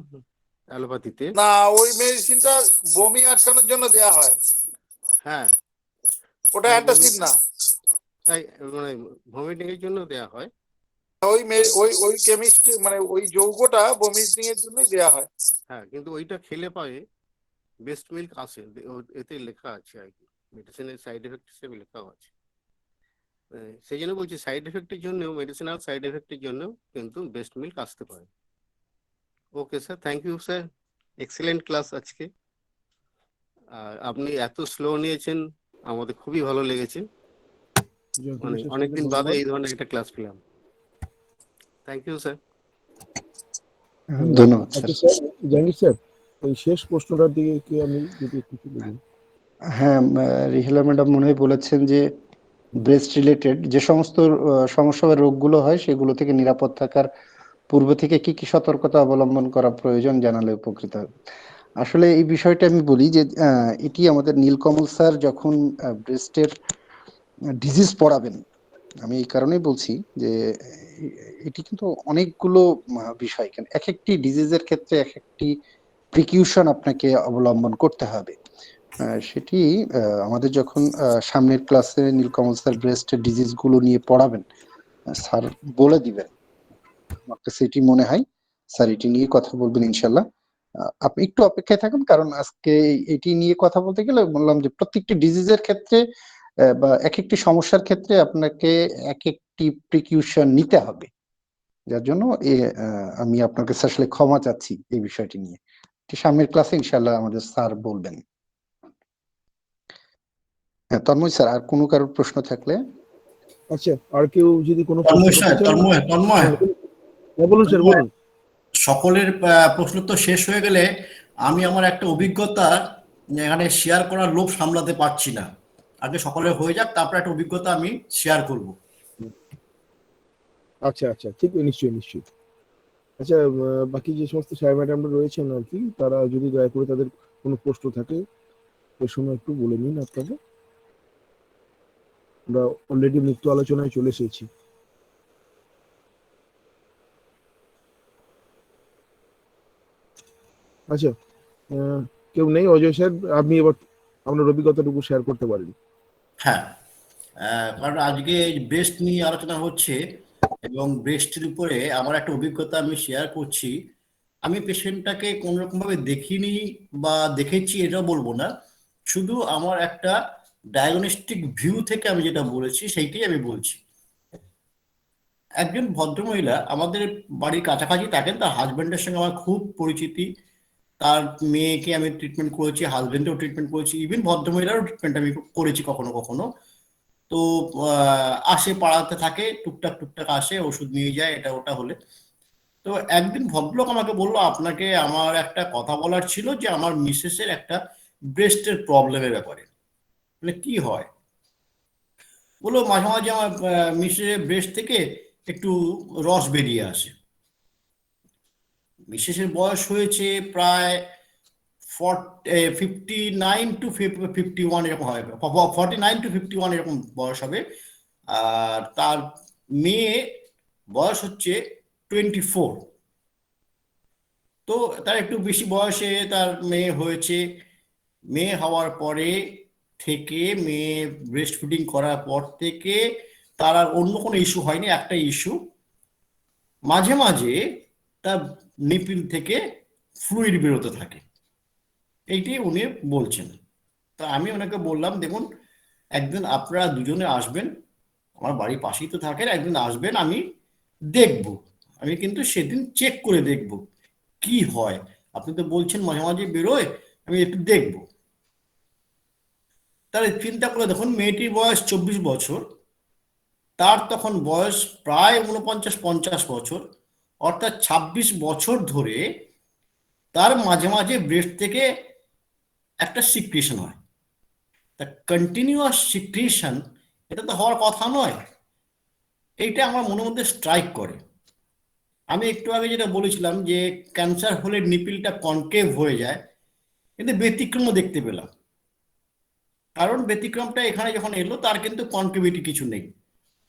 অ্যালোপ্যাথিতে। না, ওই মেডিসিনটা বমি আটকানোর জন্য দেয়া হয়। হ্যাঁ, ওটা অ্যান্টাসিড না। তাই মানে ভমিটিং এর জন্য দেয়া হয়। ওই ওই কেমিস্ট্রি মানে ওই যৌগটা ভমিটিং এর জন্যই দেয়া হয়। হ্যাঁ, কিন্তু ওইটা খেলে পারে বেস্ট মিল্ক আসে, এতে লেখা আছে আর কি, মেডিসিনের সাইড এফেক্ট হিসেবে লেখা আছে। সেই জন্য বলছি সাইড এফেক্টের জন্য, মেডিসিনাল সাইড এফেক্টের জন্য কিন্তু বেস্ট মিল্ক আসতে পারে। Okay sir, thank you sir, excellent class আজকে। আর আপনি এত স্লো নিয়েছেন, আমাদের খুবই ভালো লেগেছে, মানে অনেকদিন বাদে এই ধরনের একটা ক্লাস পেলাম। Thank you sir. ধন্যবাদ স্যার। আচ্ছা স্যার, জাহাঙ্গীর স্যার, ওই শেষ প্রশ্নটার দিকে কি আমি যদি একটু তুলে দিই। হ্যাঁ, রিহেলা ম্যাডাম মনে হয় বলেছেন যে ব্রেস্ট রিলেটেড যে সমস্ত সমস্যা বা রোগগুলো হয় সেগুলো থেকে নিরাপদ থাকার পূর্ব থেকে কি কি সতর্কতা অবলম্বন করা প্রয়োজন জানালে উপকৃত হবে। আসলে এই বিষয়টা আমি বলি যে এটি আমাদের নীলকমল স্যার যখন ব্রেস্টের ডিজিজ পড়াবেন, আমি এই কারণেই বলছি যে এটি কিন্তু অনেকগুলো বিষয়, এক একটি ডিজিজের ক্ষেত্রে এক একটি প্রিকিউশন আপনাকে অবলম্বন করতে হবে। সেটি আমাদের যখন সামনের ক্লাসে নীলকমল স্যার ব্রেস্টের ডিজিজ গুলো নিয়ে পড়াবেন, স্যার বলে দিবেন। আমার কাছে এটি মনে হয় স্যার এটি নিয়ে কথা বলবেন ইনশাল্লাহ। আপনি একটু অপেক্ষায় থাকুন, কারণ আজকে এটি নিয়ে কথা বলতে গেলে বললাম যে প্রত্যেকটি ডিজিজের ক্ষেত্রে বা এক একটি সমস্যার ক্ষেত্রে আপনাকে এক একটি প্রিকিউশন নিতে হবে, যার জন্য আমি আপনার কাছে আসলে ক্ষমা চাচ্ছি এই বিষয়টি নিয়ে। সামনের ক্লাসে ইনশাল্লাহ আমাদের স্যার বলবেন। হ্যাঁ, তন্ময় স্যার, আর কোনো কারোর প্রশ্ন থাকলে। আচ্ছা, আর কেউ যদি কোনো প্রশ্ন তন্ময় করতে স্যার, চান? তন্ময় বলুন স্যার, বলুন। সকলের প্রশ্ন তো শেষ হয়ে গেলে আমি আমার একটা অভিজ্ঞতা এখানে শেয়ার করার লোভ সামলাতে পারছি না। আগে সকলের হয়ে যাক, তারপর একটা অভিজ্ঞতা আমি শেয়ার করব। আচ্ছা আচ্ছা, ঠিক, নিশ্চয়ই নিশ্চয়ই। আচ্ছা, বাকি যে সমস্ত স্যার ম্যাডামরা রয়েছেন আর কি, তারা যদি দয়া করে তাদের কোনো প্রশ্ন থাকে এ সময় একটু বলে নিন আপনারা। আমরা অলরেডি মুক্ত আলোচনায় চলে এসেছি। আচ্ছা, কেউ নেই? অজয় স্যার, আপনি এবার আপনার অভিজ্ঞতাটুকু শেয়ার করতে পারেন। হ্যাঁ, কারণ আজকে ব্রেস্ট নিয়ে আলোচনা হচ্ছে এবং ব্রেস্টের উপরে আমার একটা অভিজ্ঞতা আমি শেয়ার করছি। আমি পেশেন্টটাকে কোন রকম ভাবে দেখিনি বা দেখেছি এটা বলবো না, শুধু আমার একটা ডায়াগনস্টিক ভিউ থেকে আমি যেটা বলেছি সেইটাই আমি বলছি। একজন ভদ্রমহিলা আমাদের বাড়ির কাছাকাছি থাকেন, তার হাজবেন্ডের সঙ্গে আমার খুব পরিচিতি। তার মেয়েকে আমি ট্রিটমেন্ট করেছি, হাজবেন্ডেও ট্রিটমেন্ট করেছি, ইভেন ভদ্রমহিলারও ট্রিটমেন্ট আমি করেছি কখনো কখনো। তো আসে, পাড়াতে থাকে, টুকটাক টুকটাক আসে, ওষুধ নিয়ে যায়, এটা ওটা হলে। তো একদিন ভদ্রলোক আমাকে বললো, আপনাকে আমার একটা কথা বলার ছিল যে আমার মিসেসের একটা ব্রেস্টের প্রবলেমের ব্যাপারে। মানে কি হয় বললো, মাঝে মাঝে আমার মিসেসের ব্রেস্ট থেকে একটু রস বেরিয়ে আসে। মিসেসের বয়স হয়েছে প্রায় 59 to 51 এরকম হবে, 49 to 51 এরকম বয়স হবে। আর তার মেয়ে বয়স হচ্ছে 24। তো তার একটু বেশি বয়সে তার মেয়ে হয়েছে। মেয়ে হওয়ার পরে থেকে, মেয়ে ব্রেস্ট ফিডিং করার পর থেকে তার আর অন্য কোনো ইস্যু হয়নি। একটা ইস্যু, মাঝে মাঝে তার নিপিল থেকে ফ্লুইড বেরোতে থাকে, এইটি উনি বলছেন। তা আমি ওনাকে বললাম, দেখুন একদিন আপনারা দুজনে আসবেন, আমার বাড়ির পাশেই তো থাকেন, একদিন আসবেন, আমি দেখব, আমি কিন্তু সেদিন চেক করে দেখব কি হয়। আপনি তো বলছেন মাঝে মাঝে বেরোয়, আমি একটু দেখব। তাহলে চিন্তা করে দেখুন, মেয়েটির বয়স 24 বছর, তার তখন বয়স প্রায় 49-50 বছর, অর্থাৎ 26 বছর ধরে তার মাঝে মাঝে ব্রেস্ট থেকে একটা সিক্রেশন হয়। তা কন্টিনিউয়াস সিক্রেশন, এটা তো হওয়ার কথা নয়। এইটা আমার মনের মধ্যে স্ট্রাইক করে। আমি একটু আগে যেটা বলেছিলাম যে ক্যান্সার হলে নিপিলটা কনকেভ হয়ে যায়, কিন্তু ব্যতিক্রমও দেখতে পেলাম। কারণ ব্যতিক্রমটা এখানে যখন এলো, তার কিন্তু কনকেভিটি কিছু নেই,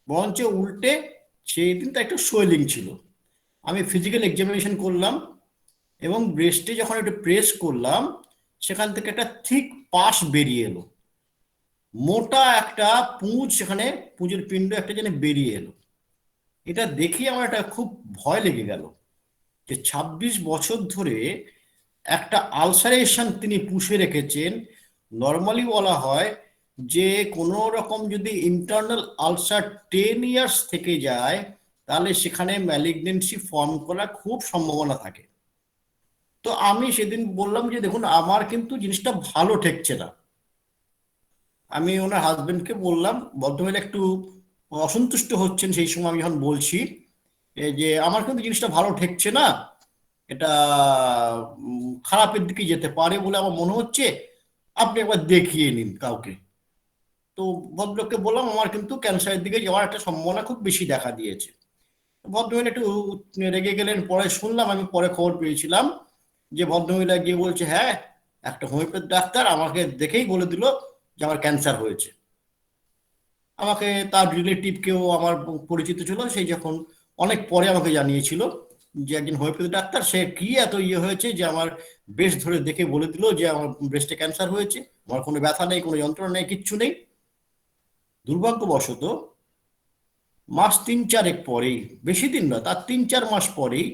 বরঞ্চ উল্টে সেই দিন তার একটু সোয়েলিং ছিল। আমি ফিজিক্যাল এক্সামিনেশন করলাম এবং ব্রেস্টে যখন একটু প্রেস করলাম, সেখান থেকে একটা থিক পাশ বেরিয়ে এলো, মোটা একটা পুঁজ, সেখানে পুঁজের পিণ্ড একটা যেন বেরিয়ে এলো। এটা দেখে আমার একটা খুব ভয় লেগে গেল যে 26 বছর ধরে একটা আলসারেশন তিনি পুষে রেখেছেন। নর্মালি বলা হয় যে কোনো রকম যদি ইন্টারনাল আলসার 10 ইয়ার্স থেকে যায়, তাহলে সেখানে ম্যালিগনেন্সি ফর্ম করার খুব সম্ভাবনা থাকে। তো আমি সেদিন বললাম যে দেখুন, আমার কিন্তু জিনিসটা ভালো ঠেকছে না। আমি ওনার হাজবেন্ডকে বললাম, ভদ্রমহিলা একটু অসন্তুষ্ট হচ্ছেন সেই সময় আমি যখন বলছি যে আমার কিন্তু জিনিসটা ভালো ঠেকছে না, এটা খারাপের দিকে যেতে পারে বলে আমার মনে হচ্ছে, আপনি একবার দেখিয়ে নিন কাউকে। তো ভদ্রলোককে বললাম আমার কিন্তু ক্যান্সারের দিকে যাওয়ার একটা সম্ভাবনা খুব বেশি দেখা দিয়েছে। ভদ্রমহিলা একটু রেগে গেলেন। পরে শুনলাম, আমি পরে খবর পেয়েছিলাম যে ভদ্রমহিলা গিয়ে বলছে, হ্যাঁ একটা হোমিওপ্যাথ ডাক্তার আমাকে দেখেই বলে দিল যে আমার ক্যান্সার হয়েছে। আমাকে তার রিলেটিভ কেউ আমার পরিচিত ছিল, সেই যখন অনেক পরে আমাকে জানিয়েছিল যে একজন হোমিওপ্যাথি ডাক্তার, সে কি এত হয়েছে যে আমার ব্রেস্ট ধরে দেখে বলে দিল যে আমার ব্রেস্টে ক্যান্সার হয়েছে, আমার কোনো ব্যথা নেই, কোনো যন্ত্রণা নেই, কিচ্ছু নেই। দুর্ভাগ্যবশত মাস 3-4 পরেই, বেশি দিন নয়, তার 3-4 মাস পরেই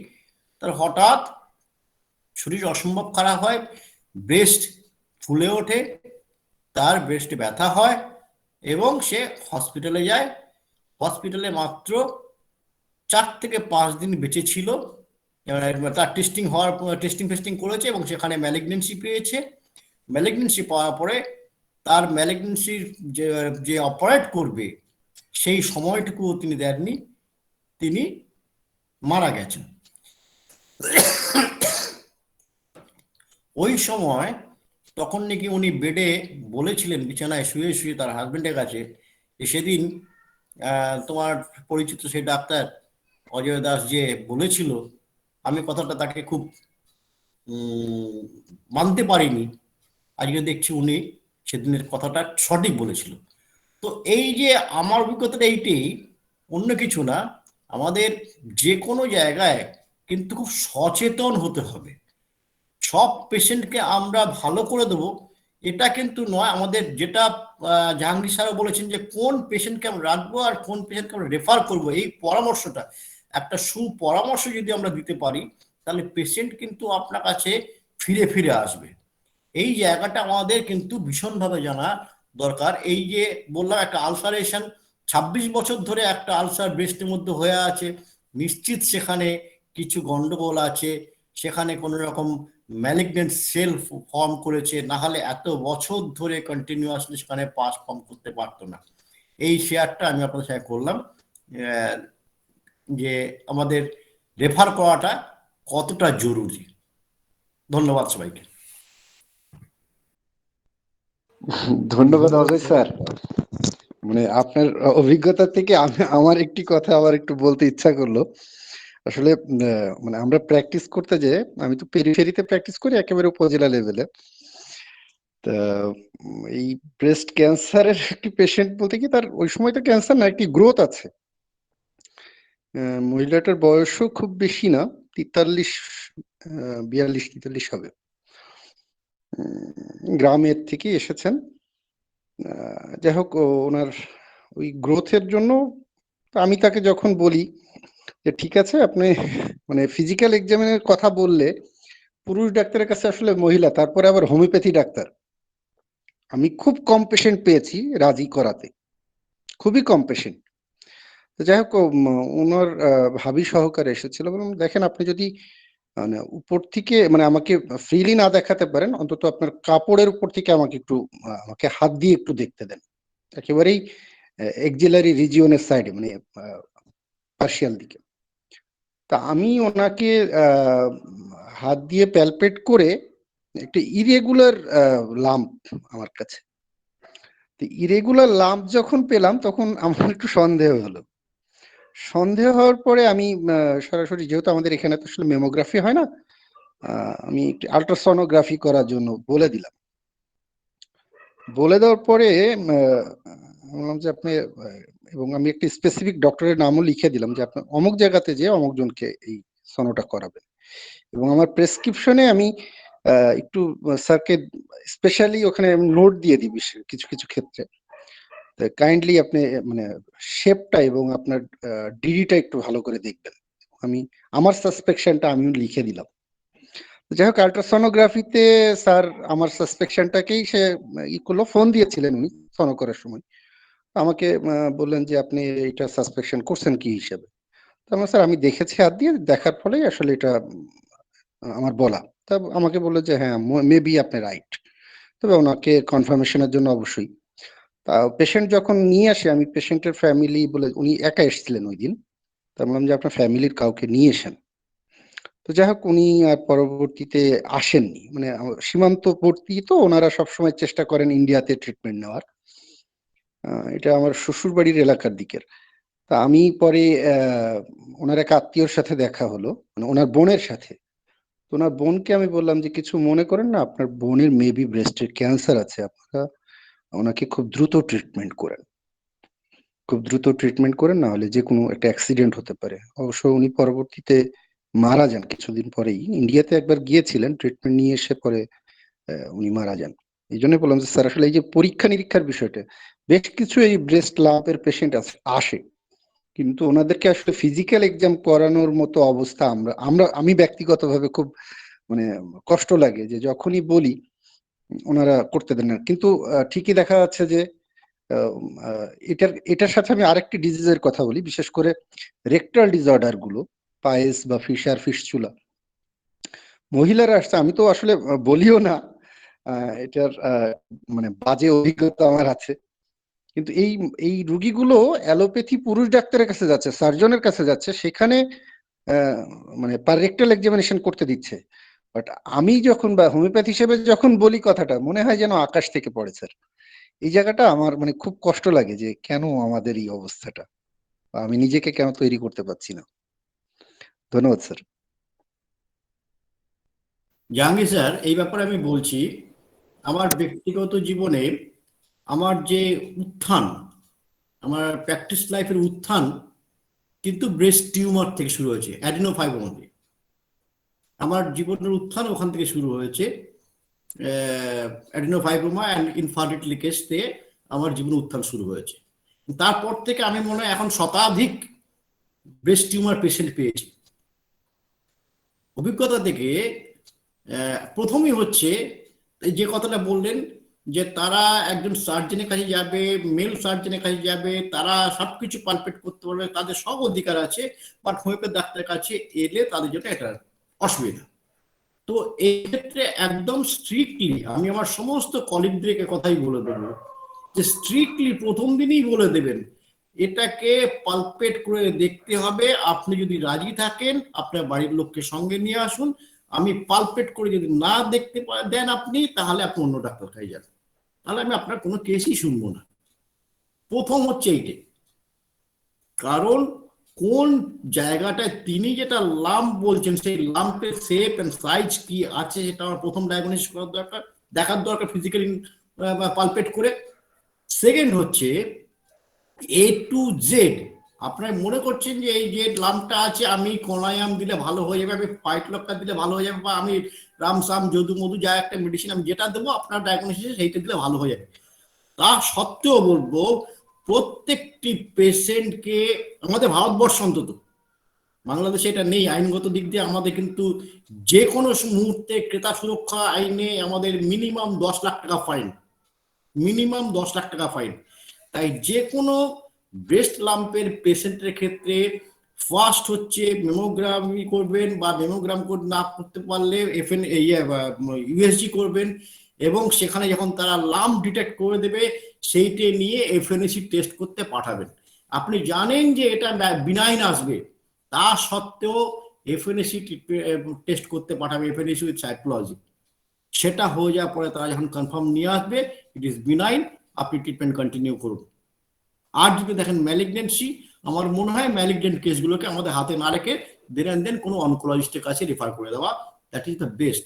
তার হঠাৎ শরীর অসম্ভব খারাপ হয়, ব্রেস্ট ফুলে ওঠে, তার ব্রেস্টে ব্যথা হয় এবং সে হসপিটালে যায়। হসপিটালে মাত্র 4 থেকে 5 দিন বেঁচে ছিল। তার টেস্টিং করেছে এবং সেখানে ম্যালিগনেন্সি পেয়েছে। ম্যালিগনেন্সি পাওয়ার পরে তার ম্যালিগনেন্সির যে অপারেট করবে সেই সময়টুকুও তিনি দেননি, তিনি মারা গেছেন। ওই সময় তখন নাকি উনি বেডে বলেছিলেন, বিছানায় শুয়ে শুয়ে তার হাজবেন্ডের কাছে, যে সেদিন তোমার পরিচিত সেই ডাক্তার অজয় দাস যে বলেছিল, আমি কথাটা তাকে খুব মানতে পারিনি, আজকে দেখছি উনি সেদিনের কথাটা সঠিক বলেছিল। তো এই যে আমার অভিজ্ঞতাটা এইটাই, অন্য কিছু না। আমাদের যে কোনো জায়গায় কিন্তু খুব সচেতন হতে হবে। সব পেশেন্টকে আমরা ভালো করে দেবো এটা কিন্তু নয়। আমাদের যেটা জাহাঙ্গীর স্যারও বলেছেন যে কোন পেশেন্টকে আমরা রাখবো আর কোন পেশেন্টকে আমরা রেফার করবো, এই পরামর্শটা, একটা সুপরামর্শ যদি আমরা দিতে পারি তাহলে পেশেন্ট কিন্তু আপনার কাছে ফিরে ফিরে আসবে। এই জায়গাটা আমাদের কিন্তু ভীষণভাবে জানা দরকার। এই যে বললাম একটা আলসারেশন, 26 বছর ধরে একটা আলসার ব্রেস্টের মধ্যে হয়ে আছে, নিশ্চিত সেখানে কিছু গন্ডগোল আছে, সেখানে কোনো রকম ম্যালিগনেন্ট সেল ফর্ম করেছে, না হলে এত বছর ধরে কন্টিনিউয়াসলি সেখানে পাস ফর্ম করতে পারতো না। এই শেয়ারটা আমি আপনাদের সাথে করলাম যে আমাদের রেফার করাটা কতটা জরুরি। ধন্যবাদ সবাইকে। ধন্যবাদ অজয় স্যার। মানে আপনার অভিজ্ঞতা থেকে আমার একটি কথা আবার একটু বলতে ইচ্ছা করলো। আসলে মানে আমরা প্র্যাকটিস করতে যে, আমি তো পেরিফেরিতে প্র্যাকটিস করি, একেবারে উপজেলা লেভেলে। তা এই ব্রেস্ট ক্যান্সারের একটি পেশেন্ট বলতে কি, তার ওই সময় তো ক্যান্সার না, একটি গ্রোথ আছে। মহিলাটার বয়সও খুব বেশি না, 42-43 হবে। গ্রামের থেকে এসেছেন। যাই হোক, ওনার ওই গ্রোথের জন্য আমি তাকে যখন বলি যে ঠিক আছে, আপনি মানে ফিজিক্যাল এক্সামিনের কথা বললে পুরুষ ডাক্তারের কাছে আসলে মহিলা, তারপরে আবার হোমিওপ্যাথি ডাক্তার, আমি খুব কম পেশেন্ট পেয়েছি রাজি করাতে, খুবই কম পেশেন্ট। তো যাই হোক, ওনার ভাবি সহকারে এসেছিল, বললাম দেখেন আপনি যদি মানে উপর থেকে মানে আমাকে ফ্রিলি না দেখাতে পারেন, অন্তত আপনার কাপড়ের উপর থেকে আমাকে হাত দিয়ে একটু দেখতে দেন, একেবারেই এক্সিলারি রিজিয়নের সাইডে, মানে পার্শিয়াল দিকে। তা আমি ওনাকে হাত দিয়ে প্যালপেট করে একটা ইরেগুলার লাম্প আমার কাছে, তো ইরেগুলার লাম্প যখন পেলাম তখন আমার একটু সন্দেহ হলো। সন্দেহ হওয়ার পরে আমি সরাসরি, যেহেতু আমাদের এখানে তো আসলে মেমোগ্রাফি হয় না, আমি আল্ট্রাসনোগ্রাফি করার জন্য বলে দিলাম। বলে দেওয়ার পরে বললাম যে আপনি, এবং আমি একটি স্পেসিফিক ডক্টরের নামও লিখে দিলাম যে আপনি অমুক জায়গাতে যে অমুক জনকে এই সনোটা করাবেন, এবং আমার প্রেসক্রিপশনে আমি একটু স্যারকে স্পেশালি ওখানে নোট দিয়ে দিই কিছু কিছু ক্ষেত্রে, কাইন্ডলি আপনি মানে শেপটা এবং আপনার ডিডিটা একটু ভালো করে দেখবেন। আমি আমার সাসপেকশনটা আমি লিখে দিলাম। যাই হোক, আল্ট্রাসনোগ্রাফিতে স্যার আমার সাসপেকশনটাকেই সে ই করলো, ফোন দিয়েছিলেন উনি সনো করার সময়, আমাকে বললেন যে আপনি এটা সাসপেকশন করছেন কি হিসেবে। তারপর স্যার আমি দেখেছি হাত দিয়ে, দেখার ফলেই আসলে এটা আমার বলা। তা আমাকে বললো যে হ্যাঁ মেবি আপনি রাইট, তবে ওনাকে কনফার্মেশনের জন্য অবশ্যই। তা পেশেন্ট যখন নিয়ে আসে, আমি পেশেন্টের ফ্যামিলি বলে, উনি একা এসেছিলেন ওই দিন, তা বললাম যে আপনার ফ্যামিলির কাউকে নিয়ে এসেন। তো যাই হোক উনি আর পরবর্তীতে আসেননি, মানে সীমান্তবর্তী তো ওনারা সবসময় চেষ্টা করেন ইন্ডিয়াতে ট্রিটমেন্ট নেওয়ার। এটা আমার শ্বশুর বাড়ির এলাকার দিকের। তা আমি পরে ওনার এক আত্মীয়র সাথে দেখা হলো, মানে ওনার বোনের সাথে। তো ওনার বোনকে আমি বললাম যে কিছু মনে করেন না, আপনার বোনের মেবি ব্রেস্টের ক্যান্সার আছে, আপনারা ওনাকে খুব দ্রুত ট্রিটমেন্ট করেন, খুব দ্রুত ট্রিটমেন্ট করেন, না হলে যে কোনো একটা অ্যাক্সিডেন্ট হতে পারে। অবশ্য উনি পরবর্তীতে মারা যান কিছুদিন পরেই। ইন্ডিয়াতে একবার গিয়েছিলেন ট্রিটমেন্ট নিয়ে, এসে পরে উনি মারা যান। এই জন্য বললাম যে স্যার আসলে এই যে পরীক্ষা নিরীক্ষার বিষয়টা, বেশ কিছু এই ব্রেস্ট লাম্পের পেশেন্ট আসে, কিন্তু ওনাদেরকে আসলে ফিজিক্যাল এক্সাম করানোর মতো অবস্থা আমি ব্যক্তিগতভাবে খুব মানে কষ্ট লাগে যে যখনই বলি ওনারা করতে দেন না। কিন্তু ঠিকই দেখা যাচ্ছে যে এটার সাথে আমি আরেকটি ডিজিজের কথা বলি, বিশেষ করে রেকটাল ডিসঅর্ডার গুলো, পায়েস বা ফিস্চুলা, মহিলারা আসছে, আমি তো আসলে বলিও না, এটার মানে বাজে অভিজ্ঞতা আমার আছে। কিন্তু এই রুগীগুলো অ্যালোপ্যাথি পুরুষ ডাক্তারের কাছে যাচ্ছে, সার্জনের কাছে যাচ্ছে, সেখানে মানে পার রেকটাল এক্সামিনেশন করতে দিচ্ছে। বাট আমি যখন বা হোমিওপ্যাথি হিসেবে যখন বলি কথাটা, মনে হয় যেন আকাশ থেকে পড়ে স্যার। এই জায়গাটা আমার মানে খুব কষ্ট লাগে যে কেন আমাদের এই অবস্থাটা, বা আমি নিজেকে কেন তৈরি করতে পারছি না। ধন্যবাদ স্যার। জাহাঙ্গীর স্যার, এই ব্যাপারে আমি বলছি, আমার ব্যক্তিগত জীবনে আমার যে উত্থান, আমার প্র্যাকটিস লাইফের উত্থান কিন্তু ব্রেস্ট টিউমার থেকে শুরু হয়েছে, অ্যাডিনোফাইব্রোমা দিয়ে। আমার জীবনের উত্থান ওখান থেকে শুরু হয়েছে, অ্যাডিনোফাইব্রোমা অ্যান্ড ইনফার্টিলিটি কেস দিয়ে আমার জীবনের উত্থান শুরু হয়েছে। তারপর থেকে আমি মনে হয় এখন শতাধিক ব্রেস্ট টিউমার পেশেন্ট পেয়েছি। অভিজ্ঞতা থেকে প্রথমই হচ্ছে যে কথাটা বললেন যে তারা একজন সার্জনের কাছে যাবে, মেল সার্জনের কাছে যাবে, তারা সবকিছু পালপেট করতে পারবে, তাদের সব অধিকার আছে, বাট হোমিওপ্যাথি ডাক্তারের কাছে এলে তাদের জন্য এটা অসুবিধা। তো এই ক্ষেত্রে একদম স্ট্রিক্টলি আমি আমার সমস্ত কলিগদেরকে কথাই বলে দেবো যে স্ট্রিক্টলি প্রথম দিনই বলে দেবেন এটাকে পালপেট করে দেখতে হবে। আপনি যদি রাজি থাকেন আপনার বাড়ির লোককে সঙ্গে নিয়ে আসুন, আমি পালপেট করে যদি না দেখতে দেন আপনি, তাহলে আপনি অন্য ডাক্তার কাছে যান, তাহলে আমি আপনার কোনো কেসই শুনবো না। প্রথম হচ্ছে এইটাই, কারণ কোন জায়গাটায় তিনি যেটা লাম্প বলছেন সেই লাম্পের শেপ এন্ড সাইজ কি আছে সেটা আমার প্রথম ডায়াগনোসিস করার দরকার, দেখার দরকার ফিজিক্যালি পালপেট করে। সেকেন্ড হচ্ছে এ টু জেড, আপনারা মনে করছেন যে এই যে লাম্পটা আছে আমি কোনায়াম দিলে ভালো হয়ে যাবে, আমি ফাইট লক্কার দিলে ভালো হয়ে যাবে, বা আমি রামসাম যদু মধু যা একটা মেডিসিন আমি যেটা দেবো আপনার ডায়াগনোসিস সেইটা দিলে ভালো হয়ে যাবে। তা সত্ত্বেও বলবো প্রত্যেকটি পেশেন্টকে, আমাদের ভারতবর্ষ অন্তত, বাংলাদেশে এটা নেই আইনগত দিক দিয়ে, আমাদের কিন্তু যে কোনো মুহূর্তে ক্রেতা সুরক্ষা আইনে আমাদের মিনিমাম 10 লাখ টাকা ফাইন, মিনিমাম 10 লাখ টাকা ফাইন। তাই যে কোনো ব্রেস্ট লাম্পের পেশেন্টের ক্ষেত্রে ফার্স্ট হচ্ছে মেমোগ্রামি করবেন, বা মেমোগ্রাম না করতে পারলে ইউএসজি করবেন, এবং সেখানে যখন তারা লাম্প ডিটেক্ট করে দেবে সেইটা নিয়ে এফএনএসি টেস্ট করতে পাঠাবেন। আপনি জানেন যে এটা বিনাইন আসবে, তা সত্ত্বেও এফএনএসি টেস্ট করতে পাঠাবে, এফএনএসি উইথ সাইকোলজি। সেটা হয়ে যাওয়ার পরে তারা যখন কনফার্ম নিয়ে আসবে ইট ইজ বিনাইন, আপনি ট্রিটমেন্ট কন্টিনিউ করুন। আর যদি দেখেন ম্যালিগনেন্সি, আমার মনে হয় ম্যালিগনেন্ট কেসগুলোকে আমাদের হাতে না রেখে দেন কোনো অনকোলজিস্টের কাছে রেফার করে দেওয়া, দ্যাট ইজ দ্য বেস্ট।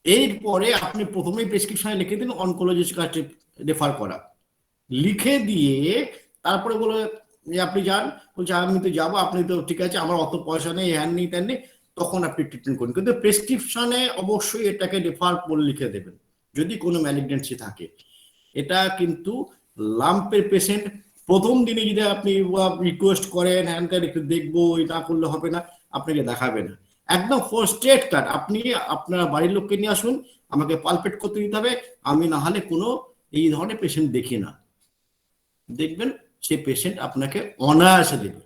এরপরে আপনি প্রথমেই প্রেসক্রিপশনে লিখে দিন অনকোলজিস্টের কাছে রেফার করা, লিখে দিয়ে তারপরে বলে আপনি যান, বলছে আমি তো যাবো, আপনি তো ঠিক আছে আমার অত পয়সা নেই, হ্যান নেই তেন নেই, তখন আপনি ট্রিটমেন্ট করুন। কিন্তু প্রেসক্রিপশনে অবশ্যই এটাকে রেফার করে লিখে দেবেন যদি কোনো ম্যালিগনেন্সি থাকে। এটা কিন্তু লাম্পের পেশেন্ট প্রথম দিনে যদি আপনি রিকোয়েস্ট করেন হ্যান ত্যান একটু দেখবো, এটা করলে হবে না, আপনাকে দেখাবে না। একদম স্ট্রেট কাট, আপনি আপনার বাড়ির লোককে নিয়ে আসুন, আমাকে পালপেট করতে দিতে হবে, আমি না হলে কোনো এই ধরনের পেশেন্ট দেখি না, দেখবেন সে পেশেন্ট আপনাকে অনায়াসে দেবে।